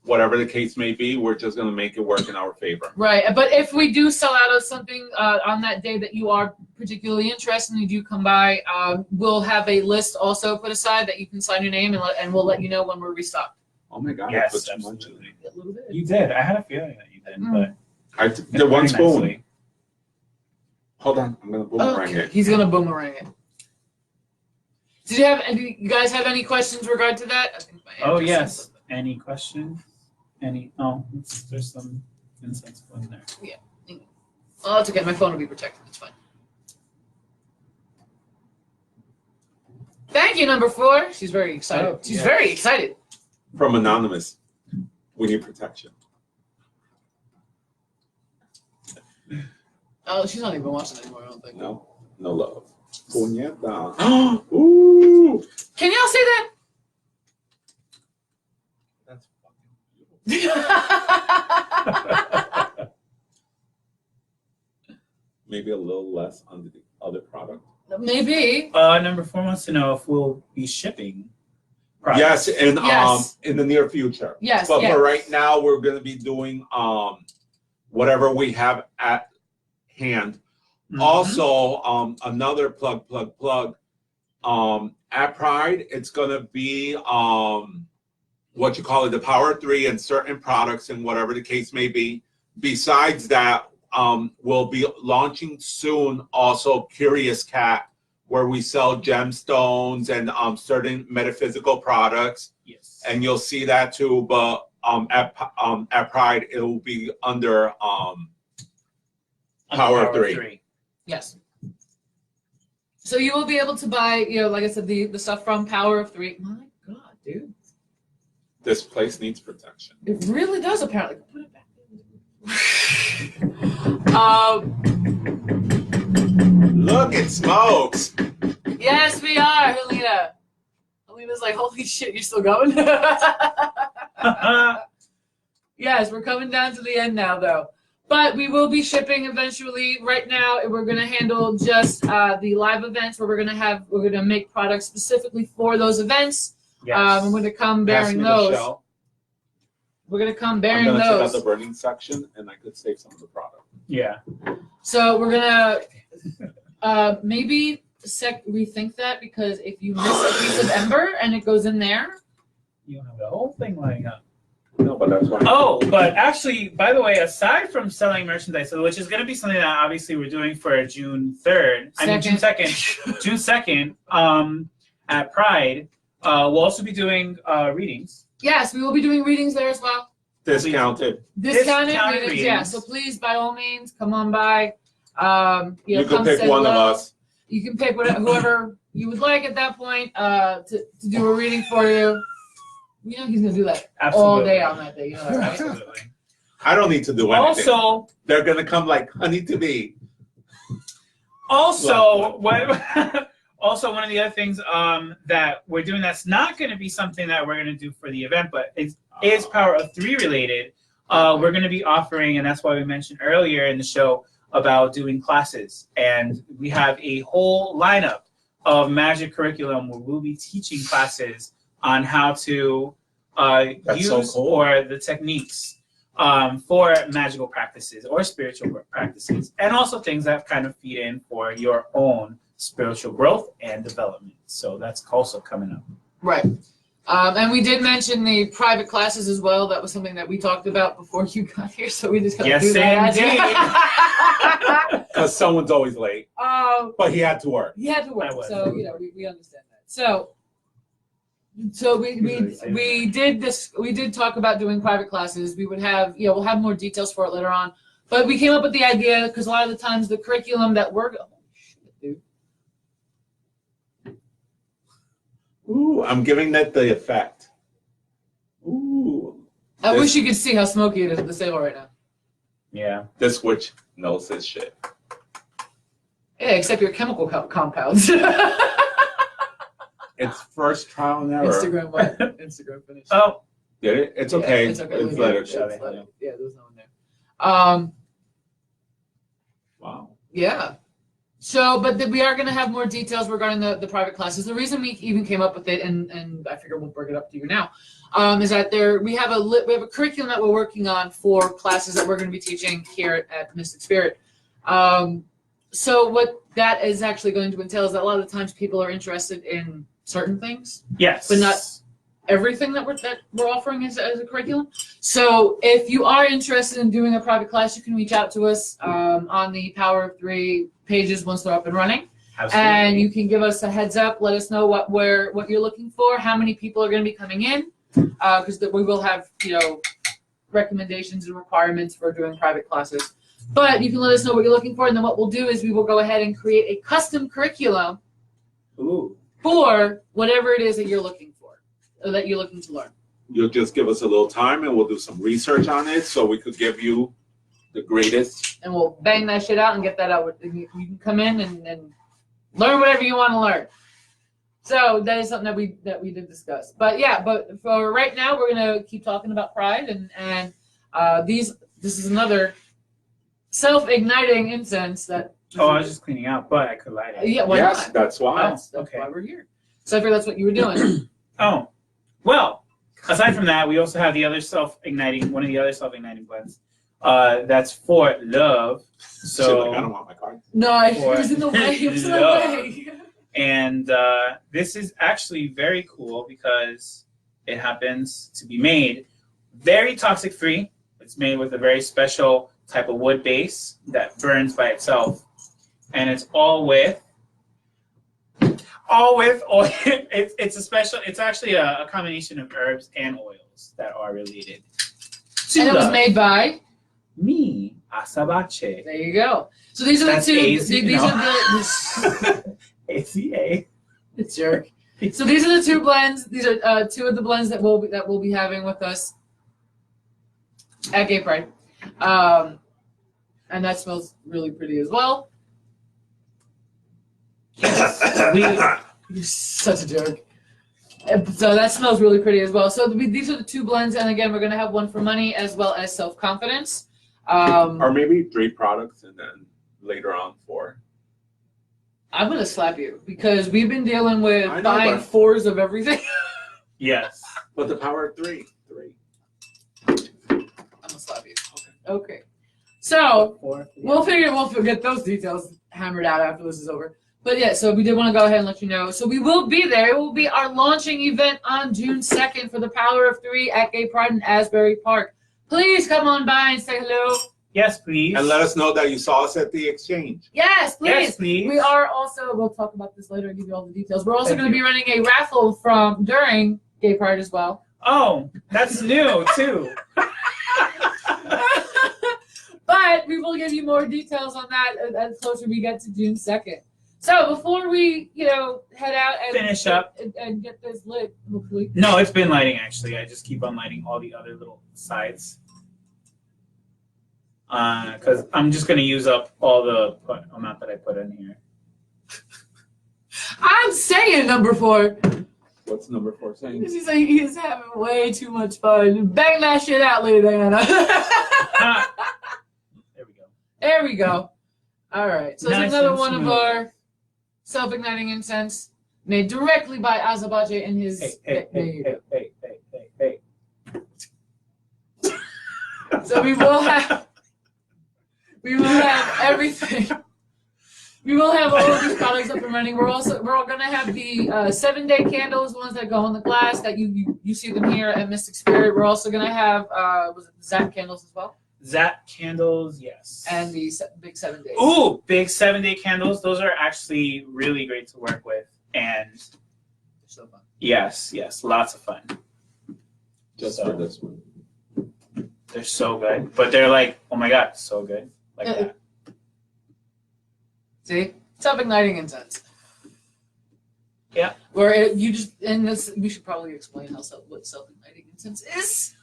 whatever the case may be, we're just going to make it work in our favor. Right, but if we do sell out of something on that day that you are particularly interested and you do come by, we'll have a list also put aside that you can sign your name and we'll let you know when we're restocked. Oh my God. Yes, I put too much in absolutely. A little bit. You did. I had a feeling that you did, but I it's did one very spoon. nicely. Hold on. I'm going to boomerang Okay, it. he's gonna boomerang it. Do you guys have any questions regard to that? I think my Oh answer yes. says Any questions? Oh, there's some incense in there. that. Oh, it's okay. My phone will be protected. It's fine. Thank you, number 4. She's very excited. Oh, She's yeah. very excited. From Anonymous. We need protection. Oh, she's not even watching anymore, I don't think. No. No love. Puñeta. Ooh. Can y'all see that? That's fucking beautiful. Maybe a little less under the other product. Maybe. Number 4 wants to know if we'll be shipping products. Yes, and Yes. in the near future. Yes, But yes. for right now, we're going to be doing whatever we have at hand. Mhm. Also, another plug. At Pride, it's going to be what you call it, the Power of 3 and certain products and whatever the case may be. Besides that, we'll be launching soon also Curious Cat, where we sell gemstones and certain metaphysical products. Yes. And you'll see that too, but at Pride, it will be under Power of 3. Yes. So you will be able to buy, like I said, the stuff from Power of 3. My God, dude. This place needs protection. It really does, apparently. Put it back. Look, it smokes. Yes, we are, Helena. Helena's like, holy shit, you're still going? Yes, we're coming down to the end now, though. But we will be shipping eventually. Right now, we're going to handle just the live events where we're going to make products specifically for those events. Yes. I'm going to come Pass bearing me the those. shell. we're gonna come I'm bearing gonna check out those. the burning section, and I could save some of the product. Yeah. So we're gonna maybe rethink that, because if you miss a piece of ember and it goes in there, You have the whole thing lining up. No, but that's why. Oh, but actually, by the way, aside from selling merchandise, which is going to be something that obviously we're doing for June 3rd, June 2nd, at Pride, we'll also be doing readings. yes, we will be doing readings there as well. Discounted. Discounted Discounted readings, yeah. readings. So please, by all means, come on by. You Come can pick say one of hello. us. You can pick whoever you would like at that point to do a reading for you. You know he's gonna do that all day on that day. You know that, right? Absolutely. I don't need to do anything. Also, They're gonna come like honey to me. also, also one of the other things that we're doing that's not going to be something that we're going to do for the event, but is Power of Three related. We're going to be offering, and that's why we mentioned earlier in the show about doing classes, and we have a whole lineup of magic curriculum where we'll be teaching classes on how to use so cool. or the techniques for magical practices or spiritual practices, and also things that kind of feed in for your own spiritual growth and development. So that's also coming up. Right. And we did mention the private classes as well. That was something that we talked about before you got here, so we just got to do that. Because someone's always late. But he had to work. He had to work, I was. so we understand that. So we did talk about doing private classes. We would have we'll have more details for it later on. But we came up with the idea because a lot of the times the curriculum that we're Ooh, I'm giving that the effect. Ooh. I wish you could see how smoky it is at the table right now. Yeah. This witch knows his shit. Yeah, except your chemical compounds. It's first trial and error. Instagram what? Instagram finished. Oh, Did it? It's okay. Yeah, it's okay. It's Yeah, later. it's later. Yeah, there's no one there. Wow. Yeah. So, but we are going to have more details regarding the private classes. The reason we even came up with it, and I figure we'll bring it up to you now, is that we have a curriculum that we're working on for classes that we're going to be teaching here at Mystic Spirit. So what that is actually going to entail is that a lot of the times people are interested in certain things, yes. but not everything that we're offering as a curriculum. So if you are interested in doing a private class, you can reach out to us on the Power of Three pages once they're up and running. Absolutely. And you can give us a heads up, let us know what you're looking for, how many people are going to be coming in, because we will have recommendations and requirements for doing private classes. But you can let us know what you're looking for, and then what we'll do is we will go ahead and create a custom curriculum Ooh. for whatever it is that you're looking for, or that you're looking to learn. You'll just give us a little time and we'll do some research on it so we could give you the greatest. And we'll bang that shit out and get that out. You can come in and learn whatever you want to learn. So that is something that we did discuss. But yeah, but for right now, we're gonna keep talking about Pride and this is another self-igniting incense that. Oh, I was just cleaning out, but I could light it. Yeah, why Yes, not? that's why. That's okay. why we're here. So I figured that's what you were doing. Oh, well, aside from that, we also have one of the other self-igniting blends. That's for love. So So, like, I don't want my card. No, it was in the way. It was in the way. and this is actually very cool because it happens to be made very toxic free. It's made with a very special type of wood base that burns by itself, and it's all with oil. It's actually a combination of herbs and oils that are related to And it was love. made by. Me asabache. There you go. So these are the That's two. easy, These no. are the. ACA. It's jerk. So these are the two blends. These are two of the blends that we'll be having with us at Gay Pride, and that smells really pretty as well. You're such a jerk. And so that smells really pretty as well. So these are the two blends, and again, we're gonna have one for money as well as self-confidence. Or maybe 3 products and then later on 4. I'm gonna slap you because we've been dealing with I know, buying but- 4s of everything. Yes. But the power of 3. 3. Okay. So We'll we'll get those details hammered out after this is over. But yeah, so we did want to go ahead and let you know. So we will be there. It will be our launching event on June 2nd for the Power of Three at Gay Pride in Asbury Park. Please come on by and say hello. Yes, please. And let us know that you saw us at the exchange. Yes, please. Yes, please. We are also, we'll talk about this later and give you all the details. We're also Thank going to be running a raffle during Gay Pride as well. Oh, that's new too. But we will give you more details on that as closer we get to June 2nd. So before we, head out and Finish up and get this lit, hopefully. No, it's been lighting actually. I just keep on lighting all the other little sides. Because I'm just gonna use up all the amount that I put in here. I'm saying number 4. What's number 4 saying? She's like, he's having way too much fun. Bang that shit out, Lady Diana. There we go. There we go. All right. So Nice there's another and one of smooth. our self-igniting incense made directly by Azabache and his. Hey. So we will have everything. We will have all of these products up and running. We're all gonna have the 7-day candles, ones that go in the glass that you see them here at Mystic Spirit. We're also gonna have was it Zap candles as well? Zap candles, yes. And the big 7 days. Ooh, big 7-day candles. Those are actually really great to work with, and They're so fun. yes, lots of fun. Just So- for this one. They're so good, but they're like, oh my god, so good, like that. See, self-igniting incense. Yeah. Where you just we should probably explain what self-igniting incense is.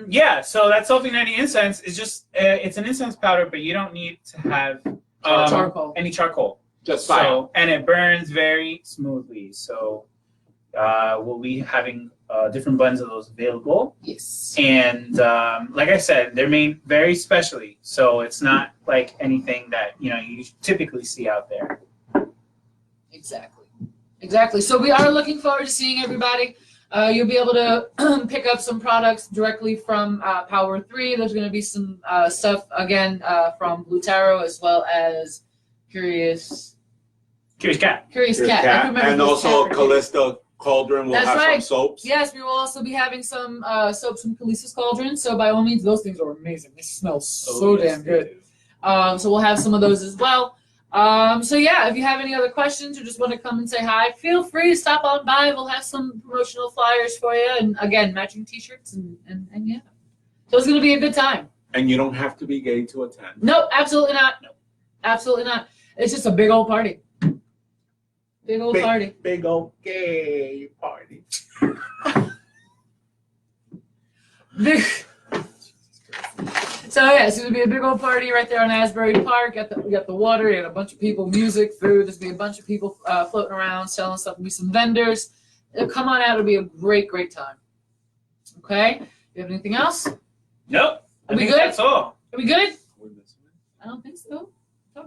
Yeah. So that self-igniting incense is just it's an incense powder, but you don't need to have Charcoal. any charcoal. Just fire. So, and it burns very smoothly. So we'll be having different blends of those available. Yes. And like I said, they're made very specially. So it's not like anything that you typically see out there. Exactly. So we are looking forward to seeing everybody. You'll be able to pick up some products directly from Power 3. There's going to be some stuff, again, from Blue Tarot as well as Curious Cat. Cat. I can remember And this also cat. Callista Cauldron will That's have right. some soaps. Yes, we will also be having some soaps from Callista's Cauldron. So by all means, those things are amazing. They smell so damn good. So we'll have some of those as well. So yeah, if you have any other questions or just want to come and say hi, feel free to stop on by. We'll have some promotional flyers for you, and again, matching T-shirts and yeah. So it's gonna be a good time. And you don't have to be gay to attend. Nope, absolutely not. Nope, absolutely not. It's just a big old party. Big old party. Big old gay party. Big. So yeah, it's gonna be a big old party right there on Asbury Park. We got the water, we got a bunch of people, music, food. There's gonna be a bunch of people floating around, selling stuff. There'll be some vendors. Come on out. It'll be a great time. Okay. You have anything else? Nope. I Are we think good? that's all. Are we good? I don't think so.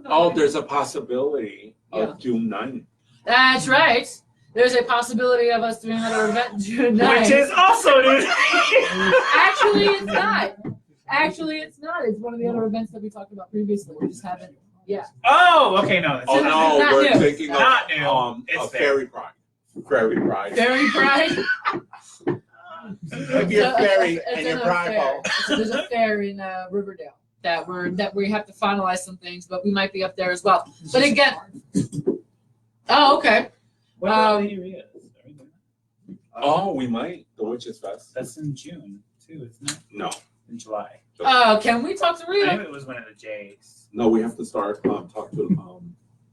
Oh, there's a possibility Yeah. of June 9th. That's right. There's a possibility of us doing another event June 9th. Which is also new. Actually, it's not. Actually, it's not. It's one of the other events that we talked about previously. We just haven't. Yeah. Oh, okay, no. Oh no, not we're new. thinking of Not new. a It's there. fairy pride. Fairy pride. Fairy Pride. If you're So, fairy it's and in you're a fair. prideful. So there's a fair in Riverdale that we have to finalize some things, but we might be up there as well. But again, oh okay. What about Lady Ria's? Are we doing that? Oh, we might. The Witches Fest. That's in June, too, isn't it? No. In July. Can we talk to I Rita? knew it was one of the J's. No, we have to start talk to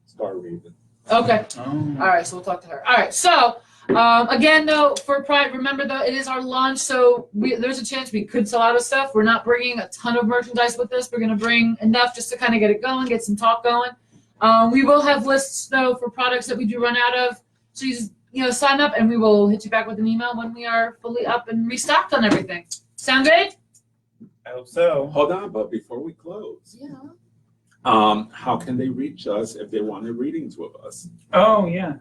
Star Raven. Okay. Oh. All right, so we'll talk to her. All right, so again, though, for Pride, remember though, it is our launch, so there's a chance we could sell out of stuff. We're not bringing a ton of merchandise with us. We're gonna bring enough just to kind of get it going, get some talk going. We will have lists though for products that we do run out of. So you just sign up, and we will hit you back with an email when we are fully up and restocked on everything. Sound good? I hope so. Hold on, but before we close, Yeah. how can they reach us if they want a readings with us? Oh, yeah.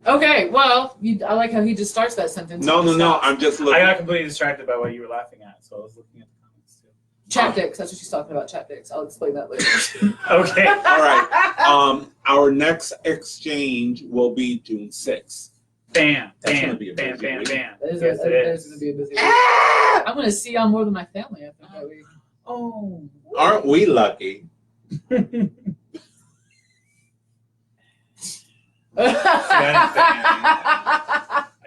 Okay, well, I like how he just starts that sentence. No. Stops. I'm just I looking. got completely distracted by what you were laughing at, so I was looking at the comments too. Chaptics. That's what she's talking about. Chaptics. I'll explain that later. Okay. All right. Our next exchange will be June 6th. Bam, That's bam, gonna be a bam, busy bam, week. bam. That is Yes, it going to is. be a busy week. I'm going to see on more than my family, I think, that week. Oh. Aren't we lucky? I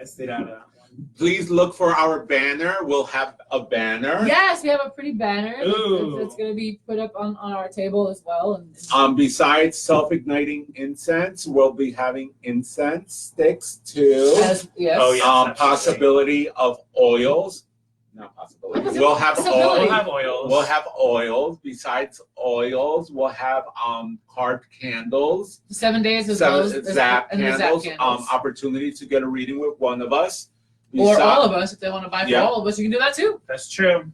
stayed out of that one. Please look for our banner. We'll have a banner. Yes, we have a pretty banner Ooh. that's going to be put up on our table as well. And Besides self-igniting incense, we'll be having incense sticks too. yes. Oh, yeah. absolutely. Possibility of oils. Not possibility. What was We'll it? have Possibility. We'll oil. have oils. We'll have oils. Besides oils, we'll have carved candles. 7 days as well as Zap and the candles. Zap candles. Opportunity to get a reading with one of us. Or all of us, if they want to buy for Yeah. all of us, you can do that too. That's true.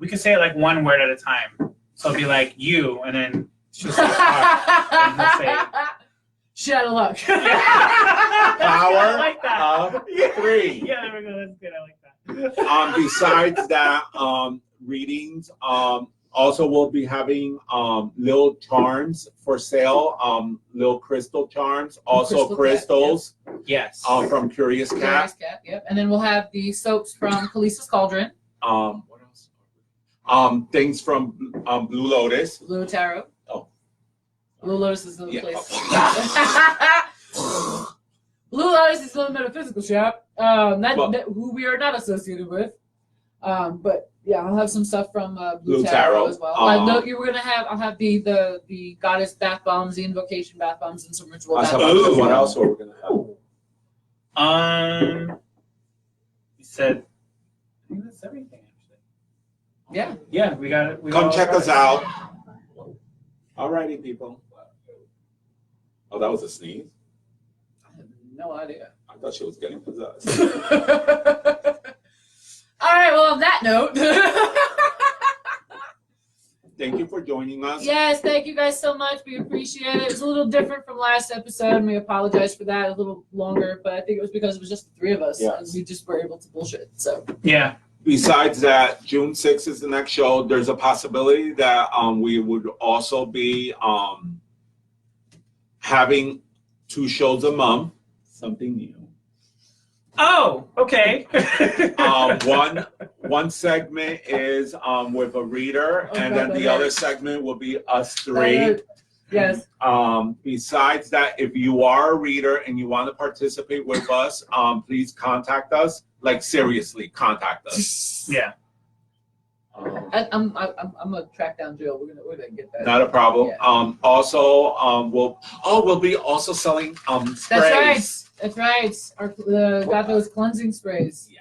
We could say it like one word at a time. So it'll be like you, and then she'll say and he'll say Shit out of luck. Power I like that. of 3. Yeah, there we go. That's good. I like that. Besides that, readings. Also, we'll be having little charms for sale. Little crystal charms. Also, Crystal cat, crystals Yes. from Curious Cat. Curious Cat, yep. And then we'll have the soaps from Khaleesi's Cauldron. What else? Things from Blue Lotus. Blue Tarot. Oh. Blue Lotus is the Yeah. place. Blue Lotus is a metaphysical shop. Who we are not associated with. But yeah, I'll have some stuff from Blue Tarot as well. No, you were gonna have. I'll have the goddess bath bombs, the invocation bath bombs, and some ritual bath bombs. Ooh. What else are we gonna have? You said. I think that's everything. Actually. Yeah. Yeah, we got it. Come check us out. Alrighty, people. Oh, that was a sneeze. I have no idea. I thought she was getting possessed. All right. Well, on that note. Thank you for joining us. Yes, thank you guys so much. We appreciate it. It's a little different from last episode, and we apologize for that. A little longer, but I think it was because it was just the 3 of us, Yes. and we just were able to bullshit. So Yeah. Besides that, June 6th is the next show. There's a possibility that we would also be having 2 shows a month. Something new. Oh, okay. One segment is with a reader, and then the other segment will be us 3. yes, Besides that, if you are a reader and you want to participate with us, please contact us. Like seriously, contact us. Yeah. I'm gonna track down Jill. We're gonna get that. Not a problem. Yeah. Also, we'll be also selling sprays. That's right. Got those cleansing sprays. Yeah.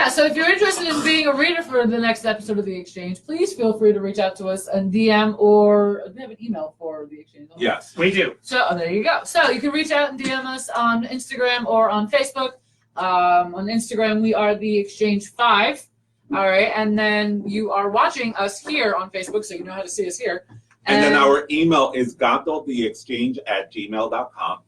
So if you're interested in being a reader for the next episode of The Exchange, please feel free to reach out to us and DM or we have an email for The Exchange. Yes. We do. So there you go. So you can reach out and DM us on Instagram or on Facebook. On Instagram, we are TheExchange7. All right, and then you are watching us here on Facebook, so you know how to see us here. And then our email is gato@gmail.com.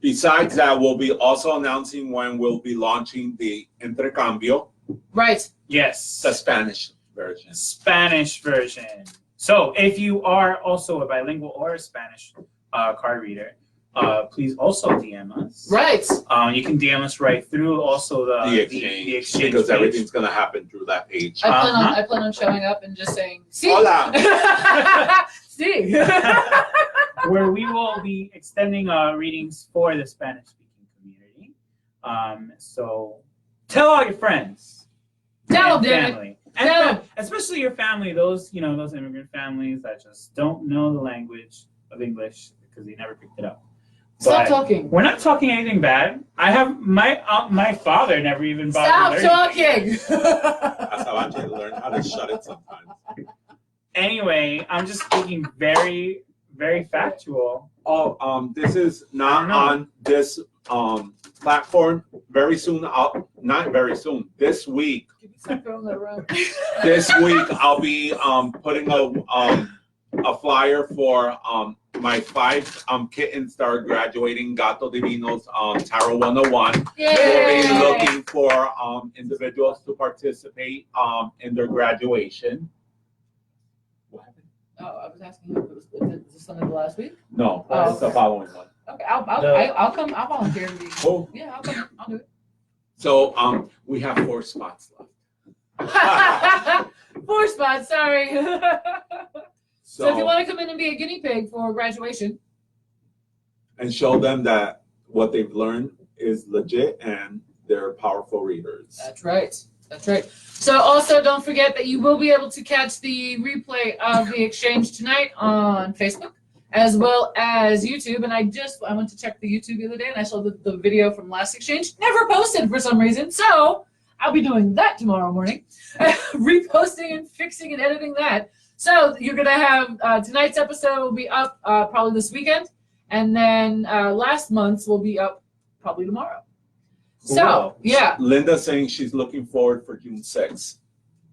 Besides that, we'll be also announcing when we'll be launching the intercambio, right. Yes. the Spanish version. Spanish version. So if you are also a bilingual or a Spanish card reader, please also DM us. Right. You can DM us right through also the exchange because page. everything's gonna happen through that page. I plan on showing up and just saying, "See." Hola. See. Where we will be extending readings for the Spanish-speaking community. So tell all your friends, Tell and them, family, Tell and especially your family. Those those immigrant families that just don't know the language of English because they never picked it up. Stop But talking. we're not talking anything bad. I have my father never even bothered. Stop talking. That's how I learn how to shut it sometimes. Anyway, I'm just speaking very, very factual. Oh, this is not on this platform. Very soon, not very soon. This week, Stop throwing that around. this week I'll be putting a a flyer for my 5 kittens that are graduating Gato Divino's Tarot 101. Yay! We'll be looking for individuals to participate in their graduation. What happened? Oh, I was asking you if it was this something the last week? No, Oh, that's the following one. Okay, I'll come. I'll volunteer to be. Oh, Yeah, I'll come. I'll do it. so we have 4 spots left. 4 spots. Sorry. So if you So want to come in and be a guinea pig for graduation, and show them that what they've learned is legit and they're powerful readers. that's right. That's right. So also don't forget that you will be able to catch the replay of the exchange tonight on Facebook as well as YouTube. And I went to check the YouTube the other day and I saw the video from last exchange never posted for some reason. So I'll be doing that tomorrow morning, reposting and fixing and editing that. So you're gonna have tonight's episode will be up probably this weekend, and then last month's will be up probably tomorrow. So Cool. yeah, Linda's saying she's looking forward for June 6th.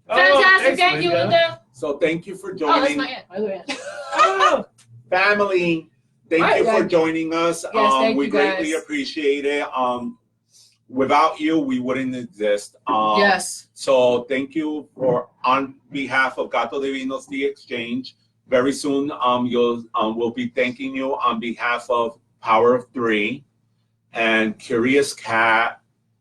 fantastic. Thank you, Linda. So thank you for Oh, that's joining. my aunt. My other aunt. Oh, Family, thank Right, you for guys. joining us. Yes, We you greatly guys. appreciate it. Without you, we wouldn't exist. Yes. So thank you for on behalf of Gato Divino's The Exchange. Very soon, we'll be thanking you on behalf of Power of 3 and Curious Cat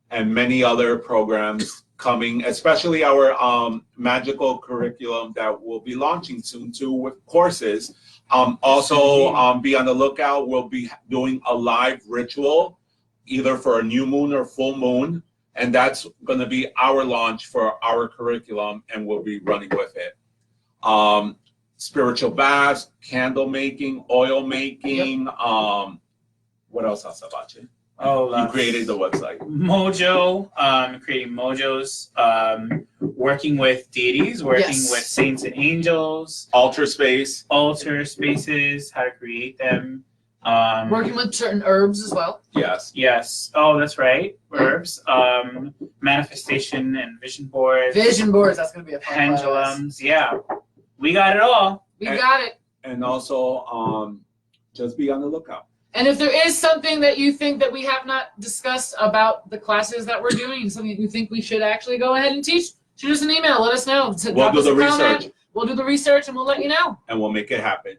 and many other programs coming, especially our magical curriculum that we'll be launching soon too with courses. Also, be on the lookout. We'll be doing a live ritual either for a new moon or full moon, and that's going to be our launch for our curriculum, and we'll be running with it. Spiritual baths, candle making, oil making. What else, Asabachi? Oh, You created the website. Mojo, creating mojos, working with deities, working Yes. with saints and angels, Altar space. altar spaces, how to create them. Working with certain herbs as well. Yes. Yes. Oh, that's right. Herbs. Manifestation and vision boards. Vision boards. That's gonna be a fun class. Pendulums. Yeah. We got it all. We got it. And also, just be on the lookout. And if there is something that you think that we have not discussed about the classes that we're doing, something that you think we should actually go ahead and teach, shoot us an email. Let us know. We'll Drop do us the a comment. research, We'll do the research and we'll let you know. and we'll make it happen.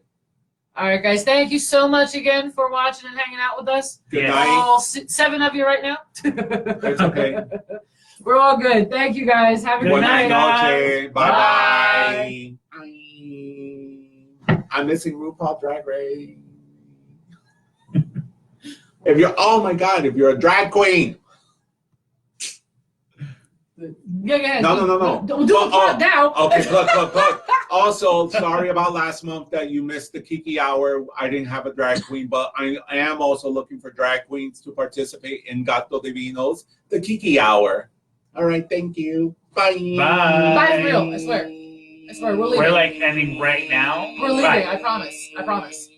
All right, guys. Thank you so much again for watching and hanging out with us. Good Yeah. night. All 7 of you right now. It's okay. We're all good. Thank you, guys. Have a good Good Buenas night, night. noches. Bye bye. I'm missing RuPaul Drag Race. If you're, oh my God, if you're a drag queen. Yeah, go ahead. No. Don't do it now. Okay, look. Also, sorry about last month that you missed the Kiki Hour. I didn't have a drag queen, but I am also looking for drag queens to participate in Gato Divino's, the Kiki Hour. All right, thank you. Bye. Bye. Bye for real, I swear. I swear, we're leaving. We're like ending right now. We're leaving. Bye. I promise.